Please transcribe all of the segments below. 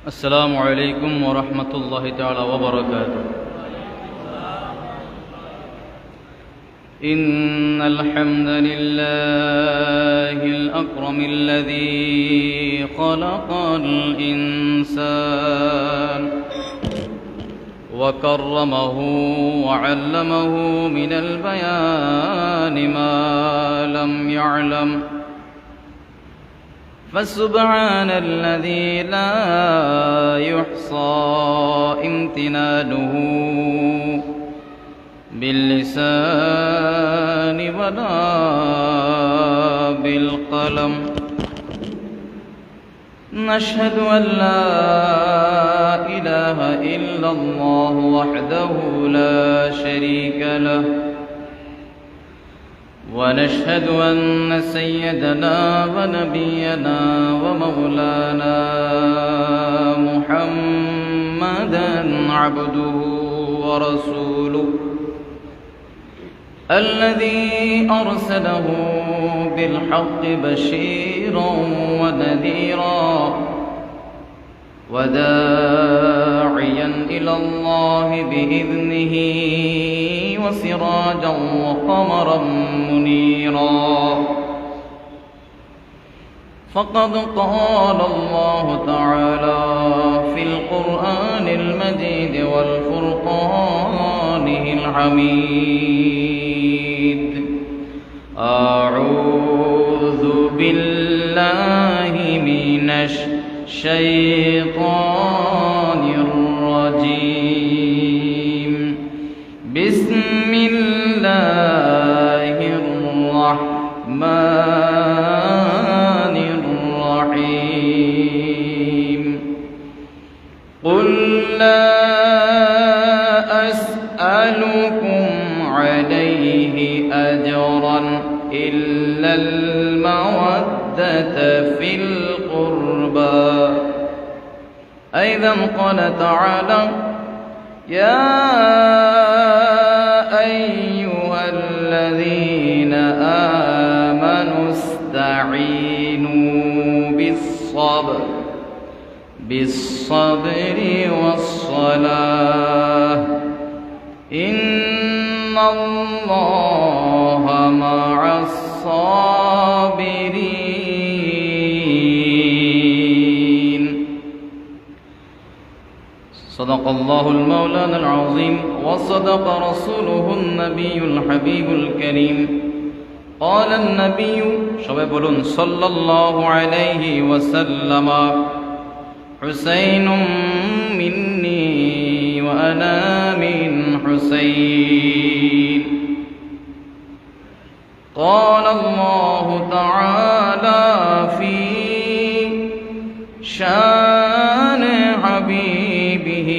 السلام عليكم ورحمة الله تعالى وبركاته. إن الحمد لله الأكرم الذي خلق الإنسان وكرمه وعلمه من البيان ما لم يعلم، فسبحان الذي لا يحصى امتنانه باللسان ولا بالقلم. نشهد أن لا إله إلا الله وحده لا شريك له، ونشهد أن سيدنا ونبينا ومولانا محمدا عبده ورسوله الذي أرسله بالحق بشيرا ونذيرا وداعيا إلى الله بإذنه وسراجا وقمرا منيرا. فقد قال الله تعالى في القرآن المجيد والفرقان الحميد: أعوذ بالله من الشيطان الرجيم. بسم الله الرحمن الرحيم. قل لا أسألكم عليه أجرا إلا المودة في القربى. أيضا قال تعالى: يا أيها الذين آمنوا استعينوا بالصبر والصلاة إن الله مع الصابرين. صدق الله المولانا العظيم وصدق رسوله النبي الحبيب الكريم. قال النبي صلى الله عليه وسلم: حسين مني وأنا من حسين. قال الله تعالى في شان حبيبه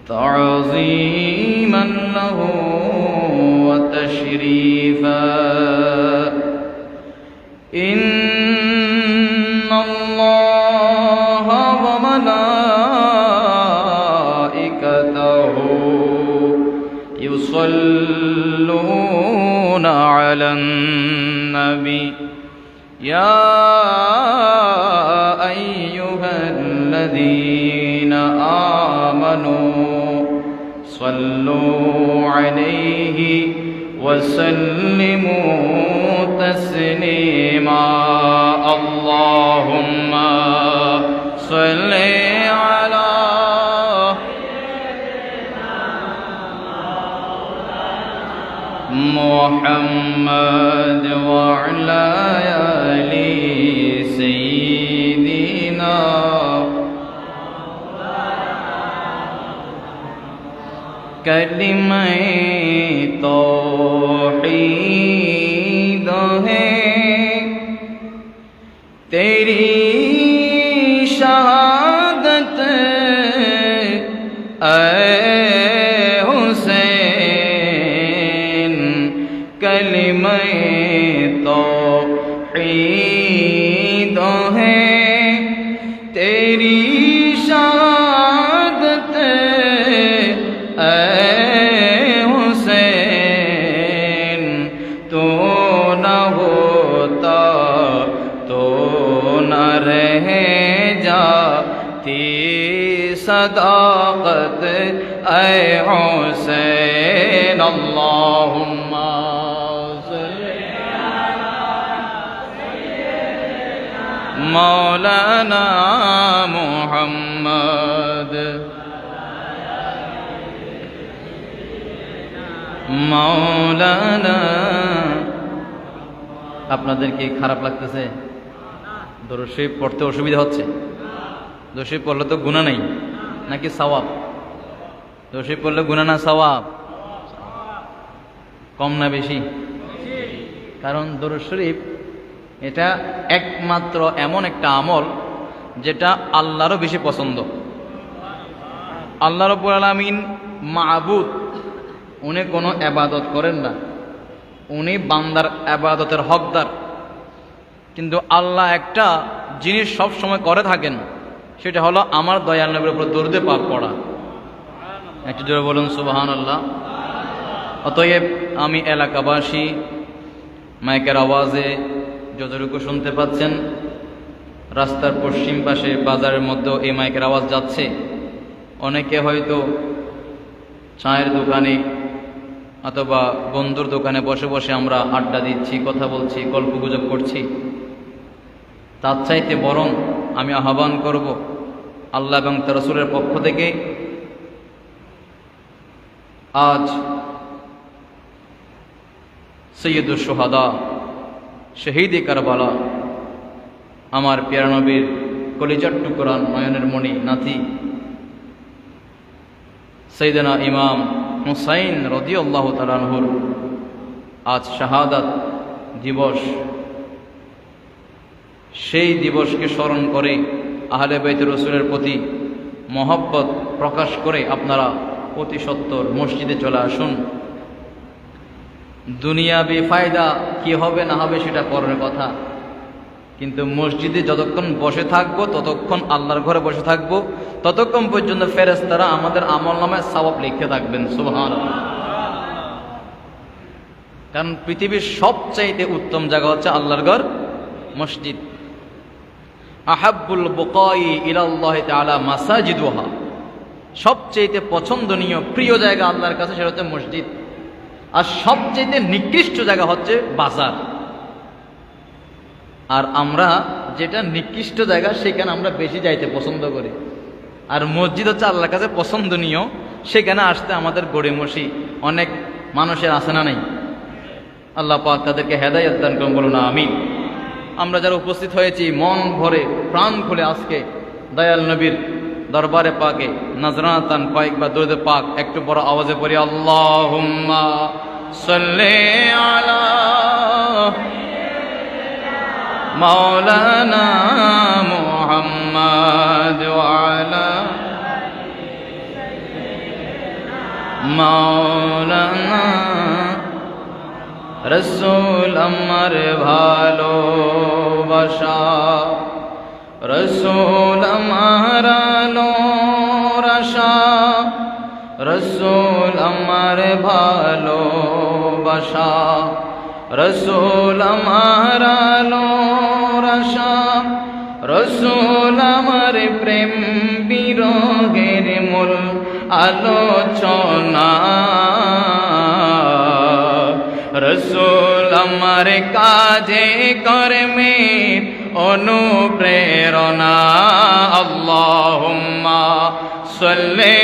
تعظيما له وتشريفا: إن الله وملائكته يصلون على النبي يا أيها الذين آمنوا صلوا عليه وسلموا تسليما. اللهم صل على محمد وعلى آل سيدنا. कलिमे तौहीद है तेरी शहादत ऐ हुसैन। कलिमे तौहीद है तेरी शहादत हुसैन। तो न होता तो न रह जाती सदाकत ऐ हुसैन अल्लाहुम्मा मौलाना मुहम्मद मौलाना। আপনাদের কি খারাপ লাগতেছে? দরুদ শরীফ পড়তে অসুবিধা হচ্ছে? দরুদ শরীফ পড়লে তো গুনাহ নেই নাকি সওয়াব? দরুদ শরীফ পড়লে গুনাহ না সওয়াব? কম না বেশি? কারণ দরুদ শরীফ এটা একমাত্র এমন একটা আমল যেটা আল্লাহরও বেশি পছন্দ। আল্লাহ রাব্বুল আলামিন মাবুদ, উনি কোনো ইবাদত করেন না, উনি বান্দার ইবাদতের হকদার। কিন্তু আল্লাহ একটা জিনিস সব সময় করে থাকেন, সেটা হলো আমার দয়াল নবীর উপর দরুদ পাক পড়া। একটু জোরে বলুন সুবহানাল্লাহ। অতএব আমি এলাকাবাসী মাইকের আওয়াজে যতটুকু শুনতে পাচ্ছেন, রাস্তার পশ্চিম পাশে বাজারের মধ্যেও এই মাইকের আওয়াজ যাচ্ছে। অনেকে হয়তো চায়ের দোকানে অথবা বন্ধুর দোকানে বসে বসে আমরা আড্ডা দিচ্ছি, কথা বলছি, গল্পগুজব করছি। তার চাইতে বরং আমি আহ্বান করব আল্লাহ এবং তার রাসূলের পক্ষ থেকে আজ সৈয়দুশ শুহাদা শহীদে কারবালা আমার প্যারা নবীর কলিজার টুকরা নয়নের মণি নাতি সাইয়েদনা ইমাম হুসাইন রাদিয়াল্লাহু তাআলা আনহুর আজ শাহাদাত দিবস। সেই দিবসকে স্মরণ করে আহলে বাইত রাসূলের প্রতি মহব্বত প্রকাশ করে আপনারা অতি সত্বর মসজিদে চলে আসুন। দুনিয়াবি ফায়দা কি হবে না হবে সেটা পরের কথা, কিন্তু মসজিদে যতক্ষণ বসে থাকবো, ততক্ষণ আল্লাহর ঘরে বসে থাকবো, ততক্ষণ পর্যন্ত ফেরেশতারা আমাদের আমলনামায় সওয়াব লিখতে থাকবেন। সুবহানাল্লাহ। কারণ পৃথিবীর সবচাইতে উত্তম জায়গা হচ্ছে আল্লাহর ঘর, মসজিদ। আহাব্বুল বুকাই ইলাল্লাহি তাআলা মাসাজিদুহা, সবচাইতে পছন্দনীয় প্রিয় জায়গা আল্লাহর কাছে সেটা হচ্ছে মসজিদ। আর সবচাইতে নিকৃষ্ট জায়গা হচ্ছে বাজার। আর আমরা যেটা নিকৃষ্ট জায়গা সেখানে আমরা বেশি যাইতে পছন্দ করি। আর মসজিদ হচ্ছে আল্লাহর কাছে পছন্দনীয়, সেখানে আসতে আমাদের গড়িমসি অনেক মানুষের আসে না নেই। আল্লাহ পাক তাদেরকে হেদায়েত দান করুন, বলুন আমিন। আমরা যারা উপস্থিত হয়েছি মন ভরে প্রাণ খুলে আজকে দয়াল নবীর দরবারে পাকে নজরাতান কয়েকবার দরুদ পাক একটু বড় আওয়াজে পড়ি, আল্লাহুম্মা সাল্লি আলা মাওলানা মুহাম্মদ ওয়া আলা মাওলানা রাসূল আমার ভালোবাসা, রাসূল আমার আলোর আশা, রাসূল আমার ভালোবাসা, রাসূল আমার আলোর আশা, রাসূল আমার প্রেম বিরহের মূল আলোচনা, রাসূল আমার কাজে কর্মে অনুপ্রেরণা। আল্লাহুম্মা সাল্লি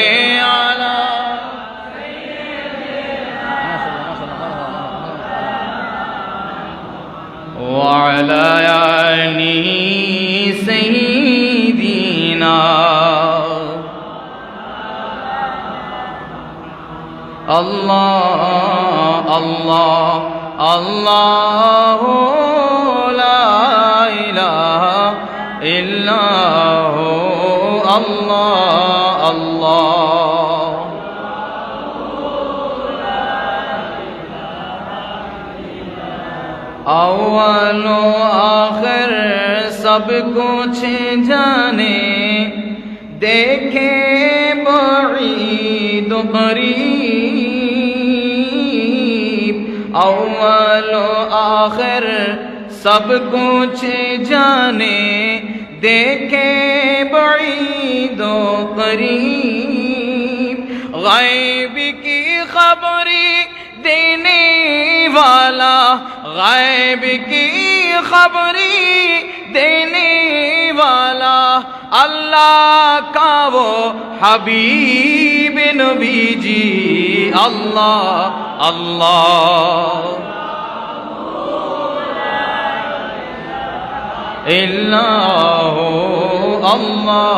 আলা ওয়া আলা আলি সাইয়্যিদিনা। আল্লাহ আল্লাহ আল্লাহু লা ইলাহা ইল্লাহু আল্লাহ আল্লাহ। अव्वल आखिर सब कुछ जाने, देखे बईद करीब। अव्वल आखिर सब कुछ जाने, देखे बईद करीब, गैब की खबरी देने वाला, गैब की खबरी देने वाला, अल्लाह का वो हबीब नबी जी। अल्लाह अल्लाह इल्लाहु अल्लाह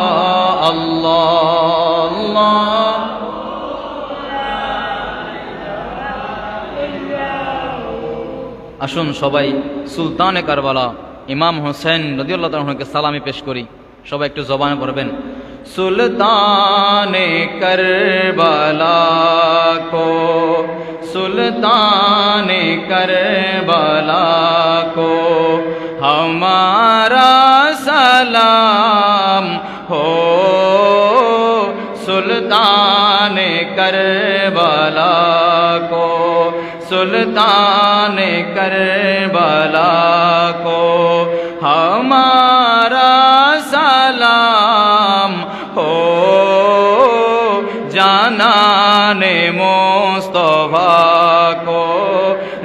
अल्लाह अल्लाह। আসুন সবাই সুলতানে কারবালা ইমাম হোসেন রাদিয়াল্লাহু তাআলা আনহুকে সালামি পেশ করি। সবাই একটু জবানে পড়বেন, সুলতানে কারবালা কো, সুলতানে কারবালা কো हमारा सलाम हो, सुल्तान करबला को, सुल्तान करबला को हमारा सलाम हो, जानाने मुस्तफा को,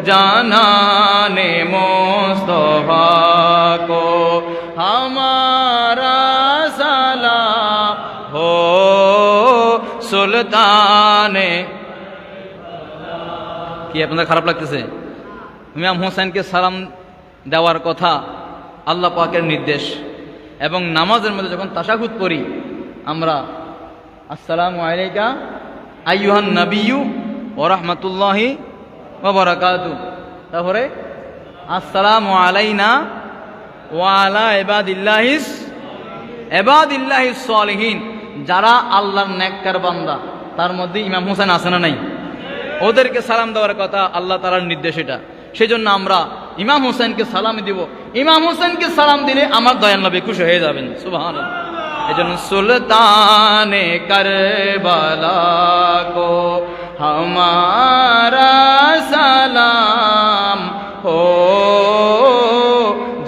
जानाने मुस्तफा को हमारा सलाम हो, सुल्ताने। কি আপনাদের খারাপ লাগতেছে? ইমাম হোসেনকে সালাম দেওয়ার কথা আল্লাহ পাকের নির্দেশ, এবং নামাজের মধ্যে যখন তাশাহুদ পড়ি আমরা আসসালামু আলাইকা আইয়ুহান নাবিয়্যু ওয়া রাহমাতুল্লাহি ওয়া বারাকাতুহু, তারপরে আসসালামু আলাইনা ওয়া আলা ইবাদিল্লাহিস সালিহিন। যারা আল্লাহর নেককার বান্দা তার মধ্যে ইমাম হোসেন আছে না নাই? ওদেরকে সালাম দেওয়ার কথা আল্লাহ তাআলার নির্দেশ এটা। সেজন্য আমরা ইমাম হোসেনকে সালাম দিব। ইমাম হোসেনকে সালাম দিলে আমার দয়াল নবী খুশি হয়ে যাবেন। সুবহানাল্লাহ। এজন্য সুলতানে কারবালা কো हमारा सलाम हो,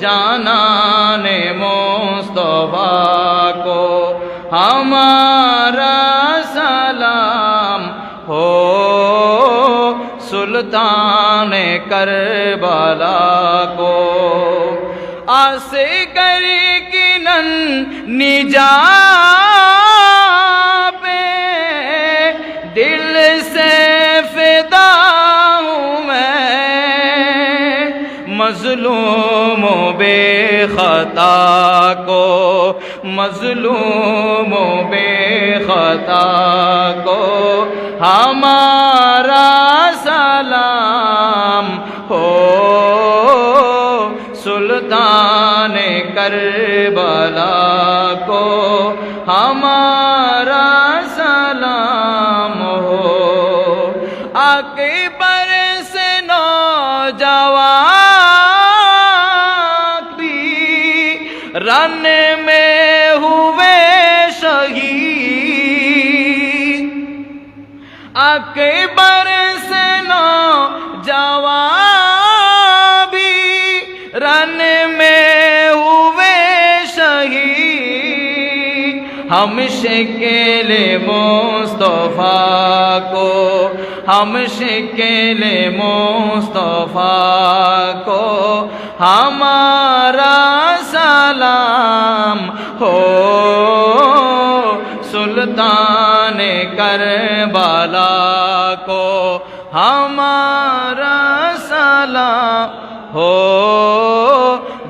जानाने मुस्तफा को हमारा सलाम हो, सुल्ताने करबला को आसे करके नन निजात दिल से फिदा हूँ मैं, मजलूमों बेखता को, मजलूमों बेखता को हमारा सलाम हो, सुल्तान करबला को हमारा सलाम हो। अकबर से नौजवान भी रन में हुए शहीद, अकबर से नौजवान भी रन में हुए शहीद, हम शिकेले मुस्तफा को, हम शिकेले मुस्तफा को हमारा सलाम हो, सुल्तान करबला को हमारा सलाम हो,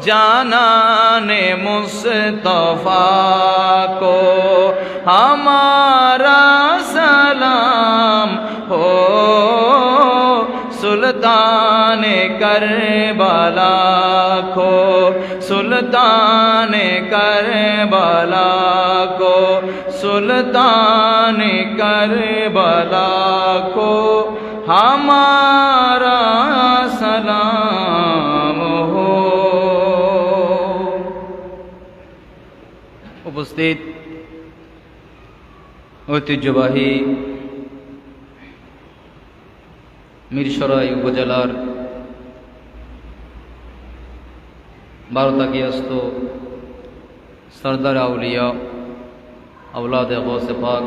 जानाने मुस्तफा को हमारा सलाम हो, सुल्तान करबला को, सुल्तान करबला को, सुल्तान करबला को हमारा सलाम हो। উপস্থিত ঐতিহ্যবাহী মিরসরাই উপজেলার 12 তাকিয়াস্ত सरदार अउलिया औलाद गौस पाक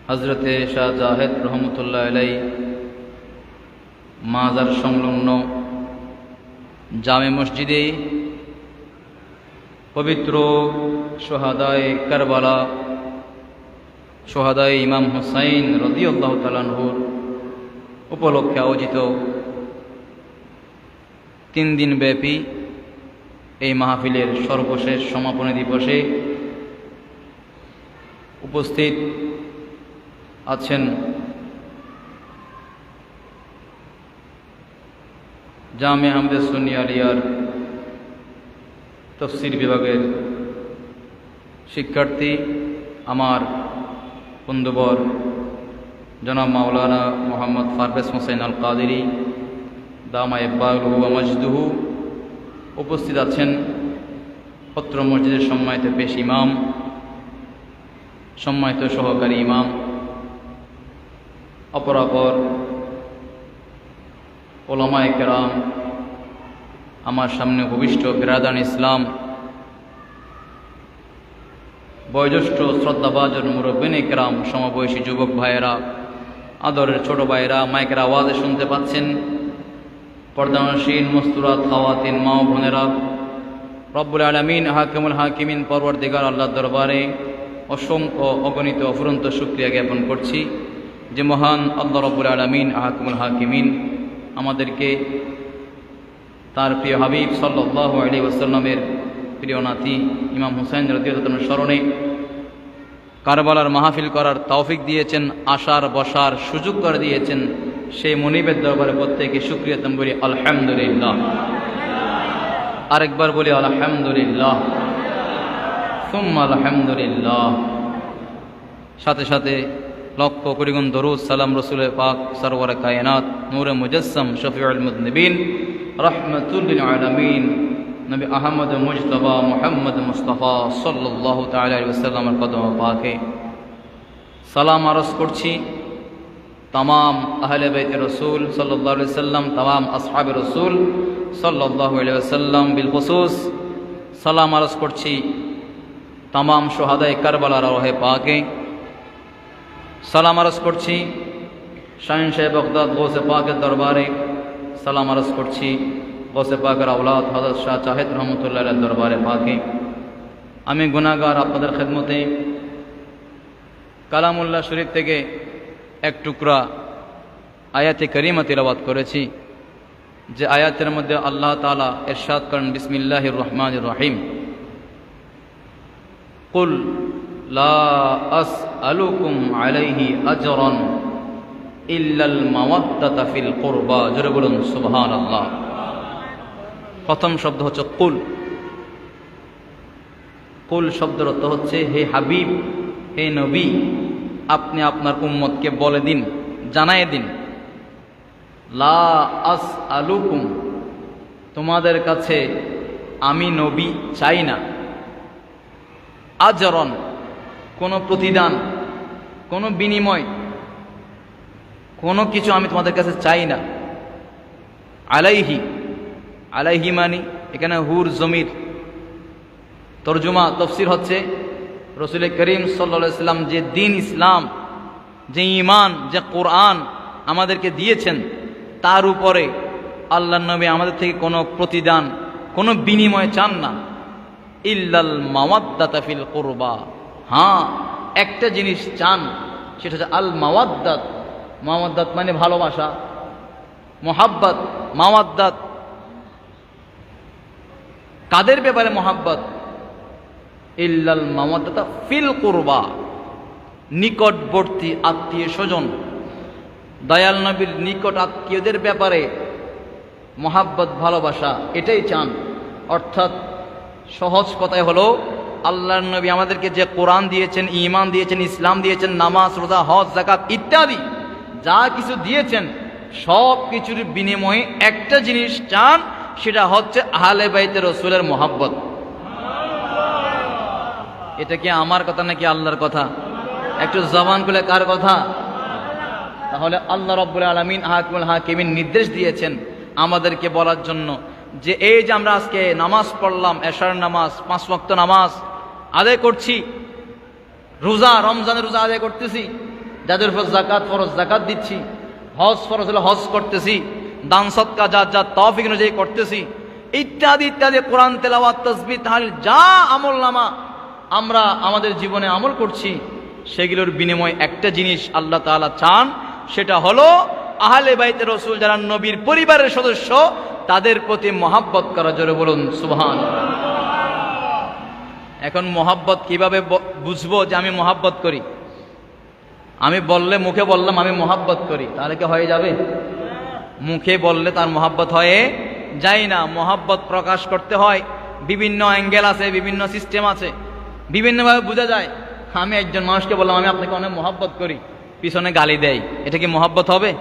हजरत शाह जाहिद रहमतुल्लाह अलैहि माजार संलग्न जामे मस्जिदे पवित्र शुहादाए करबला शुहादाए इमाम हुसैन रदियल्लाहु ताआला अन्हुर उपलक्षे आयोजित 3 दिन ব্যাপী এই মাহফিলের সর্বশেষ সমাপনী দিবসে উপস্থিত আছেন জামে আহমদে সুন্নি আলিয়ার তফসির বিভাগের শিক্ষার্থী আমার বন্ধুবর জনাব মাওলানা মোহাম্মদ ফারভেজ হোসেন আল কাদেরী দামা ইকবালুহু ওয়া মাজদুহু, উপস্থিত আছেন পত্র মসজিদের সম্মানিত পেশ ইমাম, সম্মানিত সহকারী ইমাম, অপরাপর ওলামায়ে কেরাম, আমার সামনে উপবিষ্ট বিরাদান ইসলাম, বয়োজ্যেষ্ঠ শ্রদ্ধাভাজন মুরব্বিনে কেরাম, সমবয়সী যুবক ভাইয়েরা, আদরের ছোট ভাইয়েরা, মাইকের আওয়াজে শুনতে পাচ্ছেন, পর্দানশীল মস্তুরাত খাওয়াতিন মা ও বোনেরা, রব্বুল আলামিন হাকিমুল হাকিমিন পরওয়ারদিগার আল্লাহর দরবারে অসংখ্য অগণিত অফুরন্ত শুকরিয়া জ্ঞাপন করছি যে মহান আল্লাহ রব্বুল আলামিন হাকিমুল হাকিমিন আমাদেরকে তার প্রিয় হাবিব সাল্লাল্লাহু আলাইহি ওয়াসাল্লামের প্রিয় নাতি ইমাম হুসাইন রাদিয়াল্লাহু তাআলার স্মরণে কারবালার মাহফিল করার তৌফিক দিয়েছেন, আসার বসার সুযোগ করে দিয়েছেন। সেই মনিবের দরবারে প্রত্যেকে শুকরিয়া তাম বলি আলহামদুলিল্লাহ। আরেকবার বলি আলহামদুলিল্লাহ, সুম্মা আলহামদুলিল্লাহ। সাথে সাথে লক্ষ কোটি গুণ দরুদ সালাম রাসূলের পাক সরওয়ারে কায়নাত নূরে মুজাসসাম শফিউল মুযনিবিন রাহমাতুল লিল আলামিন নবী আহমদ মুজতবা মুহাম্মদ মুস্তাফা সাল্লাল্লাহু তাআলা আলাইহি ওয়াসাল্লামের কদম পাকে সালাম আরজ করছি। तमाम अहले बैत रसूल सल्लल्लाहु अलैहि वसल्लम, तमाम असहाब रसूल सल्लल्लाहु अलैहि वसल्लम बिलखुसूस सलाम अर्ज करছি तमाम शुहादाए करबलार রহে পাকে, সালাম আরজ করছি শাহিনशाह बगदाद গৌসে পাকের দরবারে, সালাম আরজ করছি গৌসে পাকের আওলাদ হযরত শাহ জাহিদ রহমাতুল্লাহ আলাইহির দরবারে পাকে। আমি গুনাহগার আপনাদের খেদমতে কালামুল্লাহ শরীফ থেকে এক টুকরা আয়াতে করিমা তিলাওয়াত করেছি, যে আয়াতের মধ্যে আল্লাহ তাআলা ইরশাদ করেন বিসমিল্লাহির রহমানির রহিম, কুল লা আসআলুকুম আলাইহি আজরান ইল্লাল মাওয়াদ্দাতা ফিল কুরবা। জোরে বলুন সুবহানাল্লাহ। প্রথম শব্দ হচ্ছে কুল। কুল শব্দের অর্থ হচ্ছে হে হাবিব, হে নবী, আপনি আপনার উম্মতকে বলে দিন, জানায় দিন, লা আসআলুকুম, তোমাদের কাছে আমি নবী চাই না, আজরন, কোনো প্রতিদান, কোনো বিনিময়, কোনো কিছু আমি তোমাদের কাছে চাই না। আলাইহি, আলাইহি মানি এখানে হুর জমির তরজমা তফসির হচ্ছে রসুল করিম সাল্লাল্লাহু আলাইহি ওয়াসাল্লাম যে দিন ইসলাম, যে ঈমান, যে কোরআন আমাদেরকে দিয়েছেন, তার উপরে আল্লাহর নবী আমাদের থেকে কোনো প্রতিদান, কোনো বিনিময় চান না। ইল্লাল মাওয়াদ্দাতা ফিল কুরবা, হ্যাঁ একটা জিনিস চান, সেটা হচ্ছে আল মাওয়াদ্দাত। মাওয়াদ্দাত মানে ভালোবাসা, মোহাব্বত, মাওয়াদ্দাত। কাদের ব্যাপারে মোহাব্বত? ইল্লাল মাওয়াদ্দাতা ফিল কুরবা, নিকটবর্তী আত্মীয় স্বজন, দয়াল নবীর নিকট আত্মীয়দের ব্যাপারে মোহাব্বত, ভালোবাসা, এটাই চান। অর্থাৎ সহজ কথায় হলো আল্লাহর নবী আমাদেরকে যে কোরআন দিয়েছেন, ঈমান দিয়েছেন, ইসলাম দিয়েছেন, নামাজ, রোজা, হজ, যাকাত ইত্যাদি যা কিছু দিয়েছেন, সব কিছুর বিনিময়ে একটা জিনিস চান, সেটা হচ্ছে আহলে বাইতে রসুলের মোহাব্বত। এটা কি আমার কথা নাকি আল্লাহর কথা? একটু জবান খুলে কার কথা? তাহলে আল্লাহ রাব্বুল আলামিন হাকিমুল হাকিমিন নির্দেশ দিয়েছেন আমাদেরকে বলার জন্য যে এই যে আমরা আজকে নামাজ পড়লাম, এশার নামাজ, 5 ওয়াক্ত নামাজ আদায় করছি, রোজা, রমজানের রোজা আদায় করতেছি, যাদের উপর যাকাত ফরজ জাকাত দিচ্ছি, হজ ফরজ হলে হজ করতেছি, দান সদকা যা তৌফিক অনুযায়ী করতেছি, ইত্যাদি ইত্যাদি, কোরআন তেলাওয়াত, তাসবিহ, তাহলিল, যা আমলনামা আমরা আমাদের জীবনে আমল করছি, সেগুলোর বিনিময়ে একটা জিনিস আল্লাহ তাআলা চান, সেটা হলো আহলে বাইতে রাসূল যারা নবীর পরিবারের সদস্য, তাদের প্রতি মহাব্বত করা। জোরে বলুন সুবহানাল্লাহ। এখন মহাব্বত কিভাবে বুঝবো যে আমি মহাব্বত করি? আমি বললে, মুখে বললাম আমি মহাব্বত করি, তাহলে কি হয়ে যাবে? মুখে বললে তার মহাব্বত হয়ে যায় না। মহাব্বত প্রকাশ করতে হয়, বিভিন্ন অ্যাঙ্গেল আছে, বিভিন্ন সিস্টেম আছে, বিভিন্নভাবে বোঝা যায়। আমি একজন মানুষকে বললাম আমি আপনাকে অনেক মহাব্বত করি, পিছনে গালি দেয়, এটা কি মহাব্বত হবে?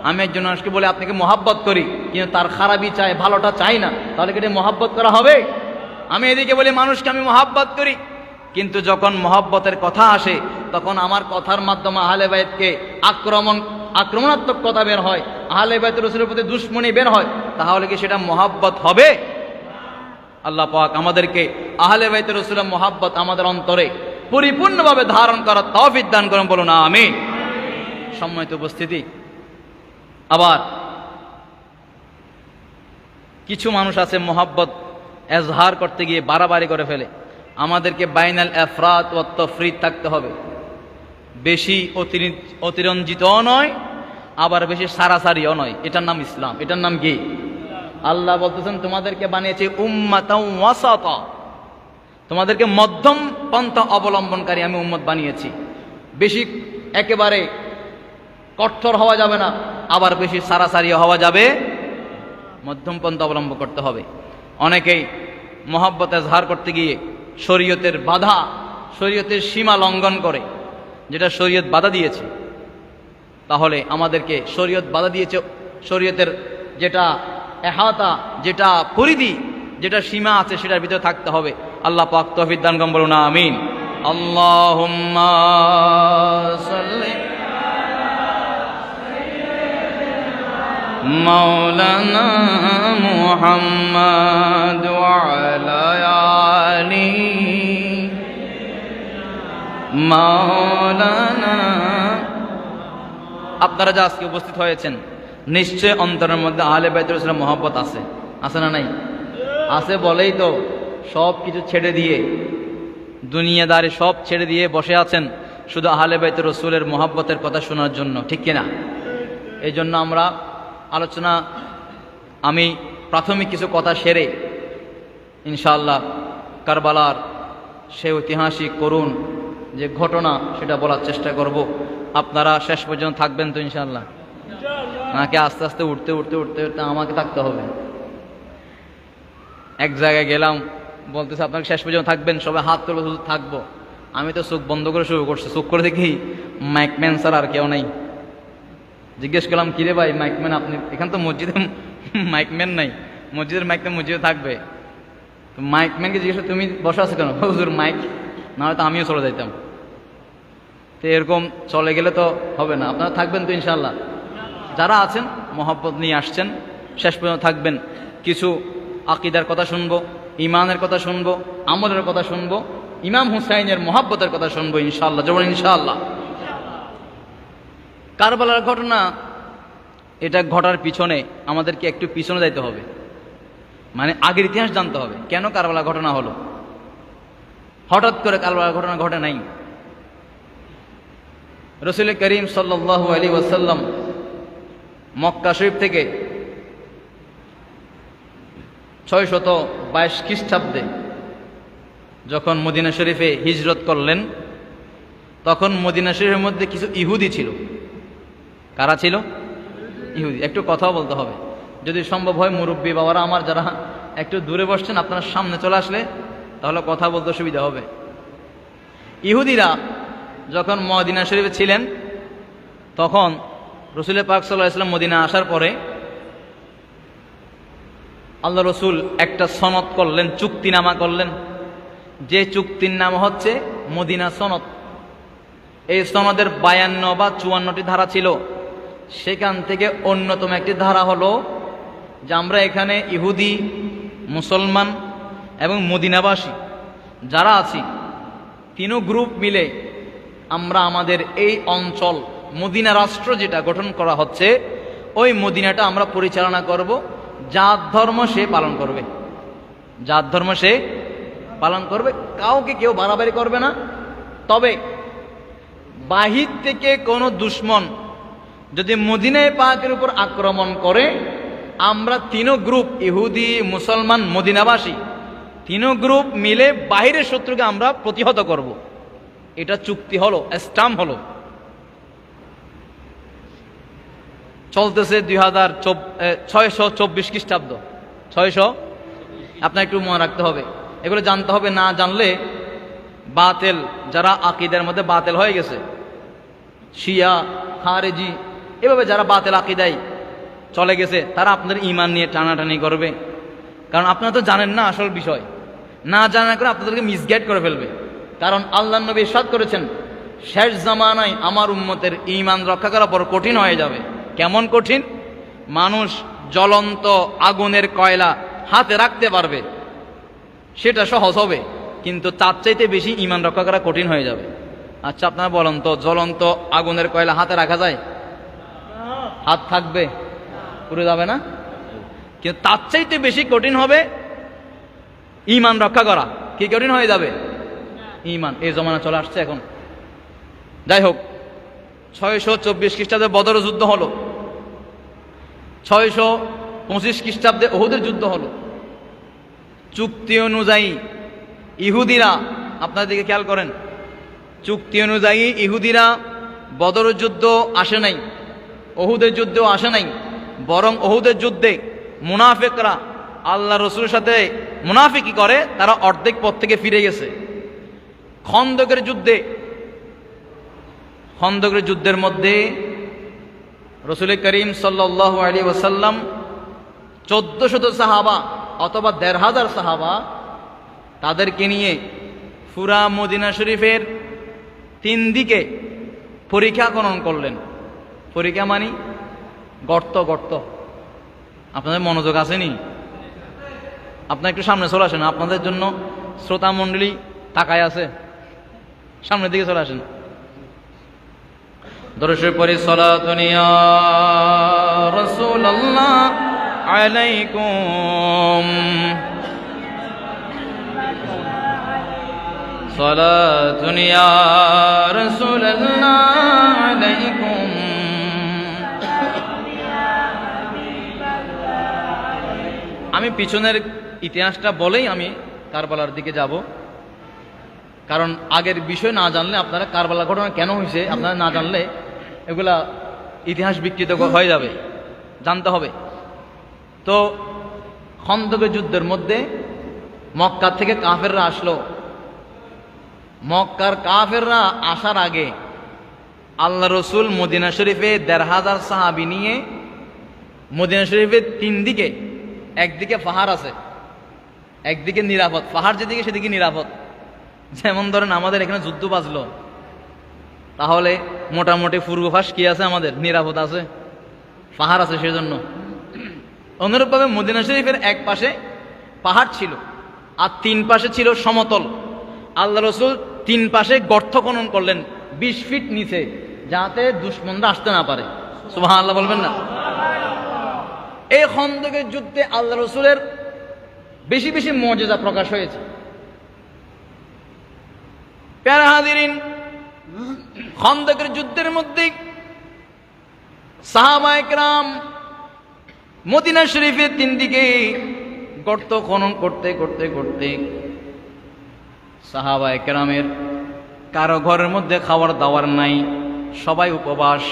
আমি একজন মানুষকে বলে আপনাকে মহাব্বত করি, কিন্তু তার খারাপই চাই, ভালোটা চাই না, তাহলে কি এটা মহাব্বত করা হবে? আমি এদিকে বলি মানুষকে আমি মহাব্বত করি, কিন্তু যখন মহাব্বতের কথা আসে তখন আমার কথার মাধ্যমে আহলে বাইতকে আক্রমণাত্মক কথা বের হয়, আহলে বাইত রাসূলের প্রতি দুশমনী বের হয়, তাহলে কি সেটা মহাব্বত হবে? আল্লাহ পাক আমাদেরকে আহলে বাইত রাসূলের মহাব্বত আমাদের অন্তরে পরিপূর্ণভাবে ধারণ করার তৌফিক দান করুন, বলুন আমিন। সম্মানিত উপস্থিতি, আবার কিছু মানুষ আছে মহাব্বত এজহার করতে গিয়ে বাড়াবাড়ি করে ফেলে। আমাদেরকে বাইনাল ইফরাত ওয়াত তাফরিদ থাকতে হবে, বেশি অতিরঞ্জিতও নয়, আবার বেশি সারাসারিও নয়। এটার নাম ইসলাম। এটার নাম কি? আল্লাহ বলতেছেন তোমাদেরকে বানিয়েছে উম্মাতাও ওয়াসাতা, তোমাদেরকে মধ্যম পন্থা অবলম্বনকারী আমি উম্মত বানিয়েছি। বেশি একেবারে কঠোর হওয়া যাবে না, আবার বেশি সারাসারিও হওয়া যাবে, মধ্যম পন্থা অবলম্বন করতে হবে। অনেকেই মহাব্বত এজহার করতে গিয়ে শরীয়তের বাধা, শরীয়তের সীমা লঙ্ঘন করে, যেটা শরীয়ত বাধা দিয়েছে। তাহলে আমাদেরকে শরীয়ত বাধা দিয়েছে, শরীয়তের যেটা এহাতা, যেটা পরিধি, যেটা সীমা আছে, সেটার ভিতরে থাকতে হবে। আল্লাহ পাক তৌফিক দান করুন, বলুন আমিন। আল্লাহুম্মা সাল্লি মাওলানা মুহাম্মাদ ওয়া আলা আলি মাওলানা। আপনারা যা আজকে উপস্থিত হয়েছেন, নিশ্চয় অন্তরের মধ্যে আহলে বাইত রাসূলের মহব্বত আছে, আছে না নাই? আছে বলেই তো সব কিছু ছেড়ে দিয়ে, দুনিয়াদারি সব ছেড়ে দিয়ে বসে আছেন শুধু আহলে বাইত রাসূলের মহব্বতের কথা শোনার জন্য, ঠিক কিনা? এই জন্য আমরা আলোচনা, আমি প্রাথমিক কিছু কথা সেরে ইনশাআল্লাহ কারবালার সে ঐতিহাসিক করুণ যে ঘটনা, সেটা বলার চেষ্টা করব। আপনারা শেষ পর্যন্ত থাকবেন তো ইনশাআল্লাহ? নাকি আস্তে আস্তে উঠতে উঠতে উঠতে উঠতে আমাকে থাকতে হবে? এক জায়গায় গেলাম, বলতেছে আপনাকে শেষ পর্যন্ত থাকবেন, সবাই হাত তুলে শুধু থাকবো। আমি তো চোখ বন্ধ করে শুরু করছি, চোখ করে দেখি মাইকম্যান স্যার আর কেউ নাই। জিজ্ঞেস করলাম কিরে ভাই মাইকম্যান আপনি? এখানে তো মসজিদে মাইকম্যান নাই, মসজিদের মাইকম্যান মসজিদে থাকবে। তো মাইকম্যানকে জিজ্ঞেস তুমি বসে আছো কেন? হুজুর মাইক, না হয়তো আমিও চলে যাইতাম। তো এরকম চলে গেলে তো হবে না, আপনারা থাকবেন তো ইনশাআল্লাহ? যারা আছেন মহব্বত নিয়ে আসছেন, শেষ পর্যন্ত থাকবেন। কিছু আকিদার কথা শুনবো, ইমানের কথা শুনবো, আমলের কথা শুনবো, ইমাম হুসাইনের মহব্বতের কথা শুনবো ইনশাআল্লাহ। যেমন ইনশাআল্লাহ কারবালার ঘটনা, এটা ঘটার পিছনে আমাদেরকে একটু পিছনে যাইতে হবে, মানে আগের ইতিহাস জানতে হবে। কেন কারবালা ঘটনা হলো? হঠাৎ করে কারবালার ঘটনা ঘটে নাই। রাসূল করিম সাল্লাল্লাহু আলাইহি ওয়াসাল্লাম মক্কা শরীফ থেকে 622 খ্রিস্টাব্দে যখন মদিনা শরীফে হিজরত করলেন, তখন মদিনা শরীফের মধ্যে কিছু ইহুদি ছিল। কারা ছিল? ইহুদি। একটু কথাও বলতে হবে, যদি সম্ভব হয় মুরব্বী বাবারা আমার যারা একটু দূরে বসছেন, আপনারা সামনে চলে আসলে তাহলে কথা বলতে সুবিধা হবে। ইহুদিরা যখন মদিনা শরীফে ছিলেন, তখন রাসূল পাক সাল্লাল্লাহু আলাইহি ওয়াসাল্লাম মদিনা আসার পরে আল্লাহ রসুল একটা সনদ করলেন, চুক্তিনামা করলেন, যে চুক্তির নাম হচ্ছে মদিনা সনদ। এই সনদের 52 বা 54টি ধারা ছিল। সেখান থেকে অন্যতম একটি ধারা হলো যে আমরা এখানে ইহুদি, মুসলমান এবং মদিনাবাসী যারা আছি, তিনও গ্রুপ মিলে আমরা আমাদের এই অঞ্চল মদিনা রাষ্ট্র যেটা গঠন করা হচ্ছে, ওই মদিনাটা আমরা পরিচালনা করব। জাত ধর্ম সে পালন করবে, জাত ধর্ম সে পালন করবে, কাউকে কেউ বাড়াবাড়ি করবে না। তবে বাহির থেকে কোনো দুশ্মন যদি মদিনায়ে পাকের উপর আক্রমণ করে, আমরা তিনও গ্রুপ, ইহুদি, মুসলমান, মদিনাবাসী, তিনও গ্রুপ মিলে বাহিরের শত্রুকে আমরা প্রতিহত করব। এটা চুক্তি হলো, স্টাম্প হলো। চলতেছে 2624 খ্রিস্টাব্দ, 600। আপনার একটু মনে রাখতে হবে, এগুলো জানতে হবে। না জানলে বাতেল, যারা আকিদার মধ্যে বাতেল হয়ে গেছে, শিয়া, খারেজি, এভাবে যারা বাতেল আকিদায় চলে গেছে, তারা আপনাদের ঈমান নিয়ে টানাটানি করবে। কারণ আপনারা তো জানেন না আসল বিষয়, না জানা করে আপনাদেরকে মিসগাইড করে ফেলবে। কারণ আল্লাহর নবী ইরশাদ করেছেন, শেষ জামানায় আমার উম্মতের ঈমান রক্ষা করা বড় কঠিন হয়ে যাবে। কেমন কঠিন? মানুষ জ্বলন্ত আগুনের কয়লা হাতে রাখতে পারবে, সেটা সহজ হবে, কিন্তু তার চাইতে বেশি ঈমান রক্ষা করা কঠিন হয়ে যাবে। আচ্ছা আপনারা বলেন তো, জ্বলন্ত আগুনের কয়লা হাতে রাখা যায়? হাত থাকবে, পুড়ে যাবে না? কিন্তু তার চাইতে বেশি কঠিন হবে ঈমান রক্ষা করা। কি কঠিন হয়ে যাবে? ঈমান। এই জমানা চলে আসছে এখন। যাই হোক, 624 খ্রিস্টাব্দে বদর যুদ্ধ হলো, 625 খ্রিস্টাব্দে উহুদের যুদ্ধ হলো। চুক্তি অনুযায়ী ইহুদিরা, আপনার দিকে খেয়াল করেন, চুক্তি অনুযায়ী ইহুদিরা বদর যুদ্ধ আসে নাই, উহুদের যুদ্ধেও আসে নাই, বরং উহুদের যুদ্ধে মুনাফিকরা আল্লাহ রসুলের সাথে মুনাফিকি করে, তারা অর্ধেক পথ থেকে ফিরে গেছে। খন্দকের যুদ্ধের মধ্যে রসুল করিম সাল্লাল্লাহু আলাইহি ওয়াসাল্লাম 1400 সাহাবা অথবা 1500 সাহাবা তাদেরকে নিয়ে পুরা মদিনা শরীফের 3 দিকে পরীক্ষা খনন করলেন। পরীক্ষা মানি গর্ত। আপনাদের মনোযোগ আসেনি? আপনার একটু সামনে চলে আসেন, আপনাদের জন্য শ্রোতা মণ্ডলী তাকায় আছে, সামনের দিকে চলে আসেন। দরুদ পড়ি, সালাতুন ইয়া রাসূলুল্লাহ আলাইকুম, সালাতুন ইয়া রাসূলুল্লাহ আলাইকুম। আমি পিছনের ইতিহাসটা বলেই আমি কারবালার দিকে যাব, কারণ আগের বিষয় না জানলে আপনারা কারবালা ঘটনা কেন হয়েছে আপনারা না জানলে এগুলা ইতিহাস বিকৃত হয়ে যাবে, জানতে হবে। তো খন্দকের যুদ্ধের মধ্যে মক্কা থেকে কাফেররা আসলো। মক্কার কাফেররা আসার আগে আল্লাহ রসুল মদিনা শরীফে 1500 সাহাবী নিয়ে মদিনা শরীফের 3 দিকে, একদিকে পাহাড় আছে, একদিকে নিরাপদ, পাহাড় যেদিকে সেদিকে নিরাপদ। যেমন ধরেন আমাদের এখানে যুদ্ধ বাজলো, তাহলে মোটামুটি পূর্বপাশ কি আছে? আমাদের নিরাপদ আছে, পাহাড় আছে, সেজন্য। অনুরূপভাবে মদিনা শরীফের এক পাশে পাহাড় ছিল আর 3 পাশে ছিল সমতল। আল্লাহ রসুল 3 পাশে গর্ত খনন করলেন 20 ফিট নিচে, যাতে দুশমনরা আসতে না পারে। সুবহানাল্লাহ বলবেন না? এই খন্দকের যুদ্ধে আল্লাহ রসুলের বেশি বেশি মুজিজা প্রকাশ হয়েছে। প্যারা হাজিরিন, খন্দকের যুদ্ধের মধ্যে সাহাবায়ে কেরাম মদিনা শরীফের 3 দিকে গর্ত খনন করতে করতে করতে সাহাবায়ে কেরামের কারো ঘরের মধ্যে খাবার দাবার নাই, সবাই উপবাস।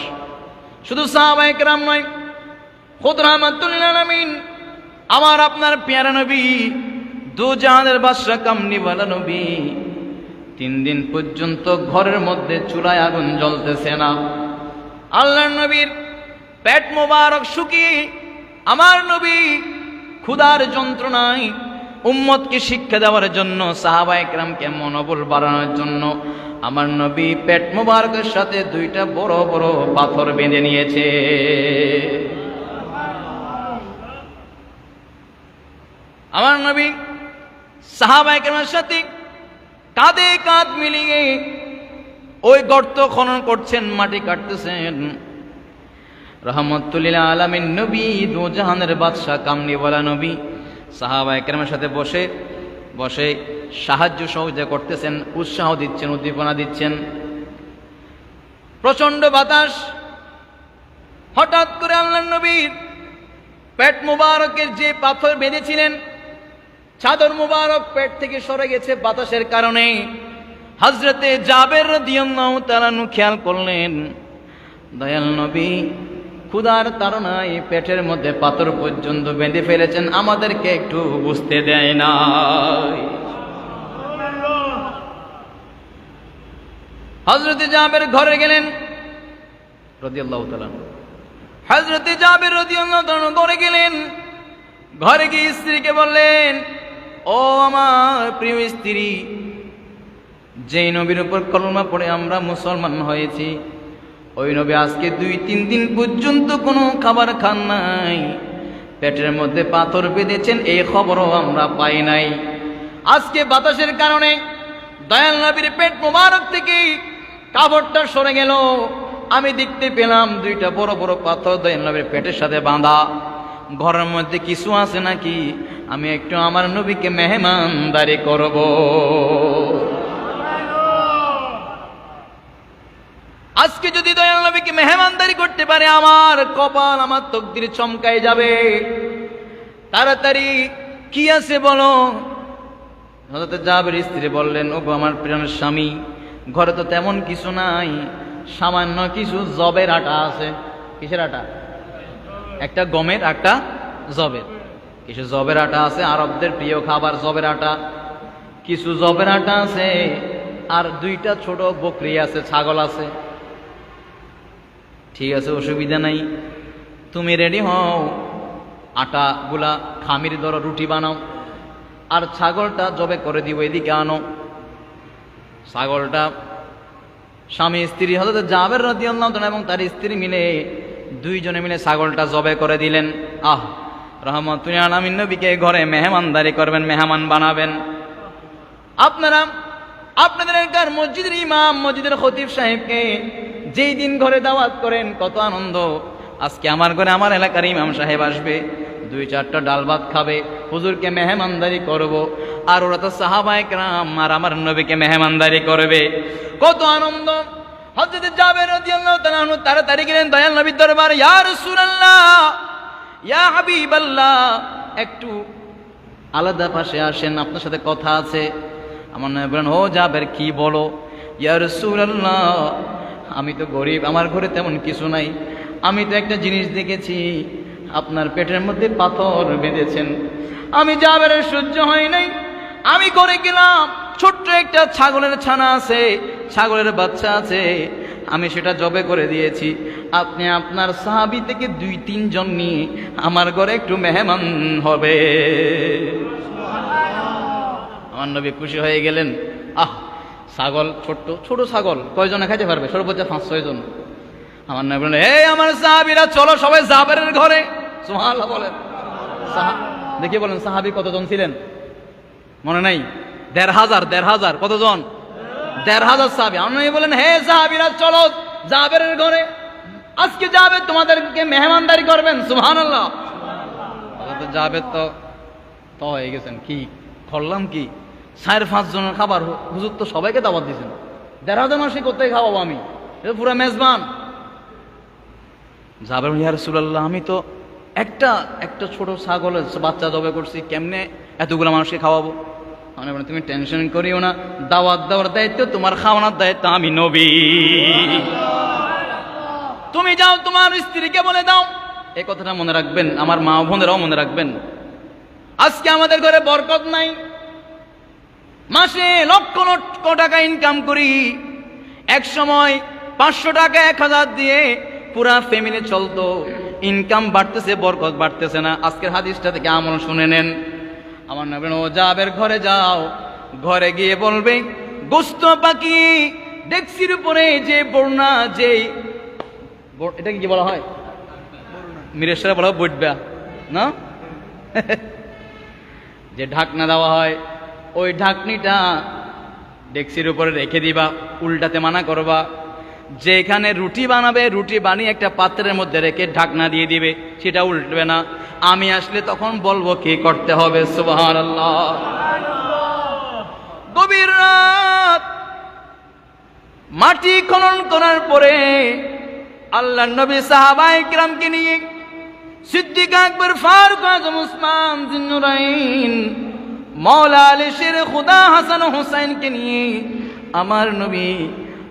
শুধু সাহাবায়ে কেরাম নয়, খুদ রাহমাতুল লিল আলামিন আমার আপনার প্যারা নবী, দু জাহানের বাদশা কামলিওয়ালা নবী, 3 দিন পর্যন্ত ঘরের মধ্যে চুলায় আগুন জ্বলতেছে না। আল্লাহর নবীর পেট মোবারক শুকিয়ে আমার নবী ক্ষুধার যন্ত্রণায় উম্মতকে শিক্ষা দেওয়ার জন্য, সাহাবায়ে কেরামকে মনোবল বাড়ানোর জন্য আমার নবী পেট মোবারকের সাথে 2টা বড় বড় পাথর বেঁধে নিয়েছে। আমার নবী সাহাবায়ে কেরামের সাথে কাঁধে কাঁধ মিলিয়ে ওই গর্ত খনন করছেন, মাটি কাটতেছেন। রহমতুল্লিল আলামিন নবী, দু জাহানের বাদশা, কামলিওয়ালা নবী সাহাবায়ে কেরামের সাথে বসে বসে সাহায্য সহযোগিতা করতেছেন, উৎসাহ দিচ্ছেন, উদ্দীপনা দিচ্ছেন। প্রচন্ড বাতাস। হঠাৎ করে আল্লাহর নবীর পেট মুবারকের যে পাথর বেঁধেছিলেন, চাদর মুবারক পেট থেকে সরে গেছে বাতাসের কারণে। হযরতে জাবের রাদিয়াল্লাহু তাআলা খেয়াল করলেন, দয়াল নবী ক্ষুধার তাড়নায় পেটের মধ্যে পাথর পর্যন্ত বেঁধে ফেলেছেন, আমাদেরকে একটু বুঝতে দেয় না। হযরতে জাবের ঘরে গেলেন রাদিয়াল্লাহু তাআলা। হযরতে জাবের রাদিয়াল্লাহু তাআলা ঘরে গেলেন। ঘরে গিয়ে স্ত্রীকে বললেন, ও আমার প্রিয় স্ত্রী, যেই নবীর উপর কলমা পড়ে আমরা মুসলমান হয়েছি, ওই নবী আজকে 2-3 দিন পর্যন্ত কোনো খাবার খান নাই, পেটের মধ্যে পাথর বেঁধেছেন, এই খবরও আমরা পাই নাই। আজকে বাতাসের কারণে দয়াল নবীর পেট মোবারক থেকে কাপড়টা সরে গেল, আমি দেখতে পেলাম 2টা বড় বড় পাথর দয়াল নবীর পেটের সাথে বাঁধা। ঘরের মধ্যে কিছু আছে নাকি? আমি একটু আমার নবীকে মেহমানদারি করব। আজকে যদি দয়াল নবীকে মেহমানদারি করতে পারে, আমার কপাল, আমার তকদির চমকায় যাবে। তাড়াতাড়ি কি আছে বলো। হযরত জাবের স্ত্রী বললেন, ওগো আমার প্রিয় স্বামী, ঘরে তো তেমন কিছু নাই, সামান্য কিছু জবের আটা আছে। কিসের আটা? একটা গমের, একটা জবের। কিছু জবের আটা আছে, আরবদের প্রিয় খাবার জবের আটা। কিছু জবের আটা আছে, আর 2টা ছোট বকরি আছে, ছাগল আছে। ঠিক আছে, অসুবিধা নাই, তুমি রেডি হও, আটাগুলা খামির ধরো, রুটি বানাও, আর ছাগলটা জবে করে দিব, এদিকে আনো। ছাগলটা স্বামী স্ত্রী হযরত জাবের রাদিয়াল্লাহু তাআলা এবং তার স্ত্রী মিলে 2 জনে মিলে ছাগলটা জবে করে দিলেন। রহমতুল আলামিন নবীকে ঘরে মেহমানদারি করবেন, মেহমান বানাবেন। আপনারা আপনাদের এলাকার মসজিদের ইমাম, মসজিদের খতিব সাহেবকে যেই দিন ঘরে দাওয়াত করেন, কত আনন্দ। আজকে আমার ঘরে আমার এলাকার ইমাম সাহেব আসবে, 2-4টা ডাল ভাত খাবে, হুজুরকে মেহমানদারি করব। আর ওরা তো সাহাবায়ে কেরাম আর আমার নবীকে মেহমানদারি করবে, কত আনন্দ। হযরত জাবের রাদিয়াল্লাহু তাআলা আনহু তাড়াতাড়ি গেলেন দয়াল নবীর দরবারে, ইয়া রাসূলুল্লাহ, ইয়া হাবিবাল্লাহ, একটু আলাদা পাশে আসেন, আপনার সাথে কথা আছে। আমার নবী বলেন, ও জাবের, কি বলো? ইয়া রাসূলুল্লাহ, আমি তো গরিব, আমার ঘরে তেমন কিছু নাই, আমি তো একটা জিনিস দেখেছি, আপনার পেটের মধ্যে পাথর বেঁধেছেন। আমি জাবেরের সহ্য হয় নাই, আমি করে গেলাম, ছোট্ট একটা ছাগলের ছানা আছে, ছাগলের বাচ্চা আছে, আমি সেটা জবে করে দিয়েছি। আপনি আপনার সাহাবী থেকে 2-3 জন নিয়ে আমার ঘরে একটু মেহমান হবে। আমার নবী খুশি হয়ে গেলেন। ছাগল, ছোট্ট ছোট ছাগল কয়জনে খাইতে পারবে? সর্বোচ্চ 5-6 জন। আমার নবী বললেন, এই আমার সাহাবীরা, চলো সবাই জাবেরের ঘরে। সুবহানাল্লাহ বলেন। দেখি বলেন, সাহাবী কতজন ছিলেন? মনে নাই? 1,500 কতজন? 1,500 সাহাবী। আমার নবী বলেন, হে সাহাবীরা, চলো জাবেরের ঘরে, আজকে জাবের তোমাদেরকে মেহমানদারি করবেন। সুবহানাল্লাহ। জাবের তো হয়ে গেছেন, কি করলাম কি, 4-5 জনের খাবার, হুজুর তো সবাইকে দাওয়াত দিয়েছেন, 1,500 মাসে কোথায় খাওয়াবো আমি, এটা পুরো মেজবান। জাবের, ইয়া রাসূলুল্লাহ, আমি তো একটা ছোট ছাগলের বাচ্চা জবে করছি, কেমনে এতগুলো মানুষকে খাওয়াবো? মানে তুমি টেনশন করিও না, দাওয়াত দেওয়ার দায়িত্ব তোমার, খাওয়ানোর দায়িত্ব আমি নবী। তুমি যাও, তোমার স্ত্রীকে বলে দাও। এই কথাটা মনে রাখবেন, আমার মা বোনেরাও মনে রাখবেন। আজকে আমাদের ঘরে বরকত নাই, মাসে লক্ষ লক্ষ টাকা ইনকাম করি, এক সময় 500 টাকা 1000 দিয়ে পুরা ফ্যামিলি চলতো, ইনকাম বাড়তেছে, বরকত বাড়তেছে না। আজকের হাদিসটা থেকে আমল শুনে নেন। আমার নবী, ও জাবের ঘরে যাও, ঘরে গিয়ে বলবে, গোস্ত পাকি ডেক্সির উপরে যে বর্ণা, যে এটাকে কি বলা হয়, মিরেশ্বরে বলা হয় বৈঠবা না, যে ঢাকনা দেওয়া হয়, ওই ঢাকনিটা ডেক্সির উপরে রেখে দিবা, উল্টাতে মানা করবা। যেখানে রুটি বানাবে, রুটি বানিয়ে একটা পাত্রের মধ্যে রেখে ঢাকনা দিয়ে দিবে, সেটা উল্টবে না। আমি আসলে তখন বলবো কি করতে হবে। সুবহানাল্লাহ। গভীর রাত, মাটি খনন করার পরে আল্লাহর নবী সাহাবায়ে কিরামকে নিয়ে, সিদ্দিক আকবর, ফারুক আজম, উসমান জিন্নুরাইন, মাওলা আলী শের খুদা হাসান হোসেনকে নিয়ে আমার নবী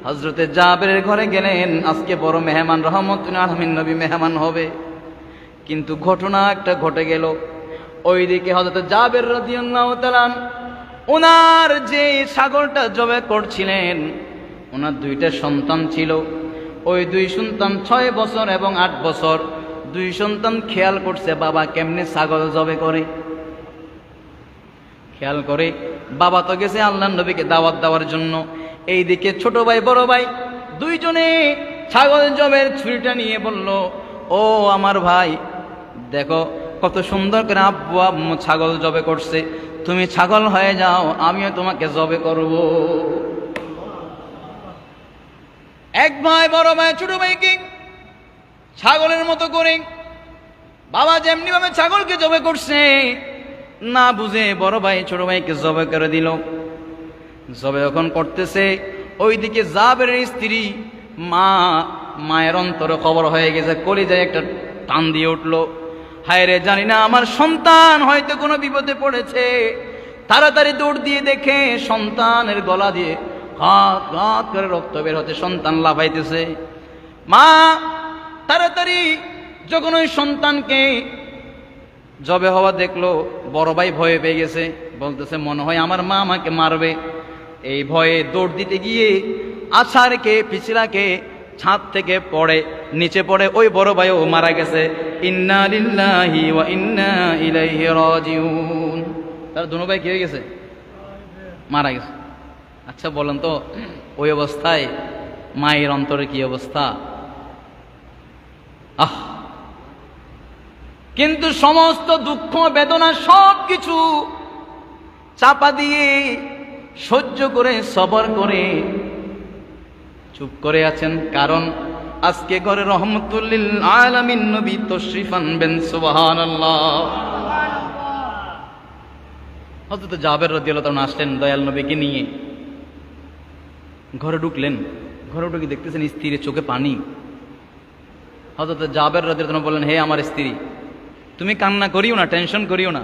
হযরতে জাবেরের ঘরে গেলেন। আজকে বড় মেহমান, রহমতুল আলামিন নবী মেহমান হবে। কিন্তু ঘটনা একটা ঘটে গেল। ওইদিকে হযরতে জাবের রাদিয়াল্লাহু তাআলা ওনার যে ছাগলটা জবে করছিলেন, ওনার দুইটা সন্তান ছিল। ওই দুই সন্তান 6 বছর এবং 8 বছর। দুই সন্তান খেয়াল করছে বাবা কেমনে ছাগল জবে করে। খেয়াল করে বাবা তো গেছে আল্লাহর নবীকে দাওয়াত দেওয়ার জন্য। এইদিকে ছোট ভাই বড় ভাই দুইজনে ছাগল জবের ছুরিটা নিয়ে বলল, ও আমার ভাই, দেখো কত সুন্দর করে আব্বু আম্মু ছাগল জবে করছে, তুমি ছাগল হয়ে যাও, আমিও তোমাকে জবে করব। এক ভাই বড় ভাই ছোট ভাইকে ছাগলের মতো করে বাবা যেমনি ভাবে ছাগলকে জবে করছে না বুঝে বড় ভাই ছোট ভাইকে জবে করে দিল। জবে যখন করতেছে, ওইদিকে জাবেরের স্ত্রী মায়ের অন্তরে খবর হয়ে গেছে, কলিজায় একটা টান দিয়ে উঠলো। হায় রে, জানি না আমার সন্তান হয়তো কোনো বিপদে পড়েছে। তাড়াতাড়ি দৌড় দিয়ে দেখে সন্তানের গলা দিয়ে হাত হাত করে রক্ত বের হতে, সন্তান লাফাইতেছে। মা তাড়াতাড়ি যখন ওই সন্তানকে জবে হওয়া দেখলো, বড় ভাই ভয়ে পেয়ে গেছে, বলতেছে মনে হয় আমার মা আমাকে মারবে। এই ভয়ে দৌড় দিতে গিয়ে আছাড়কে পিছলাকে ছাদ থেকে পড়ে নিচে পড়ে, ওই বড় ভাইও মারা গেছে। ইন্না লিল্লাহি ওয়া ইন্না ইলাইহি রাজিউন। তার দুনো ভাই কি হয়ে গেছে? মারা গেছে। আচ্ছা বলেন তো, ওই অবস্থায় মায়ের অন্তরে কি অবস্থা? কিন্তু সমস্ত দুঃখ বেদনা সব কিছু চাপা দিয়ে সহ্য করে সবর করে চুপ করে আছেন। কারণ আজকে ঘরে রহমতুল লিল আলামিন নবী তশরিফ আনবেন। সুবহানাল্লাহ। হযরত জাবের রাদিয়াল্লাহু তাআলা আসলেন দয়াল নবীকে নিয়ে, ঘরে ঢুকলেন। ঘরে ঢুকে দেখতেছেন স্ত্রীর চোখে পানি। হযরত জাবের রাদিয়াল্লাহু তাআলা বললেন, হে আমার স্ত্রী, তুমি কান্না করিও না, টেনশন করিও না।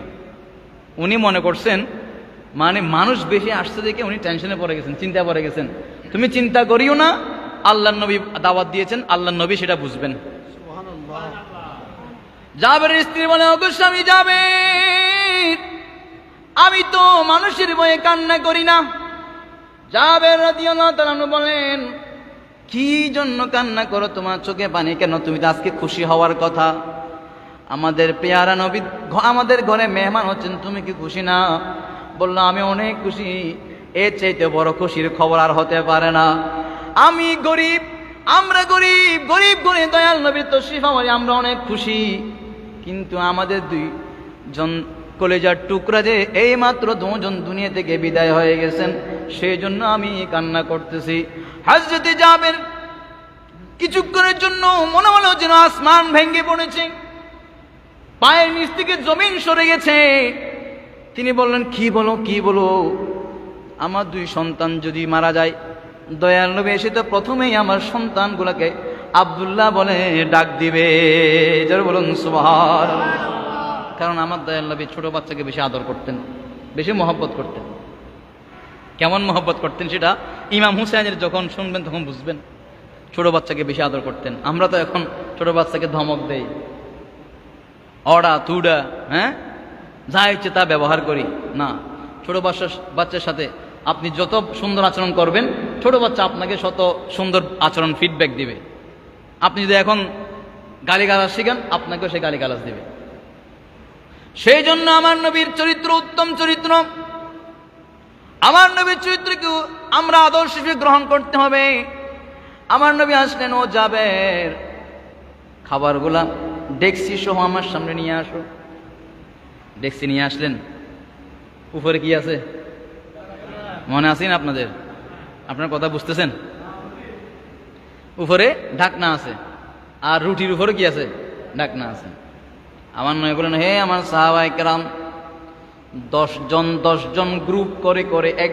উনি মনে করছেন মানে মানুষ বেশি আসছে দেখে উনি টেনশনে পড়ে গেছেন, চিন্তা পড়ে গেছেন। তুমি চিন্তা করিও না, আল্লাহর নবী দাওয়াত দিয়েছেন, আল্লাহর নবী সেটা বুঝবেন। জাবেরের স্ত্রী বলে, ওগো স্বামী জাবের, আমি তো মানুষের ভয়ে কান্না করি না। জাবের রাদিয়াল্লাহু তাআলা বলেন, কি জন্য কান্না করো? তোমার চোখে পানি কেন? তুমি তো আজকে খুশি হওয়ার কথা। আমাদের পেয়ারা নবী আমাদের ঘরে মেহমান হচ্ছেন, তুমি কি খুশি না? বললো, আমি অনেক খুশি, এর চাইতে বড় খুশির খবর আর হতে পারে না। আমি গরিব, আমরা গরিব, গরিব গরিব দয়াল নবীর তশরিফ আমারি, আমরা অনেক খুশি। কিন্তু আমাদের দুইজন কলেজার টুকরা যে এই মাত্র 2 জন দুনিয়া থেকে বিদায় হয়ে গেছেন, সেই জন্য আমি কান্না করতেছি। হযরতে জাবের কিছুক্ষণের জন্য মনে হলো যেন আসমান ভেঙে পড়েছে, পায়ের নিচ থেকে জমিন সরে গেছে। তিনি বললেন, কি বলো কি বলো? আমার 2 সন্তান যদি মারা যায়, দয়াল নবী এসে তো প্রথমেই আমার সন্তানগুলোকে আব্দুল্লাহ বলে ডাক দিবে। যারা বলুন সুবহানাল্লাহ। কারণ আমার দয়াল নবী ছোট বাচ্চাকে বেশি আদর করতেন, বেশি মহব্বত করতেন। কেমন মহব্বত করতেন সেটা ইমাম হুসাইনের যখন শুনবেন তখন বুঝবেন। ছোট বাচ্চাকে বেশি আদর করতেন। আমরা তো এখন ছোট বাচ্চাকে ধমক দেই, অড়া তুডা, হ্যাঁ, যা ইচ্ছে তা ব্যবহার করি না। ছোট বাচ্চার সাথে আপনি যত সুন্দর আচরণ করবেন, ছোট বাচ্চা আপনাকে শত সুন্দর আচরণ ফিডব্যাক দিবে। আপনি যদি এখন গালিগালাজ শিখেন, আপনাকেও সে গালিগালাজ দিবে। সেই জন্য আমার নবীর চরিত্র উত্তম চরিত্র। আমার নবীর চরিত্রকে আমরা আদর্শ হিসেবে গ্রহণ করতে হবে। আমার নবী আসলেন, ও জাবের, খাবারগুলা ডেক্সি সহ আমার সামনে নিয়ে আসো। ডেক্সি নিয়ে আসলেন। উপরে কি আছে মনে আছে না আপনাদের? আপনার কথা বুঝতেছেন? উপরে ঢাকনা আছে, আর রুটির উপরে কি আছে? ঢাকনা আছে। আমার নয় বলেন, হে আমার সাহাবায়ে কেরাম, 10 জন গ্রুপ করে করে এক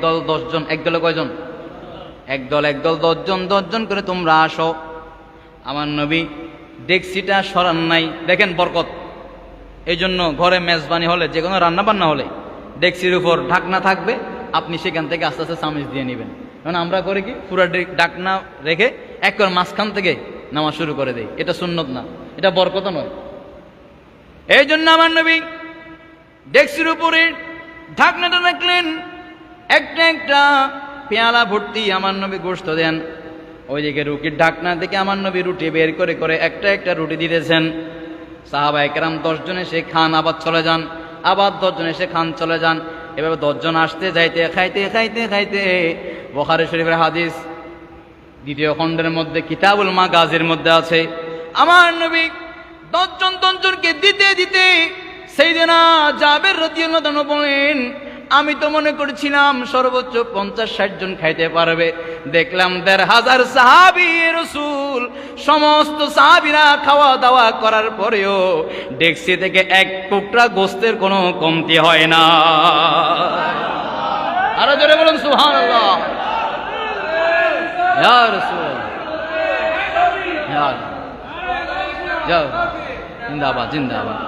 দল 10 জন। এক দলে কয়জন? এক দল 10 জন করে তোমরা আসো। আমার নবী ডেকসিটা সরান নাই, দেখেন বরকত। এই জন্য ঘরে মেজবানি হলে, যে কোনো রান্না বান্না হলে ডেকসির উপর ঢাকনা থাকবে, আপনি সেখান থেকে আস্তে আস্তে চামচ দিয়ে নেবেন। কারণ আমরা করে কি, পুরো ঢাকনা রেখে একবার মাঝখান থেকে নামাজ শুরু করে দেই। এটা সুন্নত না, এটা বরকত নয়। এই জন্য আমার নবী ডেকসির উপরে ঢাকনাটা রাখলেন, একটা একটা পেয়ালা ভর্তি আমার নবী গোশত দেন। ওইদিকে রুটির ঢাকনা থেকে আমার নবী রুটি বের করে করে একটা একটা রুটি দিতেছেন। সাহাবায়ে কেরাম 10 জন এসে খান, আবার চলে যান, আবার 10 জন এসে খান, চলে যান। এভাবে 10 জন আসতে যাইতে খাইতে খাইতে খাইতে, বুখারী শরীফের হাদিস 2য় খণ্ডের মধ্যে কিতাবুল মাগাজির মধ্যে আছে, আমার নবী 10 জনকে দিতে দিতে সাইয়েদনা জাবের রাদিয়াল্লাহু আনহু বলেন, আমি তো মনে করছিলাম সর্বোচ্চ 50-60 জন খাইতে পারবে। দেখলাম 1500 সাহাবী রাসূল, সমস্ত সাহাবীরা খাওয়া দাওয়া করার পরেও ডেকসি থেকে এক টুকরা গোশতের কোনো কমতি হয় না। আরো জোরে বলুন সুবহানাল্লাহ। ইয়া রাসূল, ইয়া জিন্দাবাদ জিন্দাবাদ।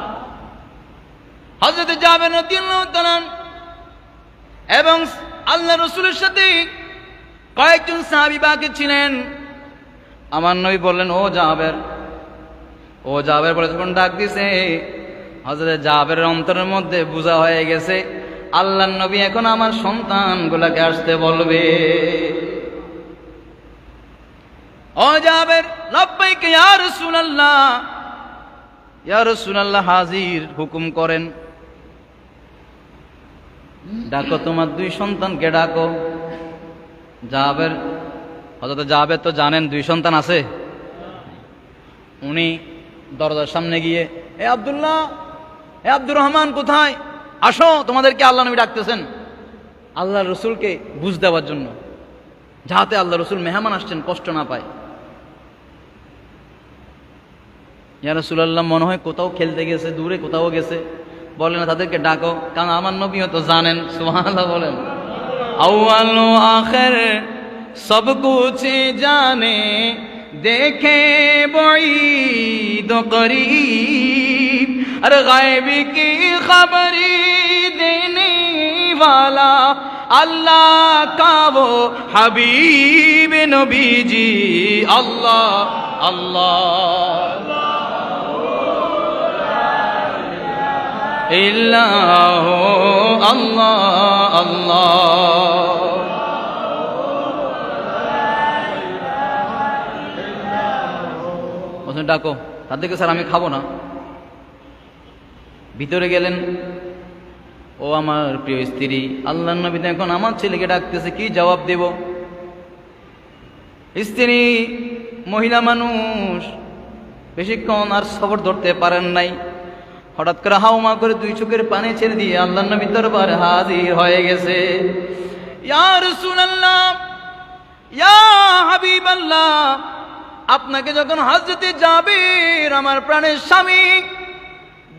হযরত জাবের রাদিয়াল্লাহু তাআলা এবং আল্লাহ রাসূলের সাথে কয়েকজন সাহাবী বাকি ছিলেন। আমার নবী বললেন, ও জাবের, ও জাবের বলে যখন ডাক দিছে, হযরত জাবেরের অন্তরের মধ্যে বোঝা হয়ে গেছে, আল্লাহর নবী এখন আমার সন্তানগুলোকে আসতে বলবে। ও জাবের, লাব্বাইক ইয়া রাসূলুল্লাহ, ইয়া রাসূলুল্লাহ, হাজির, হুকুম করেন। ডাকো তোমার 2 সন্তানকে ডাকো। জাবের, হযরত জাবের তো জানেন 2 সন্তান আছে। উনি দরজার সামনে গিয়ে, এ আব্দুল্লাহ, এ আব্দুর রহমান, কোথায়? আসো, তোমাদেরকে আল্লাহ নবী ডাকতেছেন। আল্লাহ রসুলকে বুঝ দেওয়ার জন্য, যাতে আল্লাহ রসুল মেহমান আসছেন কষ্ট না পায়। ইয়া রাসূলুল্লাহ মনে হয় কোথাও খেলতে গেছে, দূরে কোথাও গেছে, বলে না তাদেরকে ডাকো, কারণ আমার নবীও তো জানেন। সুবহানাল্লাহ বলেন। আউয়াল ও আখির সব কুছ জানে, দেখে বঈদ ও কरीब, আর গায়ব কি খবরি দেনে वाला अल्लाह का वो हबीब नबी जी। अल्लाह अल्लाह इल्लाह अल्लाह अल्लाह। বলছেন ডাকো তাদেরকে, স্যার আমি খাবো না। ভিতরে গেলেন, ও আমার প্রিয় স্ত্রী, আল্লাহর নবী এখন আমার ছেলেকে ডাকতেছে, কি জবাব দেব? স্ত্রী মহিলা মানুষ, বেশিক্ষণ আর সবর ধরতে পারেন নাই। হঠাৎ করে হাওমা করে 2 চোখের পানি ছেড়ে দিয়ে আল্লাহর নবী দরবারে হাজির হয়ে গেছে। ইয়া রাসূলুল্লাহ, ইয়া হাবিবাল্লাহ, আপনাকে যখন হযরতে জাবের, আমার প্রাণের স্বামী,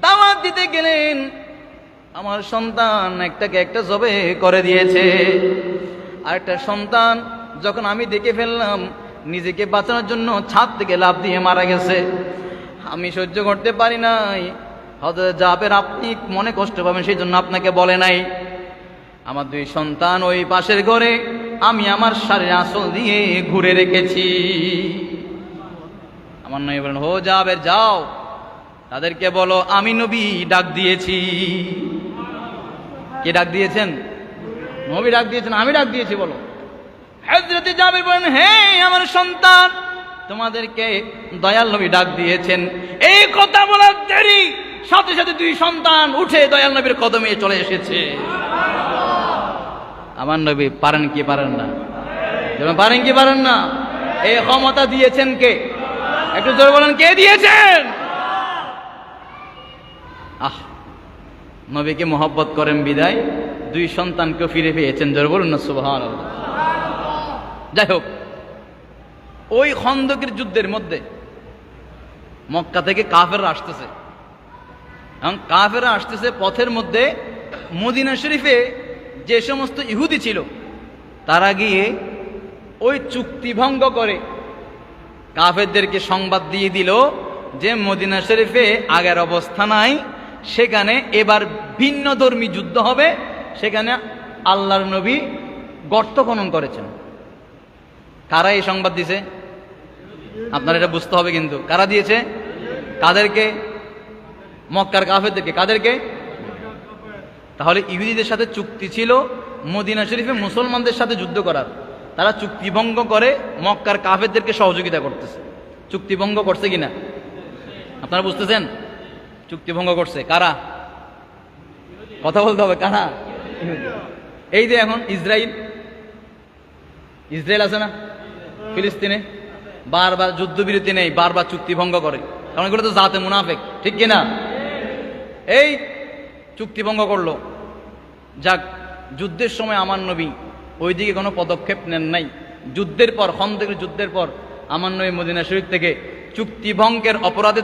দাওয়াত দিতে গেলেন, আমার সন্তান একটাকে একটা জবে করে দিয়েছে। আরেকটা সন্তান যখন আমি দেখে ফেললাম নিজেকে বাঁচানোর জন্য ছাদ থেকে লাফ দিয়ে মারা গেছে, আমি সহ্য করতে পারি নাই। হযরত জাবের, আপনি মনে কষ্ট পাবেন সেই জন্য আপনাকে বলে নাই। আমার 2 সন্তান ওই পাশের ঘরে আমি আমার শাড়ির আঁচল দিয়ে ঘুরে রেখেছি। আমার নবী বলেন, হো জাবের, যাও, তাদেরকে বলো আমি নবী ডাক দিয়েছি। কে ডাক দিয়েছেন? নবী ডাক দিয়েছেন, আমি ডাক দিয়েছি বলো। হযরত জাবের বলেন, হে আমার সন্তান, তোমাদেরকে দয়াল নবী ডাক দিয়েছেন। এই কথা বলার দেরি সাথে সাথে 2 সন্তান উঠে দয়াল নবীর কদমে চলে এসেছে। আমার নবী পারেন কি পারেন না? পারেন কি পারেন না? এই ক্ষমতা দিয়েছেন কে? একটু জোরে বলেন, কে দিয়েছেন? নবীকে মহব্বত করেন বিদায় দুই সন্তানকে ফিরে পেয়েছেন। জোরে বলুন না সুবহানাল্লাহ। যাই হোক, ওই খন্দকের যুদ্ধের মধ্যে মক্কা থেকে কাফেররা আসতেছে, এবং কাফেররা আসতেছে পথের মধ্যে মদিনা শরীফে যে সমস্ত ইহুদি ছিল তারা গিয়ে ওই চুক্তি ভঙ্গ করে কাফেরদেরকে সংবাদ দিয়ে দিল যে মদিনা শরীফে আগের অবস্থা নাই, সেখানে এবার ভিন্ন ধর্মী যুদ্ধ হবে। সেখানে আল্লাহর নবী গর্ত খনন করেছেন। কারা এই সংবাদ দিছে? আপনারা এটা বুঝতে হবে কিন্তু কারা দিয়েছে, কাদেরকে? মক্কার কাফেরদেরকে। কাদেরকে? তাহলে ইহুদিদের সাথে চুক্তি ছিল মদিনা শরীফে মুসলমানদের সাথে যুদ্ধ করার, তারা চুক্তিভঙ্গ করে মক্কার কাফেরদেরকে সহযোগিতা করতেছে। চুক্তিভঙ্গ করছে কিনা আপনারা বুঝতেছেন? চুক্তিভঙ্গ করছে কারা? কথা বলতে হবে কারা? এই যে এখন ইসরায়েল আছে না ফিলিস্তিনে, বারবার যুদ্ধবিরতি নেই, বারবার চুক্তিভঙ্গ করে, কারণ এগুলো তো জাতে মুনাফেক, ঠিক কিনা? এই চুক্তিভঙ্গ করলো। যাক, যুদ্ধের সময় আমার নবী ওইদিকে কোনো পদক্ষেপ নেন নাই। যুদ্ধের পর, খন্দকের যুদ্ধের পর আমার নবী মদিনা শরীফ থেকে চুক্তিভঙ্গের অপরাধে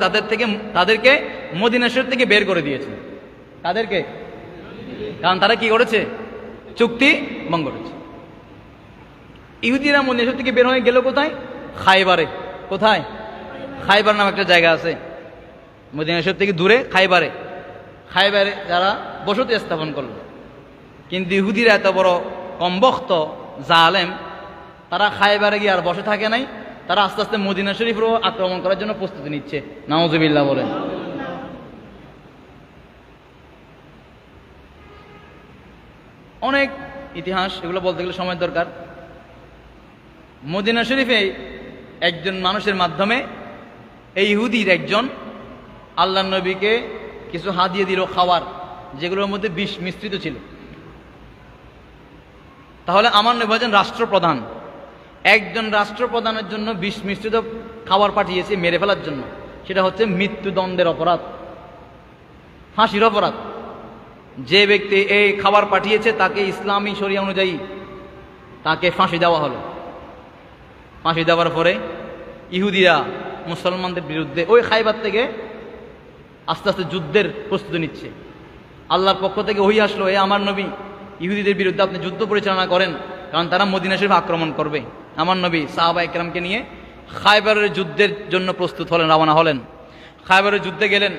তাদেরকে মদিনা শরীফ থেকে বের করে দিয়েছে। তাদেরকে, কারণ তারা কি করেছে? চুক্তি ভঙ্গ করেছে। ইহুদিরা মদিনা শরীফ থেকে বের হয়ে গেল কোথায়? খাইবারে। কোথায়? খাইবার নামে একটা জায়গা আছে মদিনা শরীফ থেকে দূরে, খাইবারে যারা বসতি স্থাপন করলো। কিন্তু ইহুদিরা এত বড় কমবখ্ত জালেম, তারা খাইবারে গিয়ে আর বসে থাকে নাই, তারা আস্তে আস্তে মদিনা শরীফেরও আক্রমণ করার জন্য প্রস্তুতি নিচ্ছে। নাউজুবিল্লাহ বলেন। অনেক ইতিহাস, এগুলো বলতে গেলে সময় দরকার। মদিনা শরীফে একজন মানুষের মাধ্যমে এই ইহুদির একজন আল্লাহর নবীকে কিছু হাদিয়া দিল খাওয়ার, যেগুলোর মধ্যে বিষ মিশ্রিত ছিল। তাহলে আমার নবী বলেন রাষ্ট্রপ্রধান, একজন রাষ্ট্রপ্রধানের জন্য বিষ মিশ্রিত খাবার পাঠিয়েছে মেরে ফেলার জন্য, সেটা হচ্ছে মৃত্যুদণ্ডের অপরাধ, ফাঁসির অপরাধ। যে ব্যক্তি এই খাবার পাঠিয়েছে তাকে ইসলামী শরিয়া অনুযায়ী তাকে ফাঁসি দেওয়া হলো। ফাঁসি দেওয়ার পরে ইহুদিরা মুসলমানদের বিরুদ্ধে ওই খাইবার থেকে আস্তে আস্তে যুদ্ধের প্রস্তুতি নিচ্ছে। আল্লাহর পক্ষ থেকে ওহী আসলো, এ আমার নবী, ইহুদিদের বিরুদ্ধে আপনি যুদ্ধ পরিচালনা করেন, কারণ তারা মদিনা শরীফ আক্রমণ করবে। আমার নবী সাহাবা ইকরামকে নিয়ে খাইবারের যুদ্ধের জন্য প্রস্তুত হলেন, রওনা হলেন। খাইবারের যুদ্ধে গেলেন।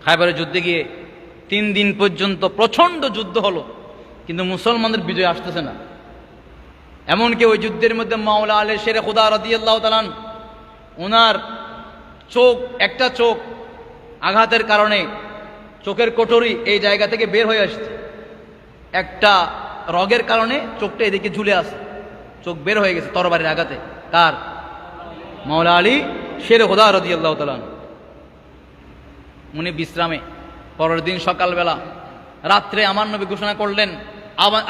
খাইবারের যুদ্ধে গিয়ে 3 দিন পর্যন্ত প্রচণ্ড যুদ্ধ হলো, কিন্তু মুসলমানদের বিজয় আসতেছে না। এমনকি ওই যুদ্ধের মধ্যে মাওলা আলী শেরে খুদা রাদিয়াল্লাহু তাআলা ওনার একটা চোখ আঘাতের কারণে চোখের কোটরি এই জায়গা থেকে বের হয়ে আসছে। একটা রগের কারণে চোখটা এদিকে ঝুলে আসে, চোখ বের হয়ে গেছে তরবারির আঘাতে। কার? মাওলা আলী শেরে খুদা রাদিয়াল্লাহু তাআলা। উনি বিশ্রামে। পরের দিন সকালবেলা, রাত্রে আমার নবী ঘোষণা করলেন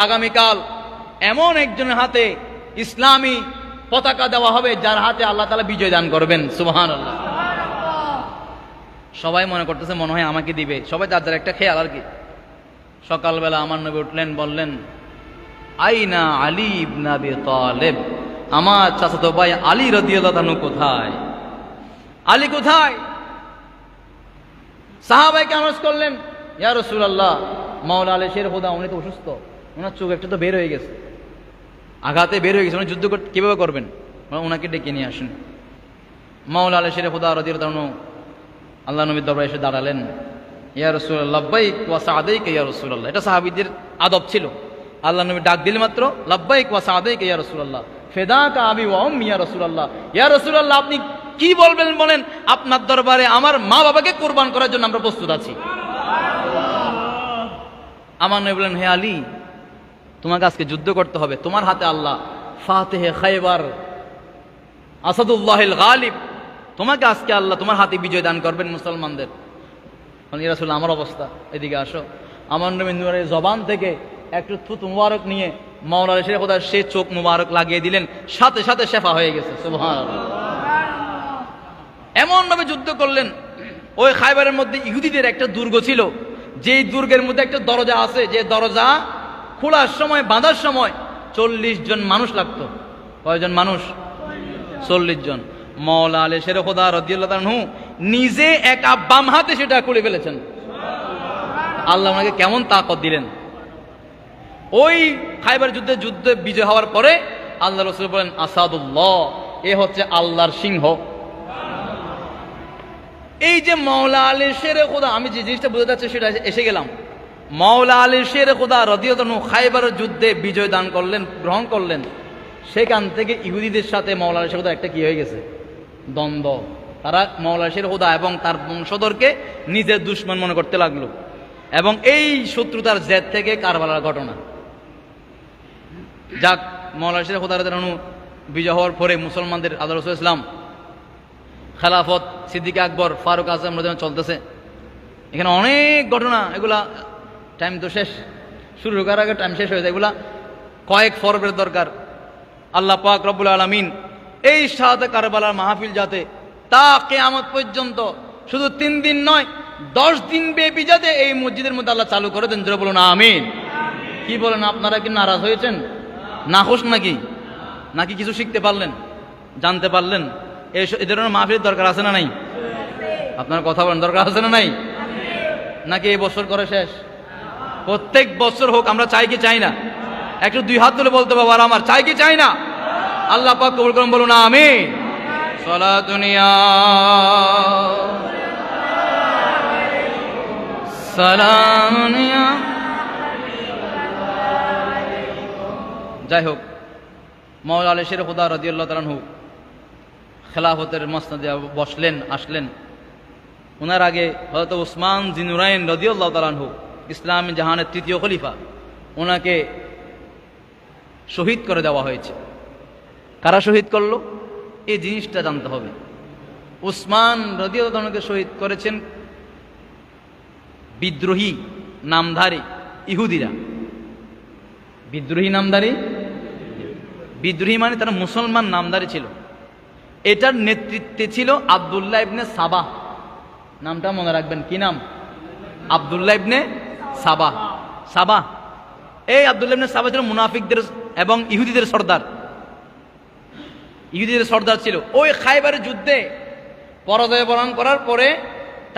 আগামীকাল এমন একজনের হাতে ইসলামী পতাকা দেওয়া হবে যার হাতে আল্লাহ তাআলা বিজয় দান করবেন। সুবহানাল্লাহ। সবাই মনে করতেছে মনে হয় আমাকে দিবে, সবাই যার একটা খেয়াল আর কি। সকালবেলা আমার নবী উঠলেন, বললেন আইনা আলী ইবনে আবি তালেব, আমার চাচাতো ভাই আলী রাদিয়াল্লাহু আনহু কোথায়? আলী কোথায়? সাহাবাইকে আনাউন্স করলেন, ইয়া রাসূলুল্লাহ, মাওলা আলী শের খুদা উনি তো অসুস্থ, ওনার চোখ একটা তো বের হয়ে গেছে, আঘাতে বের হয়ে গেছে, উনি যুদ্ধ কিভাবে করবেন? ওনাকে ডেকে নিয়ে আসেন। মাওলা আলী শের খুদা রাদিয়াল্লাহু আনহু আল্লাহ নবীর দরবারে এসে দাঁড়ালেন। ইয়া রাসূলুল্লাহ, লাব্বাইক ওয়া সাআদাইকা ইয়া রাসূলুল্লাহ। এটা সাহাবীদের আদব ছিল। আল্লাহ নবী ডাক দিলে মাত্র লাব্বাইক ওয়া সাআদাইকা ইয়া রাসূলুল্লাহ, ফিদাকা আবি ওয়া উম্মি ইয়া রাসূলুল্লাহ। ইয়া রাসূলুল্লাহ, আপনি কি বলবেন বলেন, আপনার দরবারে আমার মা বাবাকে কুরবান করার জন্য আমরা প্রস্তুত আছি। আমার নবী বলেন, হে আলী, তোমাকে আজকে যুদ্ধ করতে হবে, তোমার হাতে আল্লাহ ফাতিহে খাইবার আসাদুল্লাহিল গালিব, তোমাকে আজকে আল্লাহ তোমার হাতে বিজয় দান করবেন মুসলমানদের। ইয়া রাসূলুল্লাহ, আমার অবস্থা, এদিকে আসো। আমার নবী নূরের জবান থেকে একটু থুতু মুবারক নিয়ে মাওলা আলী শের খোদার সে চোখ মুবারক লাগিয়ে দিলেন, সাথে সাথে শেফা হয়ে গেছে। সুবহানাল্লাহ। এমন ভাবে যুদ্ধ করলেন। ওই খাইবারের মধ্যে ইহুদিদের একটা দুর্গ ছিল, যেই দুর্গের মধ্যে একটা দরজা আছে, যে দরজা খোলার সময় বাঁধার সময় 40 জন মানুষ লাগতো। কয়জন মানুষ? 40 জন। মাওলা আলী শের খোদা রাদিয়াল্লাহু তাআলা আনহু নিজে একা বাম হাতে সেটা খুলে ফেলেছেন। আল্লাহ ওনাকে কেমন তাকত দিলেন। ওই খাইবার যুদ্ধে বিজয় হওয়ার পরে আল্লাহ রাসূল বলেন, আসাদুল্লাহ, এ হচ্ছে আল্লাহর সিংহ। এই যে মাওলা আলী শের খোদা, আমি যে জিনিসটা বুঝতে চাচ্ছি সেটা এসে গেলাম। মাওলা আলী শের খোদা রাদিয়াল্লাহু আনহু খাইবার যুদ্ধে বিজয় দান করলেন, গ্রহণ করলেন। সেখান থেকে ইহুদিদের সাথে মাওলা আলী শের খোদা একটা কি হয়ে গেছে? দ্বন্দ্ব। তারা মাওলা আলী শের খোদা এবং তার বংশধরকে নিজের দুশমন মনে করতে লাগলো, এবং এই শত্রুতার জেদ থেকে কারবালার ঘটনা। যাক, মাওলা আলী শের খোদা রাদিয়াল্লাহু আনহু বিজয় হওয়ার পরে মুসলমানদের আল্লাহ রাসূল ইসলাম খেলাফত সিদ্দিক আকবর ফারুক আজম রাদিয়াল্লাহু চলতেছে। এখানে অনেক ঘটনা, এগুলা টাইম তো শেষ, শুরু করার আগে টাইম শেষ হয়ে যায়। এগুলা কয়েক পর্বের দরকার। আল্লাহ পাক রব্বুল আলামিন এই শাহাদে কারবালার মাহফিল যাতে তা কিয়ামত পর্যন্ত শুধু 3 দিন নয় 10 দিন ব্যাপী যাতে এই মসজিদের মধ্যে আল্লাহ চালু করে দেন, জোরে বলুন আমিন। কি বলেন, আপনারা কি নারাজ হয়েছেন? নাখোশ নাকি কিছু শিখতে পারলেন, জানতে পারলেন? এদের মাহফিলের দরকার আছে না নাই? আপনার কথা বলেন, দরকার আছে না নাই? নাকি এই বছর করে শেষ? প্রত্যেক বছর হোক, আমরা চাই কি চাই না? একটু 2 হাত তুলে বলতে পারবো, আর আমার চাই কি চাই না? আল্লাহ পাক কবুল করুন, বলুন আমিন। সালাতুনিয়া সালামুনিয়া। যাই হোক, মাওলা আলী শের খোদা রাদিয়াল্লাহু তাআলা আনহু খেলাফতের মসনদে আসলেন। ওনার আগে হযরত উসমান জিন্নুরাইন রাদিয়াল্লাহু তাআলা আনহু, ইসলামী জাহানের 3য় খলিফা, ওনাকে শহীদ করে দেওয়া হয়েছে। কারা শহীদ করলো এই জিনিসটা জানতে হবে। উসমান রাদিয়াল্লাহু তাআলা আনহুকে শহীদ করেছেন বিদ্রোহী নামধারী ইহুদিরা। বিদ্রোহী নামধারী, বিদ্রোহী মানে তারা মুসলমান নামধারী ছিল। এটার নেতৃত্বে ছিল আব্দুল্লাহ ইবনে সাবাহ। নামটা মনে রাখবেন, কি নাম? Abdullah ibn Saba. এই আব্দুল্লাহ ইবনে সাবাহ ছিল মুনাফিকদের এবং ইহুদিদের সর্দার। ছিল। ওই খাইবারের যুদ্ধে পরাজয় বরণ করার পরে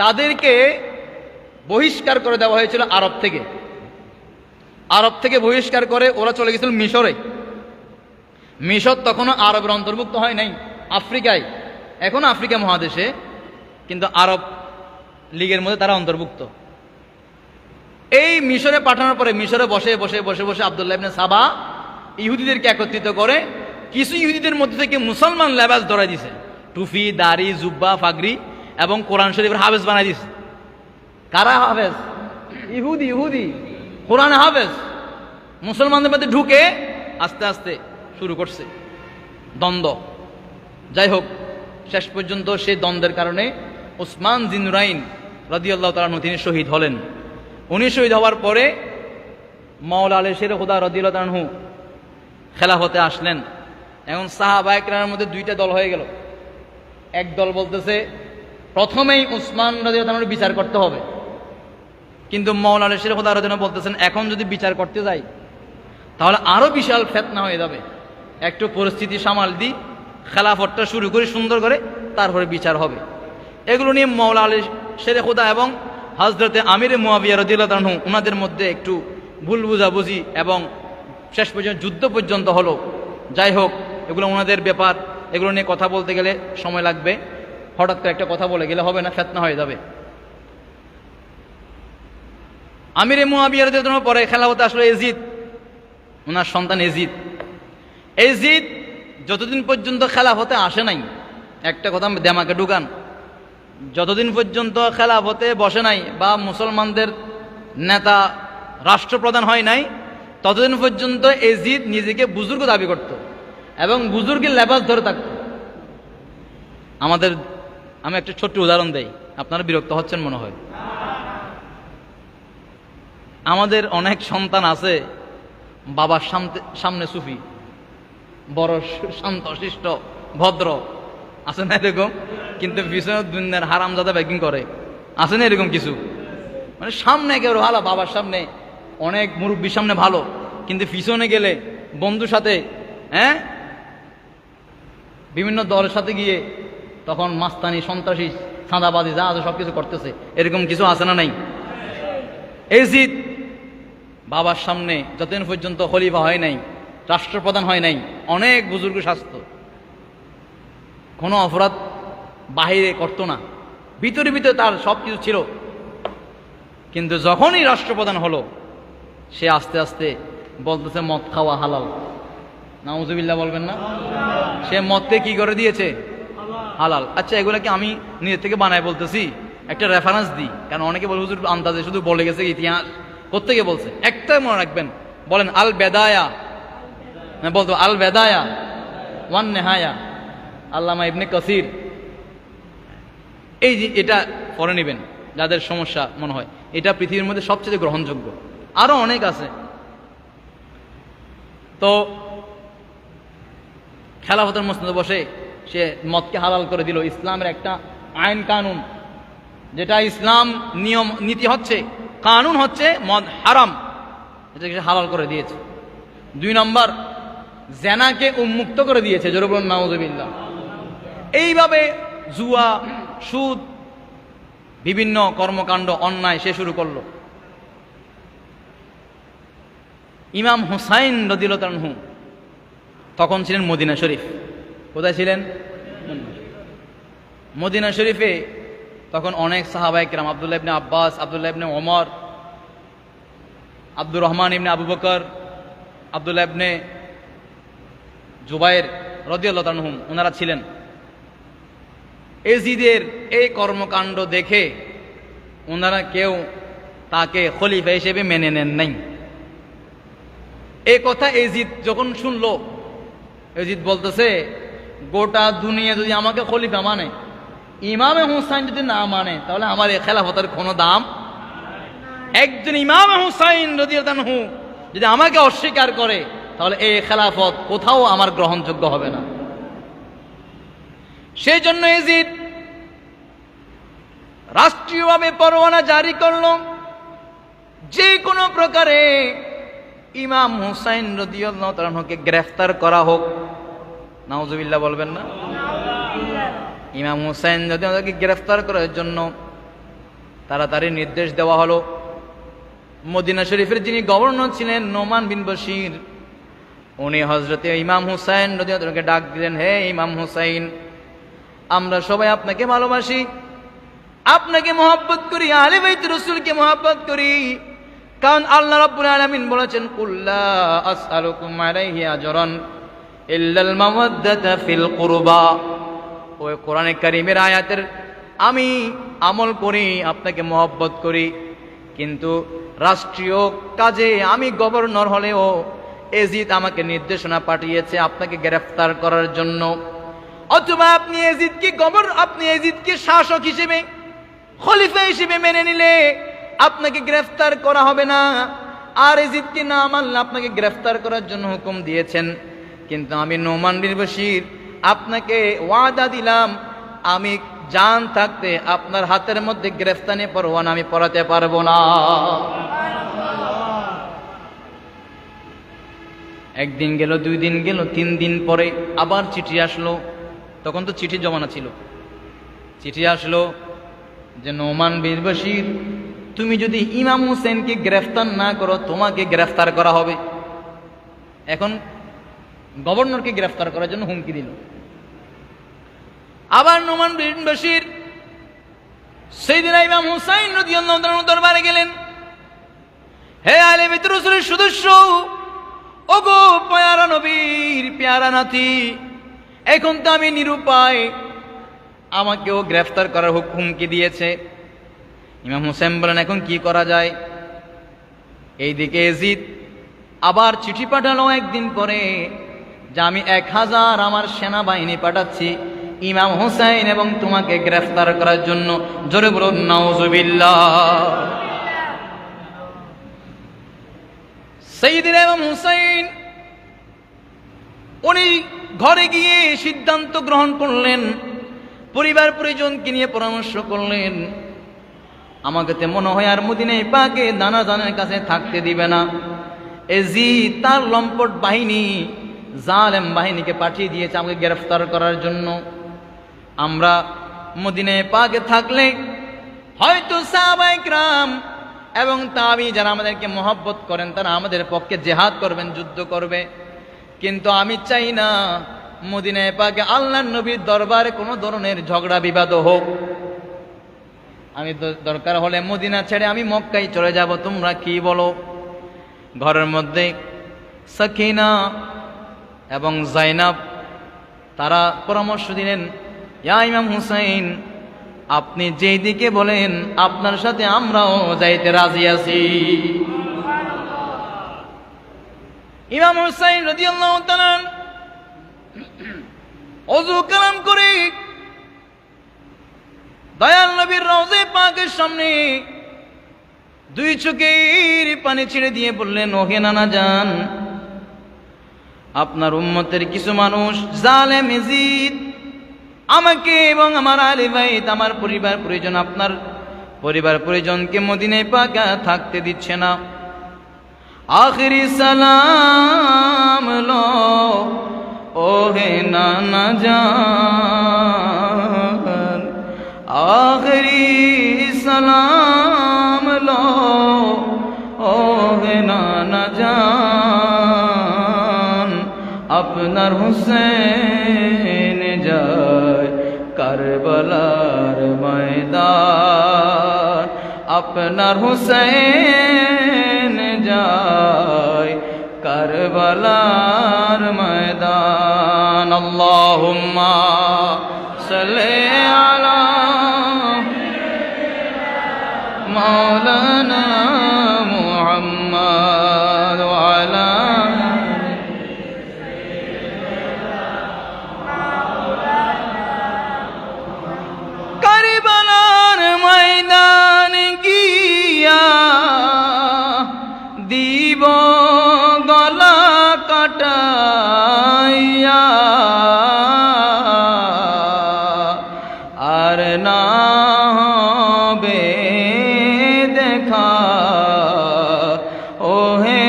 তাদেরকে বহিষ্কার করে দেওয়া হয়েছিল আরব থেকে বহিষ্কার করে ওরা চলে গেছিল মিশরে। মিশর তখনও আরবের অন্তর্ভুক্ত হয় নাই, আফ্রিকায়, এখন আফ্রিকা মহাদেশে, কিন্তু আরব লীগের মধ্যে তারা অন্তর্ভুক্ত। এই মিশরে পাঠানোর পরে মিশরে বসে আব্দুল্লাহ ইবনে সাবাহ ইহুদিদেরকে একত্রিত করে কিছু ইহুদিদের মধ্যে থেকে মুসলমান লেবাস ধরাই দিছে, টুপি, দাড়ি, জুব্বা, ফাগরি এবং কোরআন শরীফের হাফেজ বানাই দিছে। কারা হাফেজ? ইহুদি কোরআন হাফেজ। মুসলমানদের মধ্যে ঢুকে আস্তে আস্তে শুরু করছে দ্বন্দ্ব। যাই হোক, শেষ পর্যন্ত সেই দ্বন্দ্বের কারণে উসমান জিন্নুরাইন রাদিয়াল্লাহু তাআলা আনহু তিনি শহীদ হলেন। উনি শহীদ হওয়ার পরে মাওলা আলী শের খোদা রাদিয়াল্লাহু তাআলা আনহু খেলাফতে আসলেন। এখন সাহাবায়ে কেরামের মধ্যে 2টা দল হয়ে গেল। এক দল বলতেছে প্রথমেই উসমান রাদিয়াল্লাহু তাআলা আনহুর বিচার করতে হবে, কিন্তু মাওলা আলী শের খোদা রাদিয়াল্লাহু তাআলা বলতেছেন এখন যদি বিচার করতে যাই তাহলে আরো বিশাল ফিতনা হয়ে যাবে, একটু পরিস্থিতি সামাল দিই, খেলাফতটা শুরু করি সুন্দর করে, তারপরে বিচার হবে। এগুলো নিয়ে মাওলা আলী শের খোদা এবং হযরতে আমিরে মুয়াবিয়া রাদিয়াল্লাহু আনহু ওনাদের মধ্যে একটু ভুল বুঝাবুঝি এবং শেষ পর্যন্ত যুদ্ধ পর্যন্ত হলো। যাই হোক, এগুলো ওনাদের ব্যাপার, এগুলো নিয়ে কথা বলতে গেলে সময় লাগবে, হঠাৎ করে একটা কথা বলে গেলে হবে না, ফিতনা হয়ে যাবে। আমিরে মুয়াবিয়া রাদিয়াল্লাহু আনহু পরে খেলাফতে আসলো ইয়াজিদ, ওনার সন্তান ইয়াজিদ যতদিন পর্যন্ত খেলাফতে আসে নাই, একটা কথা দেমাকে ঢুকান, যতদিন পর্যন্ত খেলাফতে বসে নাই বা মুসলমানদের নেতা রাষ্ট্রপ্রধান হয় নাই, ততদিন পর্যন্ত ইয়াজিদ নিজেকে বুজুর্গ দাবি করত এবং বুজুর্গের লেবাস ধরে থাকত। আমি একটা ছোট্ট উদাহরণ দেই, আপনারা বিরক্ত হচ্ছেন মনে হয়। আমাদের অনেক সন্তান আছে বাবার সামনে সুফি, বড় শান্ত শিষ্ট ভদ্র, আছে না এরকম? কিন্তু পিছনে দুনিয়ার হারামজাদা ব্যাগিং করে, আছে না এরকম কিছু? মানে সামনে একেবারে ভালো, বাবার সামনে অনেক মুরব্বীর সামনে ভালো, কিন্তু পিছনে গেলে বন্ধুর সাথে, হ্যাঁ, বিভিন্ন দলের সাথে গিয়ে তখন মাস্তানি, সন্ত্রাসী, চাঁদাবাজি যা আছে সব কিছু করতেছে। এরকম কিছু আছে না নাই? এজিদ বাবার সামনে যতদিন পর্যন্ত খলিফা হয় নাই, রাষ্ট্রপ্রধান হয় নাই, অনেক বুজুর্গ স্বাস্থ্য, কোনো অপরাধ বাহিরে করতো না, ভিতরে ভিতরে তার সব কিছু ছিল। কিন্তু যখনই রাষ্ট্রপ্রধান হলো, সে আস্তে আস্তে বলতেছে মদ খাওয়া হালাল। নাউজুবিল্লাহ বলবেন না? সে মদকে কি করে দিয়েছে? হালাল। আচ্ছা, এগুলা কি আমি নিজের থেকে বানায় বলতেছি? একটা রেফারেন্স দিই, কারণ অনেকে বলে হুজুর আন্দাজে শুধু বলে গেছে, ইতিহাস কোত্থেকে বলছে। একটা মনে রাখবেন, বলেন আল বেদায়া, বলতো আল বেদায়া ওয়ান নেহায়া, আল্লামা ইবনে কাসির। এই যে এটা পড়ে নেবেন যাদের সমস্যা মনে হয়, এটা পৃথিবীর মধ্যে সবচেয়ে গ্রহণযোগ্য। আরো অনেক আছে। তো খেলাফতের মসনদে বসে সে মদকে হালাল করে দিল। ইসলামের একটা আইন কানুন, যেটা ইসলাম নিয়ম নীতি হচ্ছে, কানুন হচ্ছে মদ হারাম, এটাকে সে হালাল করে দিয়েছে। 2 নম্বর, জেনাকে উন্মুক্ত করে দিয়েছে। জোরে বলুন নাউজুবিল্লাহ। এইভাবে জুয়া, সুদ, বিভিন্ন কর্মকাণ্ড, অন্যায় সে শুরু করলো। ইমাম হুসাইন রাদিয়াল্লাহু আনহু তখন ছিলেন মদিনা শরীফ। কোথায় ছিলেন? মদিনা শরীফে। তখন অনেক সাহাবায়ে কেরাম, আব্দুল্লাহ ইবনে আব্বাস, আব্দুল্লাহ ইবনে ওমর, আব্দুর রহমান ইবনে আবু বকর, আব্দুল্লাহ ইবনে জুবাইর রাদিয়াল্লাহু আনহুম, ওনারা ছিলেন। এজিদের এই কর্মকাণ্ড দেখে ওনারা কেউ তাকে খলিফা হিসেবে মেনে নেন নাই। এই কথা এজিদ যখন শুনলো, এজিদ বলতেছে, গোটা দুনিয়া যদি আমাকে খলিফা মানে, ইমামে হুসাইন যদি না মানে, তাহলে আমার এই খেলাফতের কোনো দাম। একজন ইমামে হুসাইন রাদিয়াল্লাহু আনহু যদি আমাকে অস্বীকার করে, তাহলে এই খেলাফত কোথাও আমার গ্রহণযোগ্য হবে না। সেই জন্য এজিদ রাষ্ট্রীয়ভাবে পরোয়ানা জারি করল, যে কোনো প্রকারে ইমাম হুসাইন রাদিয়াল্লাহু তাআলা আনহুকে গ্রেফতার করা হোক। নাউজুবিল্লাহ বলবেন না? ইমাম হুসাইন রাদিয়াল্লাহু তাআলাকে গ্রেফতার করার জন্য তাড়াতাড়ি নির্দেশ দেওয়া হলো। মদিনা শরীফের যিনি গভর্নর ছিলেন নোমান বিন বশির, উনি হযরতে ইমাম হুসাইন রাদিয়াল্লাহু তাআলাকে ডাক দিলেন, হে ইমাম হুসাইন, আমরা সবাই আপনাকে ভালোবাসি, আপনাকে মহব্বত করি, আহলে বাইত রাসূলকে মহব্বত করি, কারণ আল্লাহ রাব্বুল আলামিন বলেছেন, কুল লা আসআলুকুম আলাইহি আজরান ইল্লাল মাওয়াদ্দাতা ফিল কুরবা। ওই কোরআনে কারীমের আয়াতের আমি আমল করি, আপনাকে মহব্বত করি, কিন্তু রাষ্ট্রীয় কাজে আমি গভর্নর হলেও এজিদ আমাকে নির্দেশনা পাঠিয়েছে আপনাকে গ্রেফতার করার জন্য। অথবা আপনি এজিদকে শাসক হিসেবে, খলিফা হিসেবে মেনে নিলে আপনাকে গ্রেফতার করা হবে না, আর এজিদকে না মানলে আপনাকে গ্রেফতার করার জন্য হুকুম দিয়েছেন। কিন্তু আমি নোমান বিন বশির আপনাকে ওয়াদা দিলাম, আমি জান থাকতে আপনার হাতের মধ্যে গ্রেফতারি পরোয়ানা আমি পড়াতে পারবো না। একদিন গেল, 2 দিন গেল, 3 দিন পরে আবার চিঠি আসলো। তখন তো চিঠি জমানা ছিল। চিঠি আসলো যে নোমান বিন বশির, তুমি যদি ইমাম হুসেনকে গ্রেফতার না করো, তোমাকে গ্রেফতার করা হবে। এখন গভর্নরকে গ্রেফতার করার জন্য হুমকি দিল। আবার নোমান বিন বশির সেইদিন ইমাম হুসাইন রাদিয়াল্লাহু তাআলা দরবারে গেলেন, হে আহলে বাইত রাসূলের সদস্য, ওগো পেয়ারা নবীর পেয়ারা নাতি, এখন তো আমি নিরুপায়, আমাকেও গ্রেফতার করার হুমকি দিয়েছে। ইমাম হুসাইন বলেন, এখন কি করা যায়? এইদিকে এজিদ আবার চিঠি পাঠালো একদিন পরে যে আমি 1000 আমার সেনাবাহিনী পাঠাচ্ছি ইমাম হুসাইন এবং তোমাকে গ্রেফতার করার জন্য। জোরে বলুন নাউজুবিল্লাহ। সাইয়্যিদুনা ইমাম হুসাইন উনি ঘরে গিয়ে সিদ্ধান্ত গ্রহণ করলেন, পরিবার পরিজনকে নিয়ে পরামর্শ করলেন, আমাকে তো মনে হয় আর মদিনায় পাকে নানাজানের কাছে থাকতে দিবে না। এজিদ তার লম্পট বাহিনী, জালেম বাহিনীকে পাঠিয়ে দিয়েছে আমাকে গ্রেফতার করার জন্য। আমরা মদিনায় পাকে থাকলে হয়তো সাহাবায়ে কিরাম এবং তাবি যারা আমাদেরকে মহব্বত করেন তারা আমাদের পক্ষে জিহাদ করবেন, যুদ্ধ করবে। কিন্তু আমি চাই না মদিনায় পাকে আল্লাহর নবীর দরবারে কোনো ধরনের ঝগড়া বিবাদ হোক। আমি দরকার হলে মদিনা ছেড়ে আমি মক্কায় চলে যাব, তোমরা কি বলো? ঘরের মধ্যে সাকিনা এবং জাইনাব তারা পরামর্শ দিলেন, ইয়া ইমাম হুসাইন, আপনি যেই দিকে বলেন আপনার সাথে আমরাও যাইতে রাজি আছি। ইমাম হুসাইন রাদিয়াল্লাহু তাআলা ওযু কালাম করে দয়াল নবীর রওজা পাকের সামনে দুই চোখের পানি ছেড়ে দিয়ে বললেন, ওহে নানা যান, আপনার উম্মতের কিছু মানুষ জালেম এজিদ আমাকে এবং আমার আলে বাইত, আমার পরিবার পরিজন, আপনার পরিবার পরিজনকে মদিনায় পাকে থাকতে দিচ্ছে না। আখিরি সালাম লো ওহে নানা জান, আখিরি সালাম লো ওহে নানা জান, আপনার হুসেন যায় কারবালার ময়দান, আপনার হুসেন যায় কারবালার ময়দান। আল্লাহুম্মা সাল্লি আলা মাওলানা মুহাম্মদ ওয়া আলা কারবালার ময়দান গিয়া দিব গলা কাটাইয়া, আর না হবে দেখা ওহে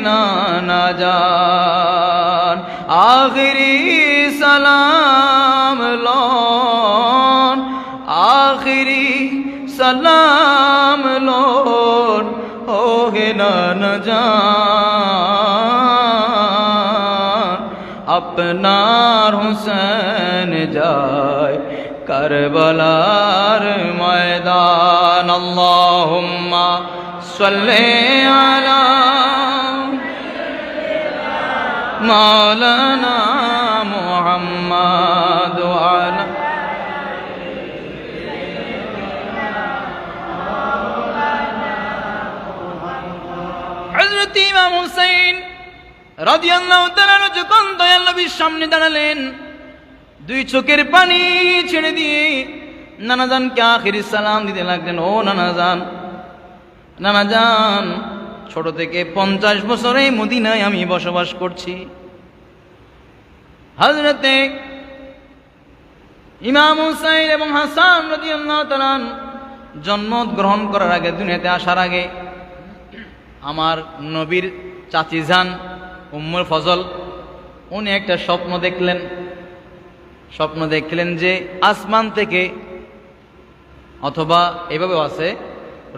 নানা জান, আখিরি সালাম লন, আখিরি সালাম লন ওহে নানা জান, আপনার হুসেন যায় কারবালার ময়দান। আল্লাহুম্মা সাল্লি আলা মাওলানা মুহাম্মদ ওয়া আলা হযরত ইমাম হুসাইন রাদিয়াল্লাহু তাআলা যখন দয়াল নবীর সামনে দাঁড়ালেন, দুই চোখের পানি ছেড়ে দিয়ে নানাজানকে আখিরি সালাম দিতে লাগলেন। ও নানাজান, নানাজান, ছোট থেকে 50 বছর এই মদিনায় আমি বসবাস করছি। হযরতে ইমাম হুসাইন এবং হাসান রাদিয়াল্লাহু তাআলা জন্মগ্রহণ করার আগে, দুনিয়াতে আসার আগে, আমার নবীর চাচি যান উম্মুল ফজল উনি একটা স্বপ্ন দেখলেন। স্বপ্ন দেখলেন যে আসমান থেকে, অথবা এভাবেও আছে,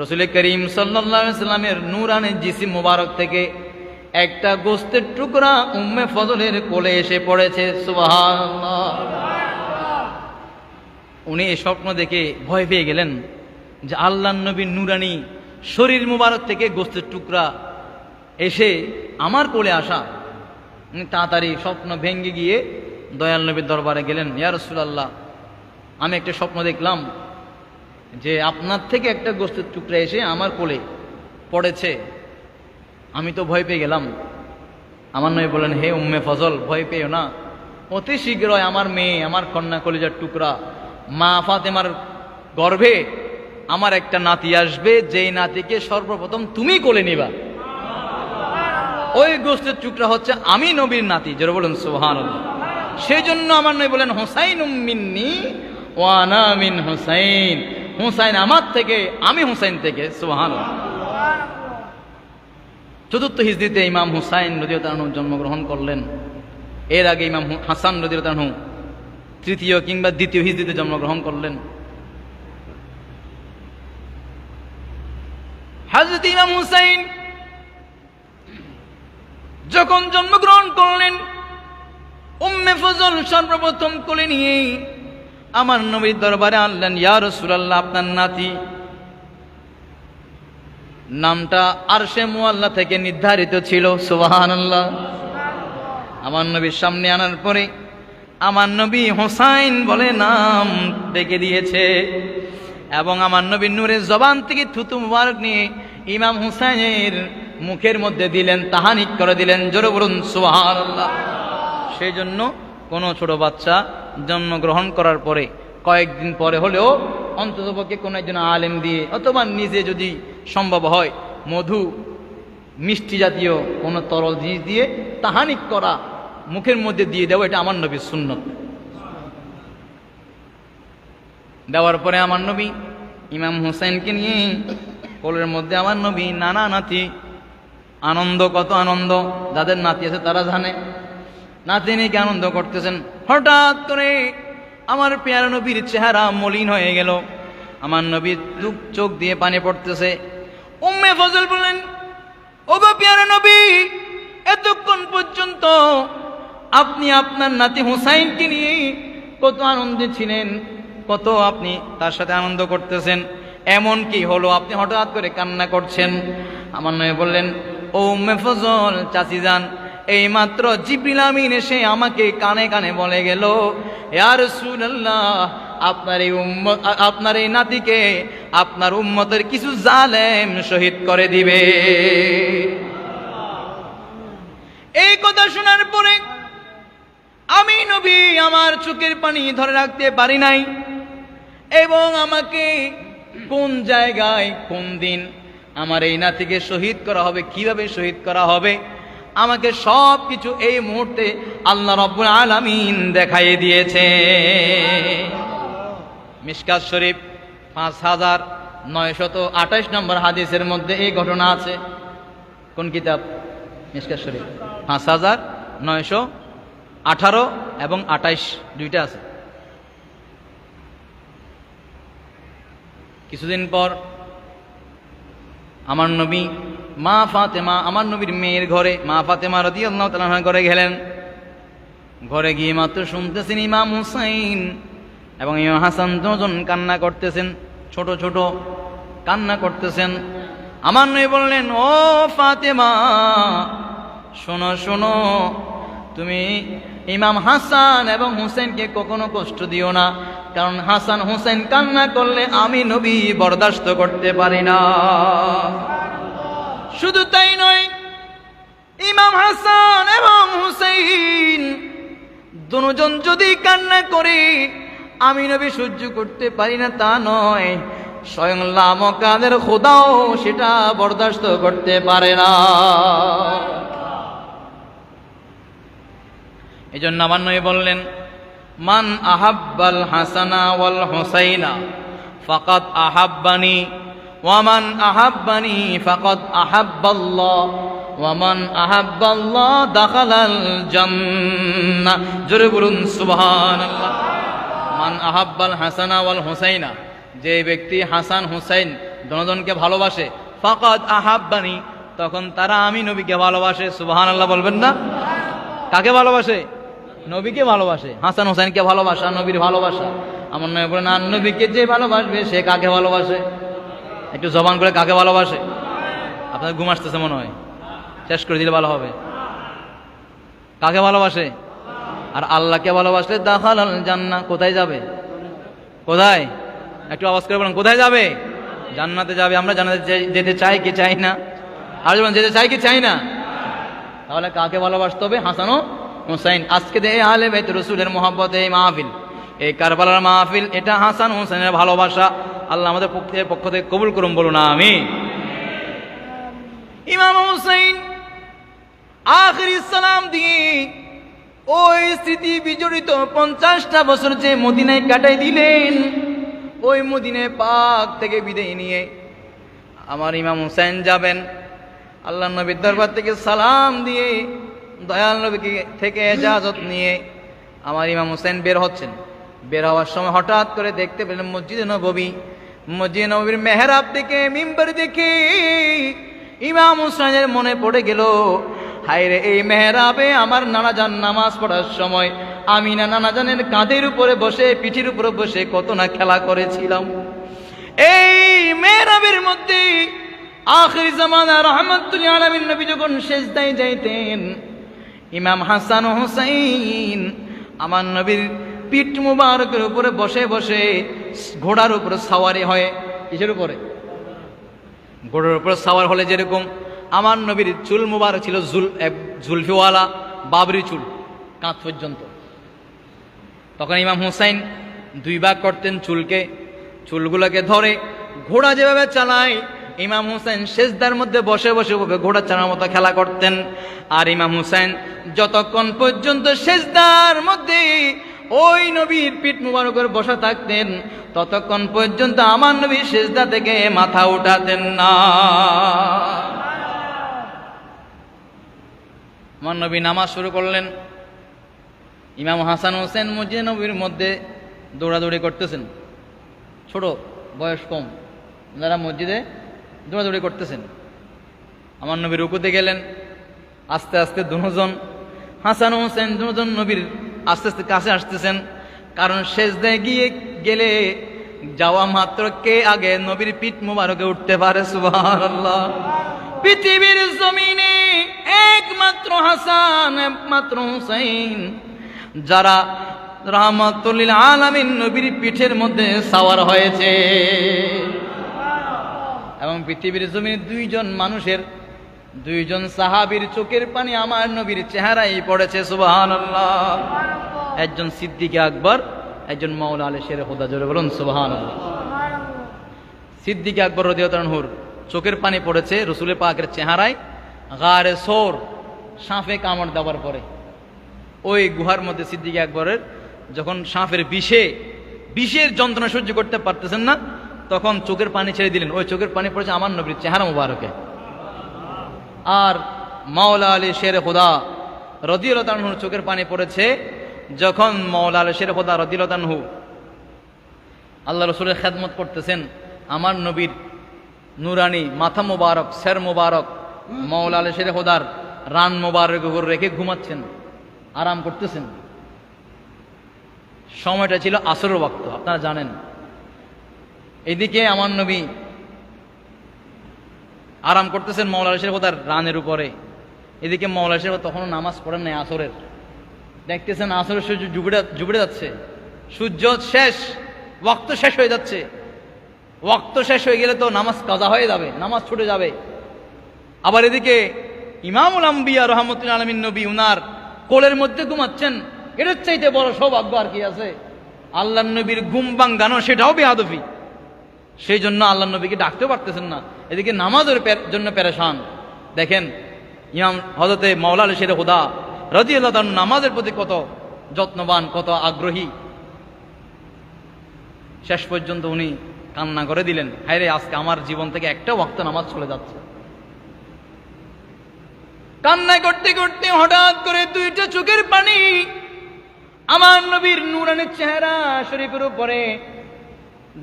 রাসূল করিম সাল্লাল্লাহু আলাইহি সাল্লামের নূরানি জিসিম মুবারক থেকে একটা গোস্তের টুকরা উম্মে ফজলের কোলে এসে পড়েছে। সুবহানাল্লাহ। উনি এই স্বপ্ন দেখে ভয় পেয়ে গেলেন যে আল্লাহর নবীর নূরানি শরীর মুবারক থেকে গোস্তের টুকরা এসে আমার কোলে আসা। তাড়াতাড়ি স্বপ্ন ভেঙে গিয়ে দয়াল নবীর দরবারে গেলেন। ইয়া রাসূলুল্লাহ, আমি একটা স্বপ্ন দেখলাম যে আপনার থেকে একটা গোস্তের টুকরা এসে আমার কোলে পড়েছে, আমি তো ভয় পেয়ে গেলাম। আমার নবী বলেন, হে উম্মে ফজল, ভয় পেও না, অতি শীঘ্রই আমার মেয়ে, আমার কন্যা কলিজার টুকরা মা ফাতেমার গর্ভে আমার একটা নাতি আসবে, যেই নাতিকে সর্বপ্রথম তুমি কোলে নিবা। ওই গোস্তের টুকরা হচ্ছে আমি নবীর নাতি। যারা বলেন সুবহানাল্লাহ। সেই জন্য আমার নবী বলেন, হুসাইনুম মিন্নি ওয়া আনা মিন হুসাইন, হুসাইন আমার থেকে, আমি হুসাইন থেকে। সুবহানাল্লাহ। চতুর্থ হিজরিতে ইমাম হুসাইন রাদিয়াল্লাহু আনহু জন্মগ্রহণ করলেন। এর আগে ইমাম হাসান রাদিয়াল্লাহু আনহু তৃতীয় কিংবা দ্বিতীয় হিজরিতে জন্মগ্রহণ করলেন। হযরত ইমাম হুসাইন যখন জন্মগ্রহণ করলেন, উম্মে ফজল সর্বপ্রথম কোলে নিয়ে আমার নবীর দরবারে আনলেন। ইয়া রাসূলুল্লাহ, আপনার নাতি, নামটা আরশে মুআল্লা থেকে নির্ধারিত ছিল। সুবহানাল্লাহ। আমার নবীর সামনে আনার পরে আমার নবী হোসাইন বলে নাম ডেকে দিয়েছে এবং আমার নবীর নূরের জবান থেকে থুতু মুবারক নিয়ে ইমাম হুসাইনের মুখের মধ্যে দিলেন, তাহানিক করে দিলেন। জোরে বলুন সুবহানাল্লাহ। সেই জন্য কোনো ছোট বাচ্চা জন্মগ্রহণ করার পরে কয়েকদিন পরে হলেও অন্ততপক্ষে কোনো একজন আলেম দিয়ে অথবা নিজে যদি সম্ভব হয় মধু মিষ্টি জাতীয় কোনো তরল জিনিস দিয়ে তাহানিক করা, মুখের মধ্যে দিয়ে দেওয়া, এটা আমার নবীর সুন্নত। দেওয়ার পরে আমার নবী ইমাম হুসাইনকে নিয়ে কোলের মধ্যে আমার নবী নানা নাতি, আনন্দ, কত আনন্দ, যাদের নাতি আছে তারা জানে। নাতি নিয়ে আনন্দ করতেছেন। হঠাৎ করে আমার পেয়ারা নবীর চেহারা মলিন হয়ে গেল। আমার নবীর চোখ দিয়ে পানি পড়তেছে। উম্মে ফজল বলেন, ওগো পেয়ারা নবী, এতক্ষণ পর্যন্ত আপনি আপনার নাতি হুসাইনকে নিয়ে কত আনন্দে ছিলেন, কত আপনি তার সাথে আনন্দ করতেছেন, এমন কি হলো আপনি হঠাৎ করে কান্না করছেন? আমার নবী বললেন, ও উম্মে ফজল চাচি যান, এইমাত্র জিবরিল আমিন এসে আমাকে কানে কানে বলে গেল, ইয়া রাসূলুল্লাহ, আপনার এই নাতিকে আপনার উম্মতের কিছু জালেম শহীদ করে দিবে। এই কথা শোনার পরে আমি নবী আমার চোখের পানি ধরে রাখতে পারি নাই এবং আমাকে কোন জায়গায় কোন দিন আমার এই নাতিকে শহীদ করা হবে, কিভাবে শহীদ করা হবে, আমাকে সব কিছু এই মুহূর্তে আল্লাহ রাব্বুল আলামিন দেখাইয়ে দিয়েছে। মিশকাত শরীফ 5928 নম্বর হাদিসের মধ্যে এই ঘটনা আছে। কোন কিতাব? মিশকাত শরীফ 5918 এবং 28 দুইটা আছে। কিছুদিন পর আমার নবী মা ফাতেমা, আমার নবীর মেয়ের ঘরে, মা ফাতেমা রাদিয়াল্লাহু তাআলা আনহা ঘরে গেলেন। ঘরে গিয়ে মাত্র শুনতেছেন ইমাম হুসাইন এবং ইমাম হাসান দুজন কান্না করতেছেন, ছোট ছোট কান্না করতেছেন। আমার নবী বললেন, ও ফাতেমা, শোনো শোনো, তুমি ইমাম হাসান এবং হুসেনকে কখনো কষ্ট দিও না, কারণ হাসান হুসেন কান্না করলে আমি নবী বরদাস্ত করতে পারি না। শুধু তাই নয়, ইমাম হাসান এবং হুসাইন দুজন যদি কান্না করে আমি নবী সহ্য করতে পারি না তা নয়, স্বয়ং লামকাদের খোদাও সেটা বরদাস্ত করতে পারে না। এই জন্য আমার নবী বললেন, মান আহাব্বাল হাসানা ওয়াল হুসাইনা ফাকাদ আহাব্বানি ওয়ামান আহাব্বানি ফাকাদ আহাব্বাল্লাহ ওয়ামান আহাব্বাল্লাহ দাখালাল জান্নাহ। জোরে বলুন সুবহানাল্লাহ। মান আহাব্বাল হাসানা ওয়াল হুসাইনা, যে ব্যক্তি হাসান হুসাইন দুজনকে ভালোবাসে, ফাকাদ আহাব্বানি, তখন তারা আমি নবীকে ভালোবাসে। সুবহানাল্লাহ বলবেন না? কাকে ভালোবাসে? নবীকে ভালোবাসে। হাসান হুসাইনকে ভালোবাসা নবীর ভালোবাসা। আমার নবী বলেন, আর নবীকে যে ভালোবাসবে সে কাকে ভালোবাসে? একটু জবান করে কাকে ভালোবাসে? আপনার ঘুম আসতেছে মনে হয়, শেষ করে দিলে ভালো হবে। কাকে ভালোবাসে? আর আল্লাহকে ভালোবাসলে দাখালাল জান্নাহ। কোথায় যাবে? কোথায়? একটু আওয়াজ করে বলেন, কোথায় যাবে? জান্নাতে যাবে। আমরা জান্নাতে যেতে চাই কি চাই না? আর বলেন, যেতে চাই কি চাই না? তাহলে কাকে ভালোবাসতে হবে? হাসান ও হুসাইন। আজকে যে আহলে বাইত রাসূলের মহব্বতে এই মাহফিল, এই কারবালার মাহফিল, এটা হাসান হুসাইনের ভালোবাসা। আল্লাহ আমাদের পক্ষ থেকে কবুল করুন, বলুন আমিন। ইমাম হুসাইন আখিরি সালাম দিয়ে ওই স্মৃতি বিজড়িত 50টা বছর যে মদিনায় কাটাই দিলেন, ওই মদিনে পাক থেকে বিদায় নিয়ে আমার ইমাম হুসাইন যাবেন আল্লাহ নবীর দরবার থেকে সালাম দিয়ে দয়াল নবীকে থেকে ইজাজত নিয়ে আমার ইমাম হুসাইন বের হচ্ছেন। বের হওয়ার সময় হঠাৎ করে দেখতে পেলেন মসজিদে নববীর মেহরাব থেকে মিম্বার দেখে ইমাম হুসাইনের মনে পড়ে গেল, হায়রে এই মেহরাবে আমার নানাজান নামাজ পড়ার সময় আমি না নানাজানের কাঁধের উপরে বসে পিঠির উপরে বসে কত না খেলা করেছিলাম। এই মেহরাবের মধ্যে আখির জামানা রাহমাতুল আলামিন নবী যখন সেজদায় যাইতেন, ইমাম হাসান ও হুসাইন আমার নবীর পিঠ মুবারকের উপরে বসে বসে ঘোড়ার উপরে সাওয়ারি হয়। কিসের উপরে? ঘোড়ার উপরে সাওয়ার হলে যেরকম আমার নবীর চুল মুবারক ছিল জুলফিওয়ালা বাবরি চুল কাঁধ পর্যন্ত, তখন ইমাম হুসাইন দুই ভাগ করতেন চুলগুলোকে ধরে ঘোড়া যেভাবে চালায় ইমাম হুসাইন সেজদার মধ্যে বসে বসে ঘোড়া চালানোর মতো খেলা করতেন। আর ইমাম হুসাইন যতক্ষণ পর্যন্ত সেজদার মধ্যে ওই নবীর পিঠ মুবারকের বসা থাকতেন ততক্ষণ পর্যন্ত আমার নবী সেজদা থেকে মাথা উঠাতেন না। আমার নবী নামাজ শুরু করলেন, ইমাম হাসান হোসেন মসজিদে নবীর মধ্যে দৌড়াদৌড়ি করতেছেন, ছোট বয়স কম যারা মসজিদে দৌড়াদৌড়ি করতেছেন। আমার নবী রুকুতে গেলেন, আস্তে আস্তে দুজন হাসান হোসেন দুজন নবীর আস্তে আস্তে কাছে আসতেছেন, কারণ সেজদায় গেলে যাওয়া মাত্র কে আগে নবীর পিঠ মুবারকে উঠতে পারে? সুবহানাল্লাহ। পৃথিবীর জমিনে একমাত্র হাসান একমাত্র হুসাইন যারা রাহমাতুল লিল আলামিন নবীর পিঠের মধ্যে সাওয়ার হয়েছে, এবং পৃথিবীর জমিনে দুইজন সাহাবীর চোখের পানি আমার নবীর চেহারায় পড়েছে। সুবহানাল্লাহ। একজন সিদ্দিকে আকবর, একজন মাওলা আলী শের খুদা। জোরে বলুন সুবহানাল্লাহ। সিদ্দিকে আকবর রাদিয়াল্লাহু আনহুর চোখের পানি পড়েছে রাসূল পাকের চেহারায় গারে সৌর সাপে কামড় দেওয়ার পরে। ওই গুহার মধ্যে সিদ্দিকে আকবরের যখন সাপের বিষের যন্ত্রণা সহ্য করতে পারতেছেন না, তখন চোখের পানি ছেড়ে দিলেন। ওই চোখের পানি পড়েছে আমার নবীর চেহারা মুবারকে। আর মাওলা আলী শের খুদা রাদিয়াল্লাহু আনহুর চোখের পানি পড়েছে যখন মাওলা আলী শের খুদা রাদিয়াল্লাহু আনহু আল্লাহ রাসূলের খেদমত করতেছেন, আমার নবীর নুরানি মাথা মুবারক সের মুবারক মাওলা আলী শের খুদার রান মুবারক উপর রেখে ঘুমাচ্ছেন, আরাম করতেছেন। সময়টা ছিল আসরের ওয়াক্ত, আপনারা জানেন। এদিকে আমার নবী আরাম করতেছেন মাওলা আলী শের খুদার রানের উপরে, এদিকে মাওলা আলী শের খুদা তখনও নামাজ পড়েন নাই আসরের। দেখতেছেন আসরের সূর্য ডুবে যাচ্ছে, সূর্য শেষ, ওয়াক্ত শেষ হয়ে যাচ্ছে। ওয়াক্ত শেষ হয়ে গেলে তো নামাজ কাজা হয়ে যাবে, নামাজ ছুটে যাবে। আবার এদিকে ইমামুল আম্বিয়া রাহমাতুল আলামিন নবী উনার কোলের মধ্যে ঘুমাচ্ছেন। এটার চাইতে বড় সৌভাগ্য আর কি আছে? আল্লাহর নবীর ঘুম ভাঙানো সেটাও বেয়াদবি। সেই জন্য আল্লাহর নবীকে ডাকতেও পারতেছেন না, এদিকে নামাজের জন্য পেরেশান। দেখেন ইমাম হযরতে মাওলা আলী শের খুদা রাদিয়াল্লাহু আনহু নামাজের প্রতি কত যত্নবান, কত আগ্রহী। শেষ পর্যন্ত উনি কান্না করে দিলেন, হায় রে, আজকে আমার জীবন থেকে একটা ওয়াক্ত নামাজ চলে যাচ্ছে। কান্না করতে করতে হঠাৎ করে দুইটা চোখের পানি আমার নবীর নূরানি চেহারা শরীফের উপরে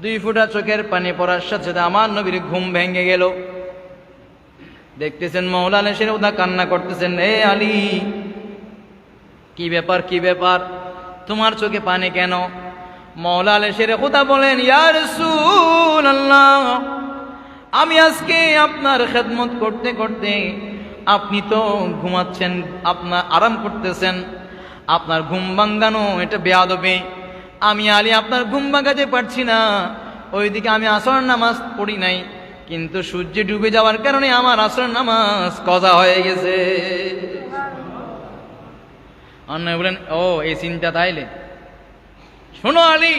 দুই ফোঁটা চোখের পানি পড়ার সাথে সাথে আমার নবীর ঘুম ভেঙে গেল। দেখতেছেন মাওলা আলী শের খুদা কান্না করতেছেন, এ আলী, কি ব্যাপার, কি ব্যাপার, তোমার চোখে পানি কেন? মাওলা আলী শের খুদা বলেন, ইয়া রাসূলুল্লাহ, আমি আজকে আপনার খেদমত করতে করতে আপনি তো ঘুমাচ্ছেন, আপনার আরাম করতেছেন, আপনার ঘুম ভাঙানো এটা বেয়াদবি। আমি আলী আপনার ঘুম ভাঙাতে পারছি না। ওইদিকে আমি আসর নামাজ পড়ি নাই, কিন্তু সূর্য ডুবে যাওয়ার কারণে আমার আসর নামাজ কাজা হয়ে গেছে। অন্যয় বলেন, ও এই চিন্তা তাইলে? শোনো আলী,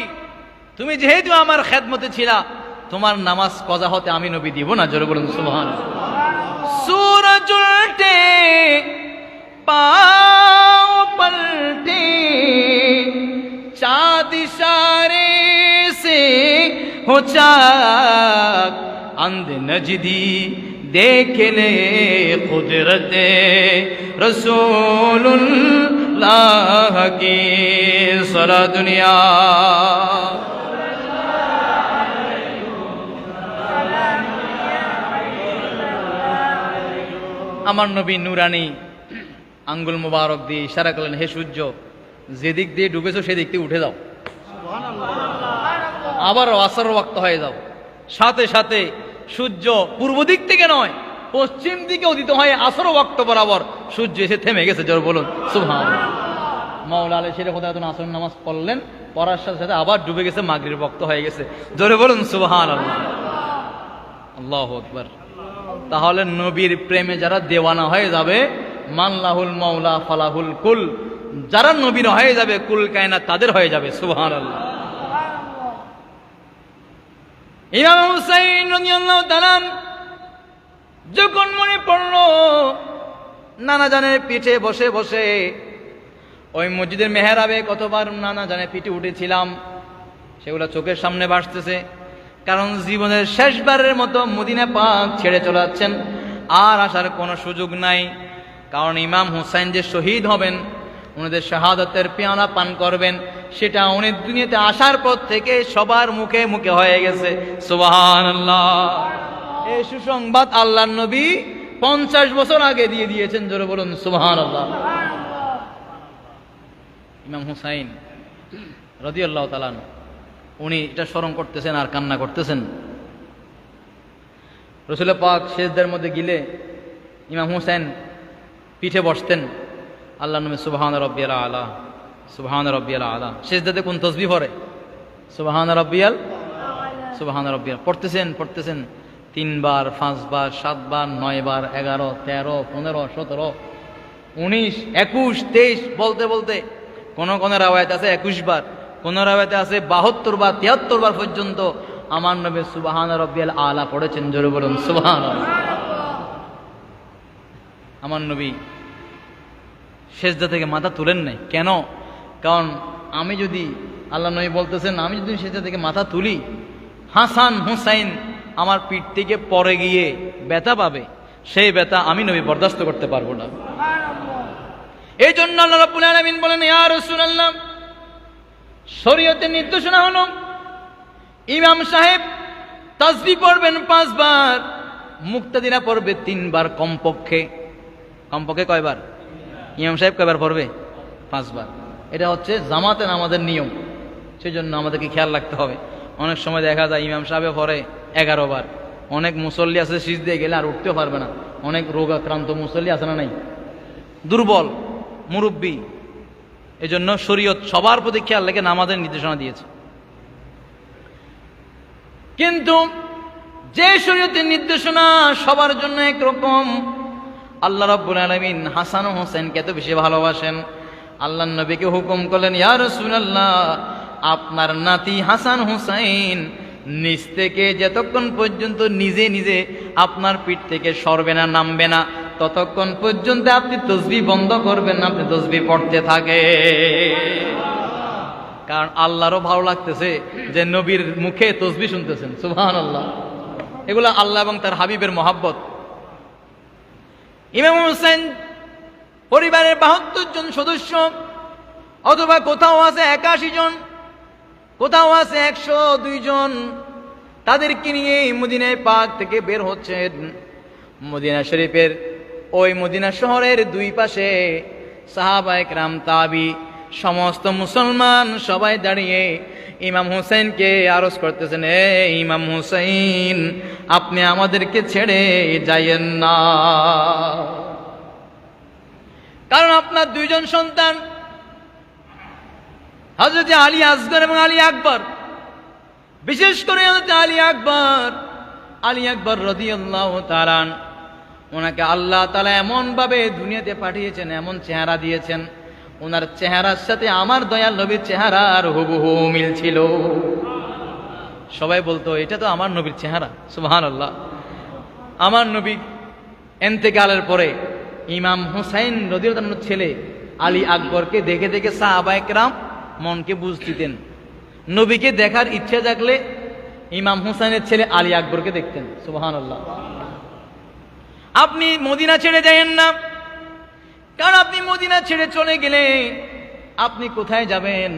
তুমি যেহেতু আমার খেদমতে ছিলা, তোমার নামাজ কাজা হতে আমি নবী দিব না। জোরে বলুন সুবহানাল্লাহ। सूरज उल्टे पाँव पलटे, चाँद इशारे से हो चाक अंध नजदी देख ले कुदरते रसूलुल्लाह की सारा दुनिया আমার নবী নুরানি আঙ্গুল মুবারক দিয়ে ইশারা করলেন, হে সূর্য, যেদিক দিয়ে ডুবেছো সেদিক দিয়ে উঠে যাও, আবার আসর ওয়াক্ত হয়ে যাও। সাথে সাথে সূর্য পূর্ব দিক থেকে নয়, পশ্চিম দিকে উদিত হয় আসর ওয়াক্ত বরাবর সূর্য এসে থেমে গেছে। জোর বলুন সুবহানাল্লাহ। মাওলা আলী শেরে খোদা এখন আসর নামাজ পড়লেন, পড়ার সাথে সাথে আবার ডুবে গেছে, মাগরিব ওয়াক্ত হয়ে গেছে। জোরে বলুন সুবহানাল্লাহ, আল্লাহু আকবার। তাহলে নবীর প্রেমে যারা দেওয়ানা হয়ে যাবে, মানলাহুল মাওলা ফালাহুল কুল, যারা নবীর হয়ে যাবে কুল কায়নাত তাদের হয়ে যাবে। সুবহানাল্লাহ। ইমাম হুসাইন রাদিয়াল্লাহু তাআলা যখন মনে পড়ল নানা জানের পিঠে বসে বসে ওই মসজিদের মেহরাবে কতবার নানা জানের পিঠে উঠেছিলাম, সেগুলো চোখের সামনে ভাসতেছে। কারণ জীবনের শেষবারের মতো মদিনা পাক ছেড়ে চলে যাচ্ছেন, আর আসার কোনো সুযোগ নাই। কারণ ইমাম হুসাইন যে শহীদ হবেন, ওনাদের শাহাদাতের পেয়ালা পান করবেন, সেটা উনি দুনিয়াতে আসার পর থেকে সবার মুখে মুখে হয়ে গেছে। সুবহানাল্লাহ। এই সুসংবাদ আল্লাহর নবী 50 বছর আগে দিয়ে দিয়েছেন। জোরে বলুন সুবহানাল্লাহ। ইমাম হুসাইন রাদিয়াল্লাহু তাআলা উনি এটা স্মরণ করতেছেন আর কান্না করতেছেন। রাসূল পাক সিজদার মধ্যে গিলে ইমাম হুসাইন পিঠে বসতেন, আল্লাহর নামে সুবহান রাব্বিয়াল আলা, সুবহান রাব্বিয়াল আলা। সিজদাতে কোন তাসবিহ পড়ে? সুবহান রাব্বিয়াল, সুবহান রাব্বিয়াল পড়তেছেন 3 বার, 5 বার, 7 বার, 9 বার, 11, 13, 15, 17, 19, 21, 23 বলতে বলতে কোন কোন রাওয়ায়াত আছে 21 বার, কোন রাওয়ায়াতে আছে 72 বার, 73 বার পর্যন্ত আমার নবী সুবহান রাব্বিয়াল আলা পড়েছেন। জোরে বলুন সুবহানাল্লাহ। আমার নবী সেজদা থেকে মাথা তুলেন নাই। কেন? কারণ আমি যদি, আল্লাহ নবী বলতেছেন, আমি যদি সেজদা থেকে মাথা তুলি, হাসান হুসাইন আমার পিঠ থেকে পরে গিয়ে ব্যথা পাবে, সেই ব্যথা আমি নবী বরদাস্ত করতে পারবো না। এই জন্য আল্লাহ রাব্বুল আলামিন বলেন, ইয়া রাসূলুল্লাহ, শরীয়তের নির্দেশনা হলো ইমাম সাহেব তাসবিহ পড়বেন 5 বার, মুক্তাদিরা পড়বে 3 বার কমপক্ষে। কমপক্ষে কয়বার? ইমাম সাহেব কয়বার পড়বে? 5 বার। এটা হচ্ছে জামাতে নামাজের নিয়ম, সেজন্য আমাদেরকে খেয়াল রাখতে হবে। অনেক সময় দেখা যায় ইমাম সাহেব পড়ে 11 বার। অনেক মুসল্লি আছে সিজদায় গেলে আর উঠতেও পারবে না। অনেক রোগাক্রান্ত মুসল্লি আছে না নাই? দুর্বল মুরব্বী। এজন্য শরীয়ত সবার প্রতি খেয়াল রেখে নামাজের নির্দেশনা দিয়েছে। কিন্তু যে শরীয়তের নির্দেশনা সবার জন্য একরকম, আল্লাহ রাব্বুল আলামিন হাসান ও হোসেনকে এত বেশি ভালোবাসেন, আল্লাহর নবীকে হুকুম করলেন, ইয়া রাসূলুল্লাহ, আপনার নাতি হাসান হুসাইন নিজ থেকে যতক্ষণ পর্যন্ত নিজে নিজে আপনার পিঠ থেকে সরবে না, নামবে না, ততক্ষণ পর্যন্ত আপনি তাসবিহ বন্ধ করবেন না, আপনি তাসবিহ পড়তে থাকে। কারণ আল্লাহরও ভালো লাগতেছে যে নবীর মুখে তাসবিহ শুনতেছেন। সুবহানাল্লাহ। এগুলো আল্লাহ এবং তার হাবিবের মহাব্বত। ইমাম হুসাইন পরিবারের 72 জন সদস্য, অথবা কোথাও আছে 81 জন, কোথাও আছে 102 জন, তাদেরকে নিয়ে মদিনায় পাক থেকে বের হচ্ছেন। মদিনা শরীফের ওই মদিনা শহরের 2 পাশে সাহাবায়ে কেরাম, তাবি, সমস্ত মুসলমান সবাই দাঁড়িয়ে ইমাম হুসাইনকে আরজ করতেছেন, হে ইমাম হুসাইন, আপনি আমাদেরকে ছেড়ে যাইয়েন না। কারণ আপনার 2 জন সন্তান, হযরত আলী আসগর এবং আলী আকবর, বিশেষ করে হযরত আলী আকবর রাদিয়াল্লাহু তাআলা, ওনাকে আল্লাহ তাআলা এমন ভাবে দুনিয়াতে পাঠিয়েছেন, এমন চেহারা দিয়েছেন, ওনার চেহারার সাথে আমার দয়াল নবীর চেহারার হুবহু মিল ছিল। সবাই বলতো, এটা তো আমার নবীর চেহারা। সুবহানাল্লাহ। আমার নবী ইন্তেকালের পরে ইমাম হুসাইন রাদিয়াল্লাহু তাআলার ছেলে আলী আকবরকে দেখে দেখে সাহাবায়ে কেরাম মনকে বুঝ দিতেন। নবীকে দেখার ইচ্ছা জাগলে ইমাম হুসাইনের ছেলে আলী আকবরকে দেখতেন। সুবহানাল্লাহ। আপনি মদিনা ছেড়ে যাবেন না, কারণ আপনি মদিনা ছেড়ে চলে গেলে আপনি কোথায় যাবেন?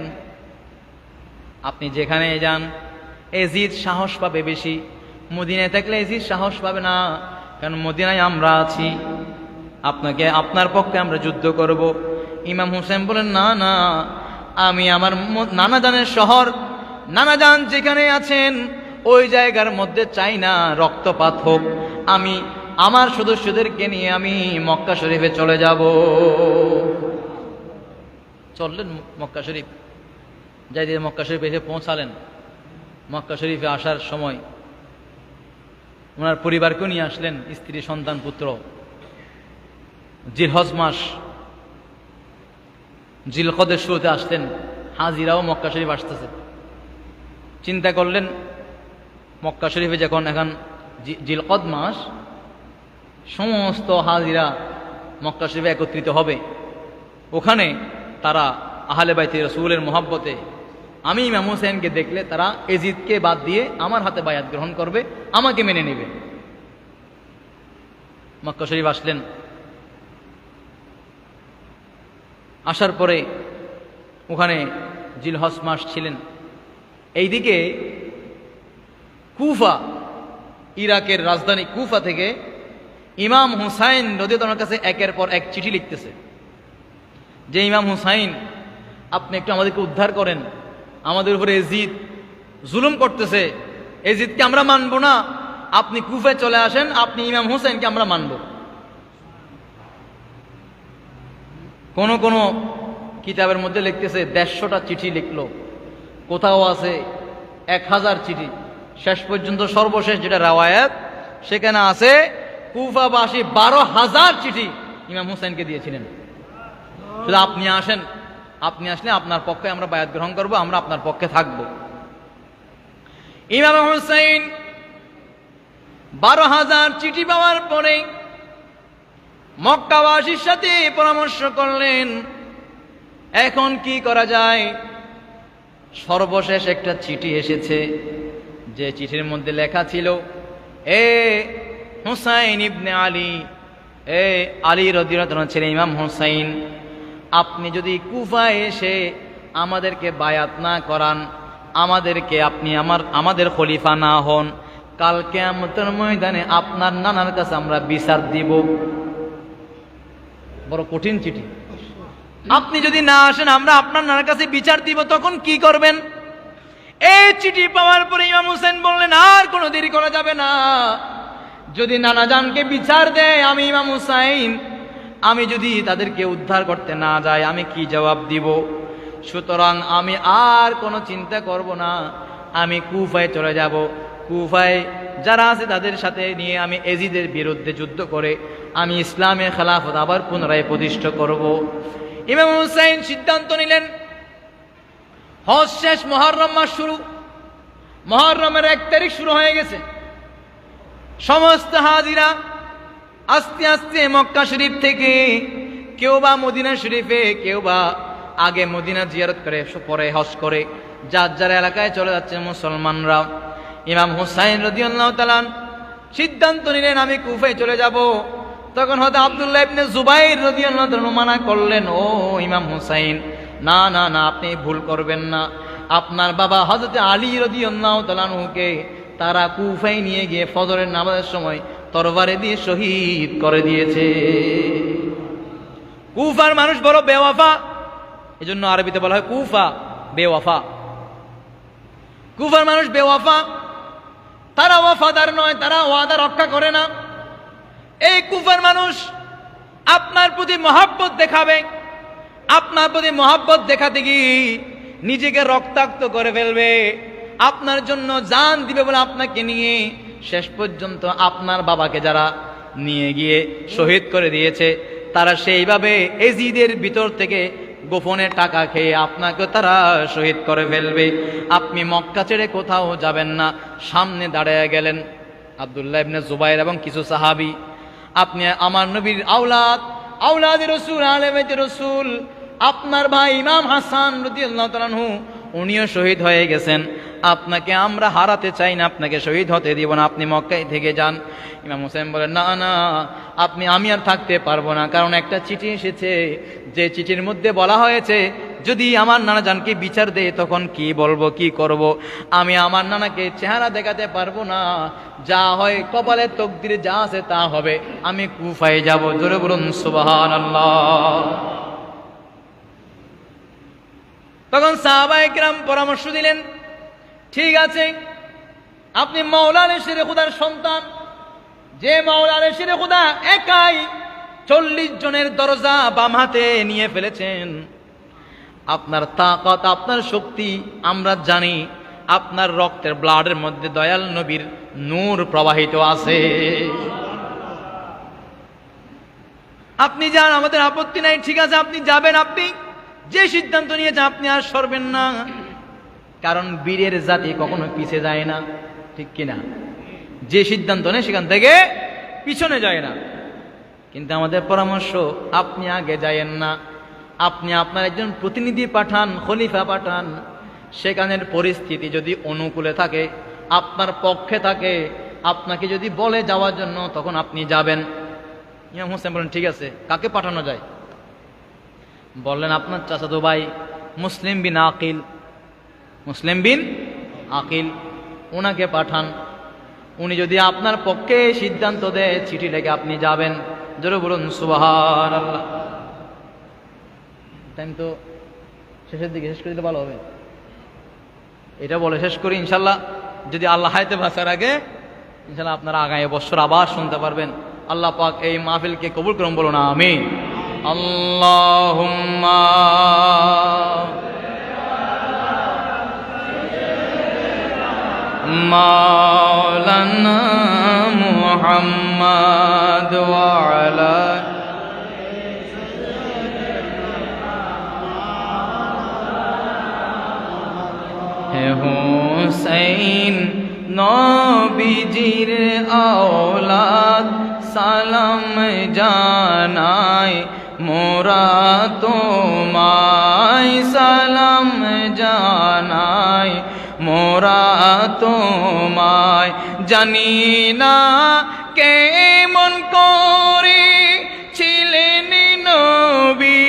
আপনি যেখানে যান এজিদ সাহস পাবে বেশি, মদিনায় থাকলে এজিদ সাহস পাবে না, কারণ মদিনায় আমরা আছি, আপনার পক্ষে আমরা যুদ্ধ করব। ইমাম হুসাইন বলেন, না না, আমি আমার নানাজানের শহর, নানাজান যেখানে আছেন ওই জায়গার মধ্যে চাই না রক্তপাত হোক, আমি আমার সদস্যদেরকে নিয়ে আমি মক্কা শরীফে চলে যাব। চললেন মক্কা শরীফ, যাই দিয়ে মক্কা শরীফে এসে পৌঁছালেন। মক্কা শরীফে আসার সময় ওনার পরিবারকেও নিয়ে আসলেন, স্ত্রী, সন্তান, পুত্র। জিলহজ মাস, জিলকদের শুরুতে আসলেন, হাজিরাও মক্কা শরীফ আসতেছে। চিন্তা করলেন মক্কা শরীফে যখন এখন জিলকদ মাস, সমস্ত হাজিরা মক্কা শরীফে একত্রিত হবে, ওখানে তারা আহলে বাইতে রাসূলের মহব্বতে আমি ইমাম হুসাইনকে দেখলে তারা এজিদকে বাদ দিয়ে আমার হাতে বায়াত গ্রহণ করবে, আমাকে মেনে নেবে। মক্কা শরীফ আসলেন। আসার পরে ওখানে জিলহজ মাস ছিলেন। এইদিকে কুফা, ইরাকের রাজধানী কুফা থেকে ইমাম হুসাইন রাদিয়াল্লাহু আনহুর কাছে একের পর এক চিঠি লিখতেছে যে, ইমাম হুসাইন, আপনি একটু আমাদেরকে উদ্ধার করেন, আমাদের উপরে এজিদ জুলুম করতেছে, এজিদকে আমরা মানব না, আপনি কুফায় চলে আসেন, আপনি ইমাম হুসাইনকে আমরা মানব। কোন কোন কিতাবের মধ্যে লিখতেছে 150টা চিঠি লিখলো, কোথাও আছে 1000 চিঠি। শেষ পর্যন্ত সর্বশেষ যেটা রাওয়ায়াত, সেখানে আছে কুফাবাসী 12,000 চিঠি ইমাম হুসাইনকে দিয়েছিলেন। শুধু আপনি আসেন, আপনি আসলে আপনার পক্ষে আমরা বায়াত গ্রহণ করব, আমরা আপনার পক্ষে থাকব। ইমাম হুসাইন 12,000 চিঠি পাওয়ার পরে মক্কাবাসীর সাথে পরামর্শ করলেন, এখন কি করা যায়। সর্বশেষ একটা চিঠি এসেছে, যে চিঠির মধ্যে লেখা ছিল, এ হুসাইন ইবনে আলী, এ আলী রাদিয়াল্লাহু আনহু ছেলে ইমাম হুসাইন, আপনি যদি কুফায় এসে আমাদেরকে বায়াত না করান, আমাদেরকে আপনি আমাদের খলিফা না হন, কাল কিয়ামতের ময়দানে আপনার নানার কাছে আমরা বিচার দিব। বড় কঠিন চিঠি। আপনি যদি না আসেন, আমরা আপনার নানার কাছে বিচার দিব, তখন কি করবেন? এই চিঠি পাওয়ার পরে ইমাম হুসাইন বললেন, আর কোনো দেরি করা যাবে না, যদি নানাজানকে বিচার দেয় আমি ইমাম হুসাইন, আমি যদি তাদেরকে উদ্ধার করতে না যাই, আমি কি জবাব দিব? সুতরাং আমি আর কোনো চিন্তা করব না, আমি কুফায় চলে যাব। কুফায় যারা আছে তাদের সাথে নিয়ে আমি এজিদের বিরুদ্ধে যুদ্ধ করে আমি ইসলামের খেলাফত আবার পুনরায় প্রতিষ্ঠা করব। ইমাম হুসাইন সিদ্ধান্ত নিলেন। হজ শেষ, মুহররম মাস শুরু, মুহররমের 1 তারিখ শুরু হয়ে গেছে। সমস্ত হাজিরা আস্তে আস্তে মক্কা শরীফ থেকে কেউ বা মদিনা শরীফে, কেউ বা আগে মদিনা জিয়ারত করে পরে হজ করে যার যার এলাকায় চলে যাচ্ছে মুসলমানরা। ইমাম হুসাইন রাদিয়াল্লাহু তাআলা সিদ্ধান্ত নিলেন, আমি কুফায় চলে যাব। তখন হযরত আব্দুল্লাহ ইবনে জুবাইর রাদিয়াল্লাহু তাআলা মানা করলেন, ও ইমাম হুসাইন, না না না, আপনি ভুল করবেন না। আপনার বাবা হযরত আলী রাদিয়াল্লাহু তাআলা আনহুকে তারা কুফায় নিয়ে গিয়ে ফজরের নামাজের সময় তরবারে দিয়ে শহীদ করে দিয়েছে। কুফার মানুষ বড় বেওয়াফা, এজন্য আরবিতে বলা হয় কুফা বেওয়াফা। কুফার মানুষ বেওয়াফা, তারা ওয়াফাদার নয়, তারা ওয়াদা রক্ষা করে না। এই কুফার মানুষ আপনার প্রতি মহব্বত দেখাবে, আপনার প্রতি মহব্বত দেখাতে গিয়ে নিজেকে রক্তাক্ত করে ফেলবে, আপনার জন্য জান দিবে বলে আপনাকে নিয়ে শেষ পর্যন্ত আপনার বাবাকে যারা নিয়ে গিয়ে শহীদ করে দিয়েছে, তারা সেইভাবে এজিদের ভিতর থেকে গোপনে টাকা খেয়ে আপনাকে তারা শহীদ করে ফেলবে। আপনি মক্কা ছেড়ে কোথাও যাবেন না। সামনে দাঁড়িয়ে গেলেন আব্দুল্লাহ ইবনে জুবাইর এবং কিছু সাহাবী। আপনি আমার নবীর আওলাদে রাসূল, আহলে বাইতে রাসূল, আপনার ভাই ইমাম হাসান রাদিয়াল্লাহু তাআলা আনহু, উনিও শহীদ হয়ে গেছেন। আপনাকে আমরা হারাতে চাই না, আপনাকে শহীদ হতে দিব না, আপনি মক্কায় থেকে যান। ইমাম হোসেন বলেন, না না, আমি আর থাকতে পারবো না, কারণ একটা চিঠি এসেছে, যে চিঠির মধ্যে বলা হয়েছে যদি আমার নানাজানকে বিচার দেয় তখন কি বলবো, কি করব। আমি আমার নানাকে চেহারা দেখাতে পারবো না, যা হয় কপালে তকদিরে যা আছে তা হবে, আমি কুফায় যাব। জোরে বলুন সুবহানাল্লাহ। তখন সাহাবায়ে কিরাম পরামর্শ দিলেন, ঠিক আছে, আপনি মাওলা আলী শেরে খুদার সন্তান, যে মাওলা আলী শেরে খুদা একাই 40 জনের দরজা বাম হাতে নিয়ে ফেলেছেন, আপনার তাকত, আপনার শক্তি আমরা জানি, আপনার রক্তের ব্লাডের মধ্যে দয়াল নবীর নূর প্রবাহিত আছে, আপনি যান, আমাদের আপত্তি নাই, ঠিক আছে আপনি যাবেন, আপনি যে সিদ্ধান্ত নিয়েছেন আপনি আর সরবেন না, কারণ বীরের জাতি কখনো পিছে যায় না, ঠিক কিনা? যে সিদ্ধান্ত নেয় সেখান থেকে পিছনে যায় না। কিন্তু আমাদের পরামর্শ, আপনি আগে যায়েন না, আপনি আপনার একজন প্রতিনিধি পাঠান, খলিফা পাঠান, সেখানের পরিস্থিতি যদি অনুকূলে থাকে, আপনার পক্ষে থাকে, আপনাকে যদি বলে যাওয়ার জন্য, তখন আপনি যাবেন। ইমাম হোসেন বলেন, ঠিক আছে, কাকে পাঠানো যায়? বললেন, আপনার চাচাতো ভাই মুসলিম বিন আকিল, মুসলিম বিন আকিল, ওনাকে পাঠান, উনি যদি আপনার পক্ষে সিদ্ধান্ত দেয় চিঠি লেগে আপনি যাবেন। জোরে বলুন সুবহানাল্লাহ। টাইম তো শেষের দিকে, শেষ করে দিলে ভালো হবে, এটা বলে শেষ করি ইনশাল্লাহ। যদি আল্লাহ হায়াতে বাঁচার আগে ইনশাল্লাহ আপনারা আগামী বছর আবার শুনতে পারবেন। আল্লাহ পাক এই মাহফিলকে কবুল করুন, বলুন আমিন। আল্লাহুম্মা মাওলানা মুহাম্মদ ওয়া আলা হুসাইন নবীজির আওলাদ, সালাম জানাই মোরা তোমায়, সালাম জানাই মোরা তোমায়। জানি না কেমন করে ছিলেন নবী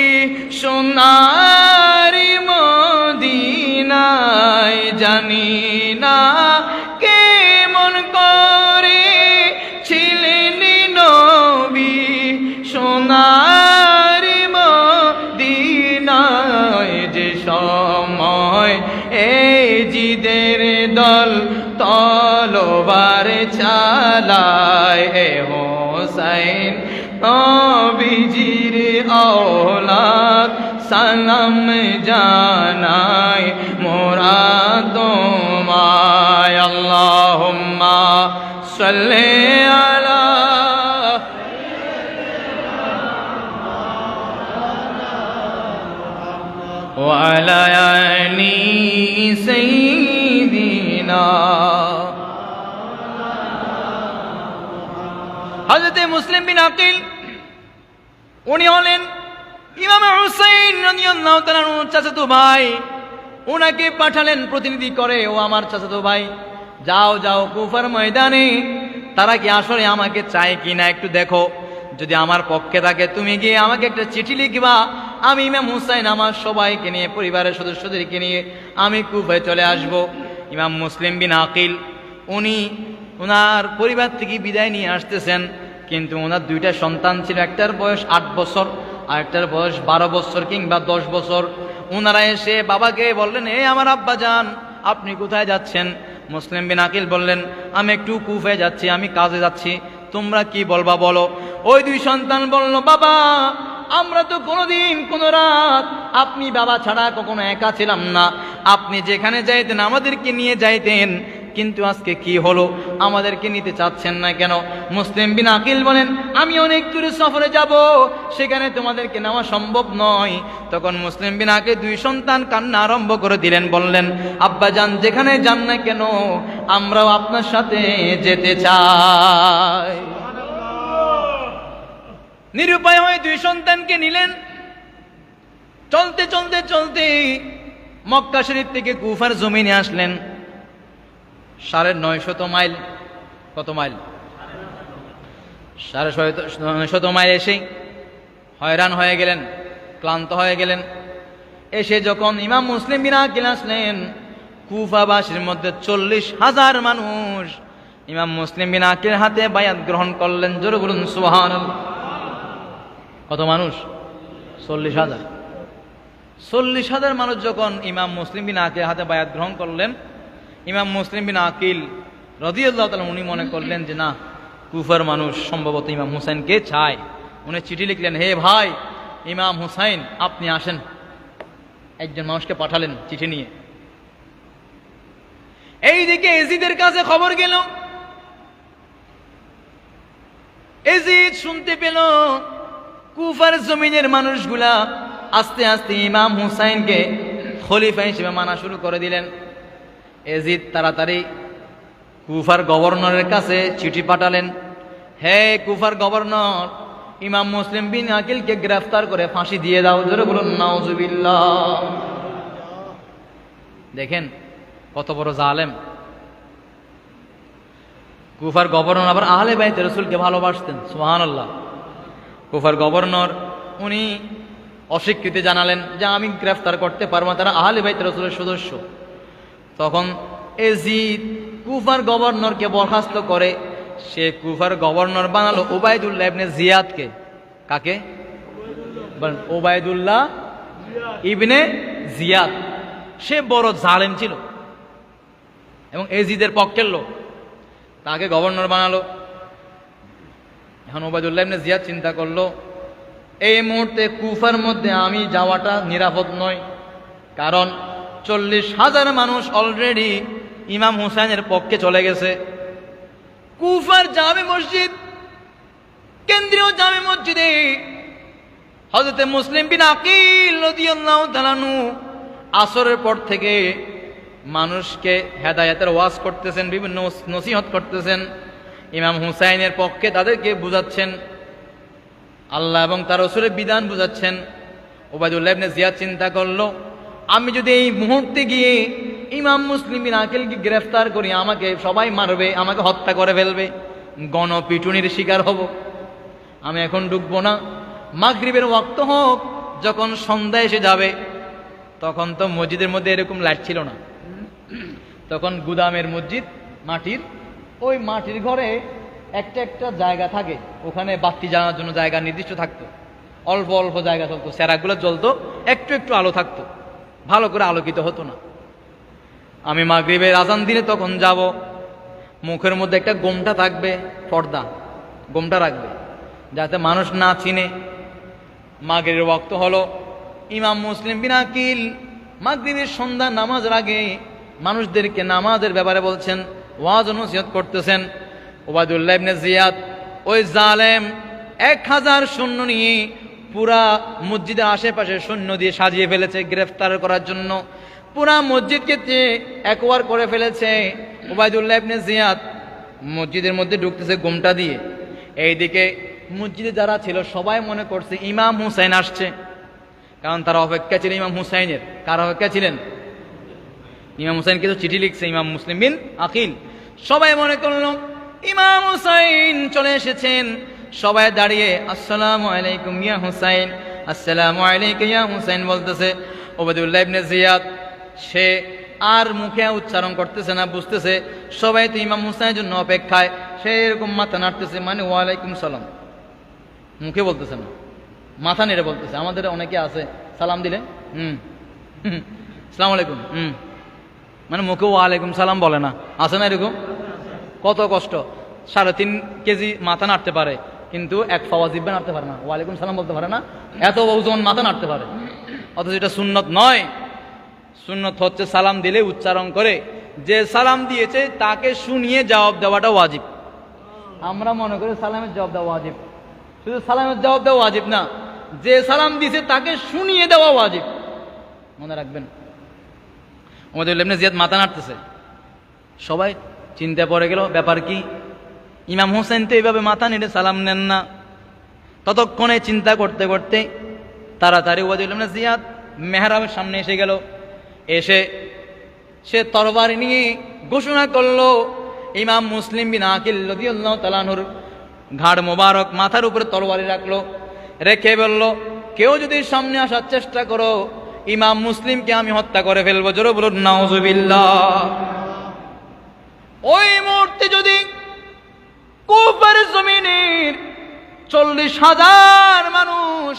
সোনার মদিনায়, জানি না কেমন করে ছিলেন নবী সোনার মদিনায়। যে সময় এই জিদের দল তলোয়ার চালায়, এ হোসাইন নবীজির আওলাদ, সালাম জানাই মোরা তোমায়। আল্লাহুম্মা সাল্লি আলা ওয়া আলা আলি সাইয়্যিদিনা। হযরত মুসলিম বিন আকিল, উনি হলেন ইমাম হুসাইন রাদিয়াল্লাহু তাআলা চাচাতো ভাই। ওনাকে পাঠালেন প্রতিনিধি করে, ও আমার চাচাতো ভাই, যাও যাও কুফার ময়দানে তারা কি আসলে আমাকে চায় কিনা একটু দেখো, যদি আমার পক্ষে থাকে তুমি গিয়ে আমাকে একটা চিঠি লিখবা, আমি ইমাম হুসাইন আমার সবাইকে নিয়ে, পরিবারের সদস্যদেরকে নিয়ে আমি কুফায় চলে আসব। ইমাম মুসলিম বিন আকিল উনি ওনার পরিবার থেকে বিদায় নিয়ে আসতেছেন, কিন্তু ওনার 2টা সন্তান ছিল, একটার বয়স 8 বছর আর একটার বয়স 12 বছর কিংবা 10 বছর। ওনারা এসে বাবাকে বললেন, এ আমার আব্বা যান, আপনি কোথায় যাচ্ছেন? মুসলিম বিন আকিল বললেন, আমি একটু কুফায় যাচ্ছি, আমি কাজে যাচ্ছি, তোমরা কি বলবা বলো। ওই 2 সন্তান বলল, বাবা আমরা তো কোনোদিন কোনো রাত আপনি বাবা ছাড়া কখনো একা ছিলাম না, আপনি যেখানে যাইতেন আমাদেরকে নিয়ে যাইতেন, কিন্তু আজকে কি হলো, আমাদেরকে নিতে চাচ্ছেন না কেন? মুসলিম বিন আকিল বলেন, আমি অনেক দূরে সফরে যাব, সেখানে তোমাদেরকে নেওয়া সম্ভব নয়। তখন মুসলিম বিন আকিল 2 সন্তান কান্না আরম্ভ করে দিলেন, বললেন, আব্বা যান যেখানে যান না কেন আমরাও আপনার সাথে যেতে চাই। নিরুপায় হয়ে 2 সন্তানকে নিলেন। চলতে চলতে চলতে মক্কা শরীফ থেকে কুফার জমিনে আসলেন। 950 মাইল, কত মাইল? 950 মাইল এসে হয়রান হয়ে গেলেন, ক্লান্ত হয়ে গেলেন। এসে যখন ইমাম মুসলিম বিন আকিল আসলেন, কুফাবাসীর মধ্যে 40,000 মানুষ ইমাম মুসলিম বিন আকিল হাতে বায়াত গ্রহণ করলেন। জোরে বলুন সুবহানাল্লাহ। কত মানুষ? 40,000। 40,000 মানুষ যখন ইমাম মুসলিম বিন আকিল হাতে বায়াত গ্রহণ করলেন, ইমাম মুসলিম বিন আকিল রাদিয়াল্লাহু তাআলা উনি মনে করলেন যে না, কুফার মানুষ সম্ভবত ইমাম হুসাইনকে চায়। উনি চিঠি লিখলেন, হে ভাই ইমাম হুসাইন আপনি আসেন। একজন মানুষকে পাঠালেন চিঠি নিয়ে। এইদিকে এজিদের কাছে খবর গেল। এজিদ শুনতে পেল কুফার জমিনের মানুষগুলা আস্তে আস্তে ইমাম হুসাইনকে খলিফা হিসেবে মানা শুরু করে দিলেন। এজিদ তাড়াতাড়ি কুফার গভর্নরের কাছে চিঠি পাঠালেন, হে কুফার গভর্নর, ইমাম মুসলিম বিন আকিলকে গ্রেফতার করে ফাঁসি দিয়ে দাও। জোরে বলুন নাউজুবিল্লাহ। দেখেন কত বড় জালেম। কুফার গভর্নর আবার আহলে বাইত রাসূলকে ভালোবাসতেন, সুবহানাল্লাহ। কুফার গভর্নর উনি অস্বীকৃতি জানালেন যে আমি গ্রেফতার করতে পারবো না, তারা আহলে বাইত রাসূলের সদস্য। তখন এজিদ কুফার গভর্নরকে বরখাস্ত করে সে কুফার গভর্নর বানালো উবাইদুল্লাহ ইবনে জিয়াদকে। কাকে? উবাইদুল্লাহ ইবনে জিয়াদ। সে বড় জালেম ছিল এবং এজিদের পক্ষের লোক, তাকে গভর্নর বানালো। এখন উবাইদুল্লাহ ইবনে জিয়াদ চিন্তা করলো, এই মুহূর্তে কুফার মধ্যে আমি যাওয়াটা নিরাপদ নয়, কারণ 40,000 মানুষ অলরেডি ইমাম হুসাইনের পক্ষে চলে গেছে। কুফার জামে মসজিদ, কেন্দ্রীয় জামে মসজিদে হযরতে মুসলিম বিন আকিল রাদিয়াল্লাহু তাআলা আনহু আসরের পর থেকে মানুষকে হেদায়েতের ওয়াজ করতেছেন, বিভিন্ন নসিহত করতেছেন। ইমাম হুসাইনের পক্ষে তাদেরকে বুঝাচ্ছেন, আল্লাহ এবং তার রাসূলের বিধান বুঝাচ্ছেন। উবাইদুল্লাহ ইবনে জিয়াদ চিন্তা করলো, আমি যদি এই মুহূর্তে গিয়ে ইমাম মুসলিম বিন আকিলকে গ্রেফতার করি, আমাকে সবাই মারবে, আমাকে হত্যা করে ফেলবে, গণপিটুনির শিকার হব। আমি এখন ঢুকবো না। মাগরিবের ওয়াক্ত হোক, যখন সন্ধ্যা এসে যাবে, তখন তো মসজিদের মধ্যে এরকম লাইট ছিল না, তখন গুদামের মসজিদ, মাটির, ওই মাটির ঘরে একটা একটা জায়গা থাকে, ওখানে বাতি জ্বালানোর জন্য জায়গা নির্দিষ্ট থাকতো, অল্প অল্প জায়গা চলতো, সেরাগুলো জ্বলতো, একটু একটু আলো থাকতো, ভালো করে আলোকিত হতো না। আমি মাগরিবের আজান দিলে তখন যাব, মুখের মধ্যে একটা গোমটা থাকবে, পর্দা, গোমটা রাখবে যাতে মানুষ না চিনে। মাগরিবের ওয়াক্ত হলো, ইমাম মুসলিম বিন আকিল মাগরিবের সন্ধ্যা নামাজের আগে মানুষদেরকে নামাজের ব্যাপারে বলছেন, ওয়াজ ও নসিহত করতেছেন। উবাইদুল্লাহ ইবনে জিয়াদ ওই জালেম 1000 সৈন্য নিয়ে পুরা মসজিদের আশেপাশে সৈন্য দিয়ে সাজিয়ে ফেলেছে গ্রেফতার করার জন্য। পুরা মসজিদকে একবার করে ফেলেছে। উবাইদুল্লাহ ইবনে জিয়াদ মসজিদের মধ্যে ঢুকতেছে গোমটা দিয়ে। এইদিকে মসজিদে যারা ছিল সবাই মনে করছে ইমাম হুসাইন আসছে, কারণ তারা অপেক্ষা ছিল ইমাম হুসাইনের। কার অপেক্ষা ছিলেন? ইমাম হুসাইন কিন্তু চিঠি লিখছে ইমাম মুসলিম বিন আকিল। সবাই মনে করলো ইমাম হুসাইন চলে এসেছেন। সবাই দাঁড়িয়ে আসসালামু আলাইকুম ইয়া হুসাইন, আসসালামু আলাইকা ইয়া হুসাইন বলতেছে। উবাইদুল্লাহ ইবনে জিয়াদ সে আর মুখে উচ্চারণ করতেছে না, বুঝতেছে সবাই তো ইমাম হুসাইনের জন্য অপেক্ষায়। সে এরকম মাথা নাড়তেছে, মানে ওয়ালাইকুম সালাম, মুখে বলতেছে না, মাথা নেড়ে বলতেছে। আমাদের অনেকে আছে সালাম দিলে আসসালামু আলাইকুম, মানে মুখে ওয়ালাইকুম সালাম বলে না, আছে না এরকম? কত কষ্ট। 3.5 কেজি মাথা নাড়তে পারে, কিন্তু এক ফাওয়া জিহ্বা নাড়তে পারে না, ওয়ালাইকুম সালাম বলতে পারে না, এত ওজন মাথা নাড়তে পারে। অথচ এটা সুন্নত নয়। সুন্নত হচ্ছে সালাম দিলে উচ্চারণ করে, যে সালাম দিয়েছে তাকে শুনিয়ে জবাব দেওয়াটা ওয়াজিব। আমরা মনে করি সালামের জবাব দেওয়া ওয়াজিব, শুধু সালামের জবাব দেওয়া ওয়াজিব না, যে সালাম দিয়েছে তাকে শুনিয়ে দেওয়া ওয়াজিব। মনে রাখবেন। উবাইদুল্লাহ ইবনে জিয়াদ মাথা নাড়তেছে, সবাই চিন্তায় পড়ে গেল ব্যাপার কি, ইমাম হুসাইন তো এইভাবে মাথা নেড়ে সালাম নেন না। ততক্ষণে চিন্তা করতে করতে তাড়াতাড়ি উবাইদুল্লাহ ইবনে জিয়াদ মেহরাবের সামনে এসে গেল। এসে সে তরবারি নিয়ে ঘোষণা করলো, ইমাম মুসলিম বিন আকিল রাদিয়াল্লাহু তাআলা আনহুর ঘাড় মোবারক মাথার উপরে তরবারি রাখলো, রেখে বলল, কেউ যদি সামনে আসার চেষ্টা করো ইমাম মুসলিমকে আমি হত্যা করে ফেলবো। জোরে বলুন নাউজুবিল্লাহ। ওই মুহূর্তে যদি কুফার জমিনের 40,000 মানুষ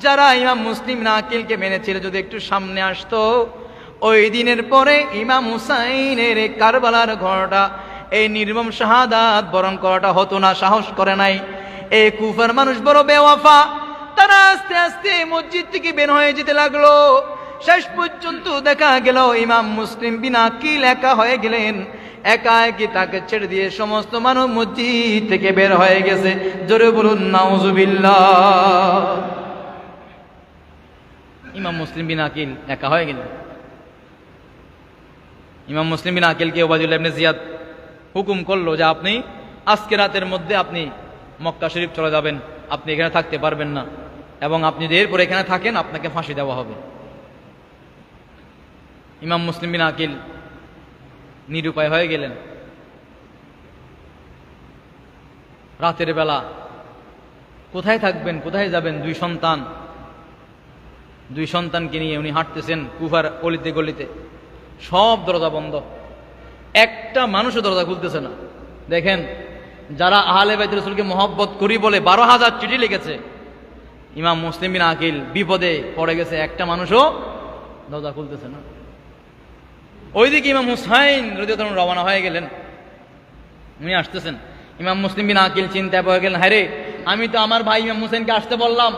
যারা ইমাম মুসলিম বিন আকিলকে মেনেছিল যদি একটু সামনে আসতো, ওই দিনের পরে ইমাম হুসাইনের কারবালার ঘটনা, এই নির্মম শাহাদাত বরণ করাটা হতো না, সাহস করে নাই। এই কুফার মানুষ বড় বেওয়াফা, তারা আস্তে আস্তে মসজিদ থেকে বের হয়ে যেতে লাগলো। শেষ পর্যন্ত দেখা গেল ইমাম মুসলিম বিন আকিল একা হয়ে গেলেন, একা একই তাকে ছেড়ে দিয়ে সমস্ত মানুষ মসজিদ থেকে বের হয়ে গেছে। জোরে বলুন নাউজুবিল্লাহ। ইমাম মুসলিম বিন আকিল একা হয়ে গেলেন। ইমাম মুসলিম বিন আকিলকে উবাইদুল্লাহ ইবনে জিয়াদ হুকুম করলো যে আপনি আজকে রাতের মধ্যে আপনি মক্কা শরীফ চলে যাবেন, আপনি এখানে থাকতে পারবেন না, এবং আপনি যদি এরপর এখানে থাকেন আপনাকে ফাঁসি দেওয়া হবে। ইমাম মুসলিম বিন আকিল নিরুপায় হয়ে গেলেন। রাতের বেলা কোথায় থাকবেন, কোথায় যাবেন? দুই সন্তানকে নিয়ে উনি হাঁটতেছেন কুফার অলিতে গলিতে, সব দরজা বন্ধ, একটা মানুষও দরজা খুলতেছে না। দেখেন, যারা আহলে বাইত রাসূলকে মহব্বত করি বলে 12,000 চিঠি লিখেছে, ইমাম মুসলিম বিন আকিল বিপদে পড়ে গেছে, একটা মানুষও দরজা খুলতেছে না। ওইদিকে ইমাম হুসাইন রাদিয়াল্লাহু আনহু রওনা হয়ে গেলেন, উনি আসতেছেন। ইমাম মুসলিম বিন আকিল চিন্তায় পড়ে গেলেন, হ্যাঁ রে, আমি তো আমার ভাই ইমাম হুসাইনকে আসতে বললাম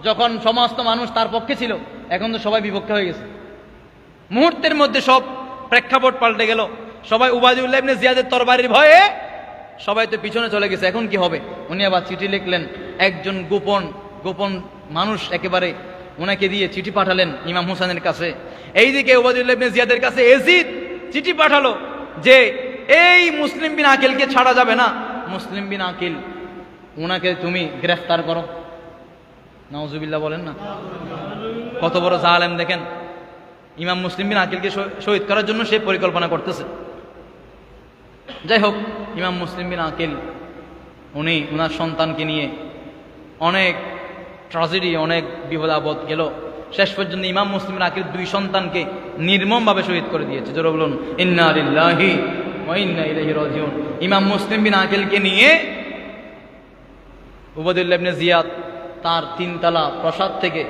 যখন সমস্ত মানুষ তার পক্ষে ছিল, এখন তো সবাই বিপক্ষে হয়ে গেছে। মুহূর্তের মধ্যে সব প্রেক্ষাপট পাল্টে গেল। সবাই উবাইদুল্লাহ ইবনে জিয়াদের তরবারির ভয়ে সবাই তো পিছনে চলে গেছে, এখন কি হবে? উনি আবার চিঠি লিখলেন, একজন গোপন মানুষ একেবারে ওনাকে দিয়ে চিঠি পাঠালেন ইমাম হুসাইনের কাছে। এইদিকে উবাইদুল্লাহ ইবনে জিয়াদের কাছে এজিদ চিঠি পাঠালো যে এই মুসলিম বিন আকিলকে ছাড়া যাবে না, মুসলিম বিন আকিল ওনাকে তুমি গ্রেফতার করো। নাউজুবিল্লাহ বলেন না, কত বড় জালেম দেখেন। ইমাম মুসলিম বিন আকিলকে শহীদ করার জন্য সে পরিকল্পনা করতেছে। যাই হোক, ইমাম মুসলিম বিন আকিল উনি ওনার সন্তানকে নিয়ে অনেক ট্র্যাজেডি, অনেক বিপদ আপদ গেল। শেষ পর্যন্ত ইমাম মুসলিম বিন আকিল 2 সন্তানকে নির্মমভাবে শহীদ করে দিয়েছে। জোরে বলুন ইন্না লিল্লাহি ওয়া ইন্না ইলাইহি রাজিউন। ইমাম মুসলিম বিন আকিলকে নিয়ে উবাইদুল্লাহ ইবনে জিয়াদ তার 3 তলা প্রাসাদ থেকে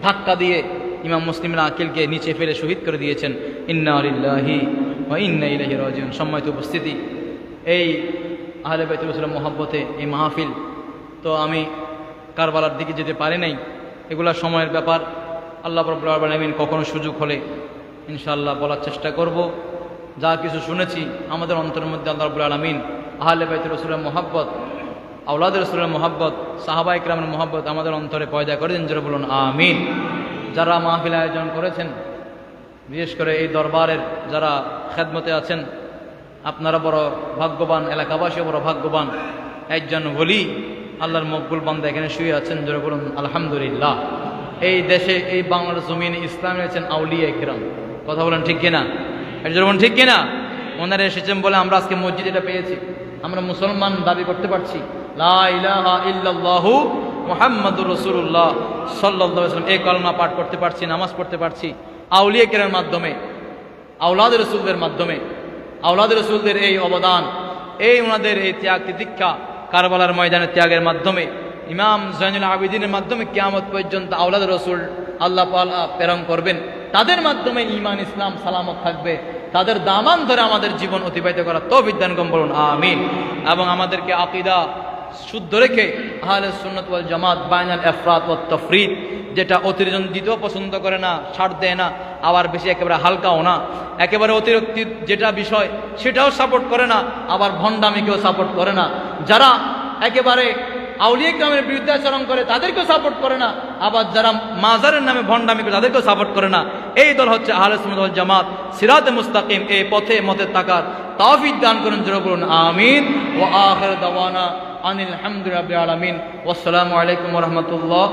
ধাক্কা দিয়ে ইমাম মুসলিম বিন আকিলকে নিচে ফেলে শহীদ করে দিয়েছেন। ইন্না লিল্লাহি ওয়া ইন্না ইলাইহি রাজিউন। সম্মানিত উপস্থিতি, এই আহলে বাইতুর রাসূলের মহব্বতে এই মাহফিল, তো আমি কারবালার দিকে যেতে পারি নাই, এগুলা সময়ের ব্যাপার। আল্লাহ রাব্বুল আলামিন কখনো সুযোগ হলে ইনশাআল্লাহ বলার চেষ্টা করব। যা কিছু শুনেছি আমাদের অন্তরের মধ্যে আল্লাহ রাব্বুল আলামিন আহলে বাইতুর রাসূলের মহব্বত, আওলাদ রাসূলের মহব্বত, সাহাবায়ে কিরামের মহব্বত আমাদের অন্তরে পয়দা করে দিন। জোরে বলুন আমিন। যারা মাহফিল আয়োজন করেছেন, বিশেষ করে এই দরবারের যারা খেদমতে আছেন, আপনারা বড় ভাগ্যবান, এলাকাবাসীও বড় ভাগ্যবান। একজন ওলি আল্লাহর মকবুল বান্দা এখানে শুয়ে আছেন। জোরে বলুন আলহামদুলিল্লাহ। এই দেশে, এই বাংলার জমিনে ইসলামে আছেন আউলিয়া কিরাম। কথা বলেন ঠিক কিনা? জোরে বলুন ঠিক কিনা? ওনারা এসেছেন বলে আমরা আজকে মসজিদ এটা পেয়েছি, আমরা মুসলমান দাবি করতে পারছি। লা ইলাহা ইল্লাল্লাহু মুহাম্মাদুর রাসূলুল্লাহ সাল্লাল্লাহু আলাইহি ওয়াসাল্লাম এই কলমা পাঠ করতে পারছি, নামাজ পড়তে পারছি। আউলিয়া কিরামের মাধ্যমে, আওলাদ রাসূলদের মাধ্যমে, আওলাদ রাসূলদের এই অবদান, এই ওনাদের এই ত্যাগ তিতিক্ষা, কারবালার ময়দানে ত্যাগের মাধ্যমে, ইমাম জয়নুল আবিদিনের মাধ্যমে কিয়ামত পর্যন্ত আওলাদ রাসূল আল্লাহ তাআলা প্রেরণ করবেন, তাদের মাধ্যমে ঈমান ইসলাম সালামত থাকবে। তাদের দামান ধরে আমাদের জীবন অতিবাহিত করার তৌফিক দান করুন, বলুন আমিন। এবং আমাদেরকে আকীদা শুদ্ধ রেখে আহলে সুন্নাত ওয়াল জামাত, বাইনাল ইফরাত ওয়াত তাফরিদ, যেটা অতিরঞ্জন দিতেও পছন্দ করে না, ছাড় দেয় না, আবার বেশি একেবারে হালকাও না, একেবারে অতিরিক্ত যেটা বিষয় সেটাও সাপোর্ট করে না, আবার ভণ্ডামিকেও সাপোর্ট করে না। যারা একেবারে আউলিয়া কিরামের বিরুদ্ধে আচরণ করে তাদেরকেও সাপোর্ট করে না, আবার যারা মাজারের নামে ভণ্ডামি করে তাদেরকেও সাপোর্ট করে না। এই দল হচ্ছে আহলে সুন্নাত ওয়াল জামাত, সিরাতে মুস্তাকিম। এই পথে মতে তাকার তৌফিক দান করুন। জোরে বলুন আমিন। ওয়া আখির দাওয়ানা আনিল হামদুলিল্লাহি রাব্বিল আলামিন। ওয়াসসালামু আলাইকুম ওয়া রাহমাতুল্লাহ।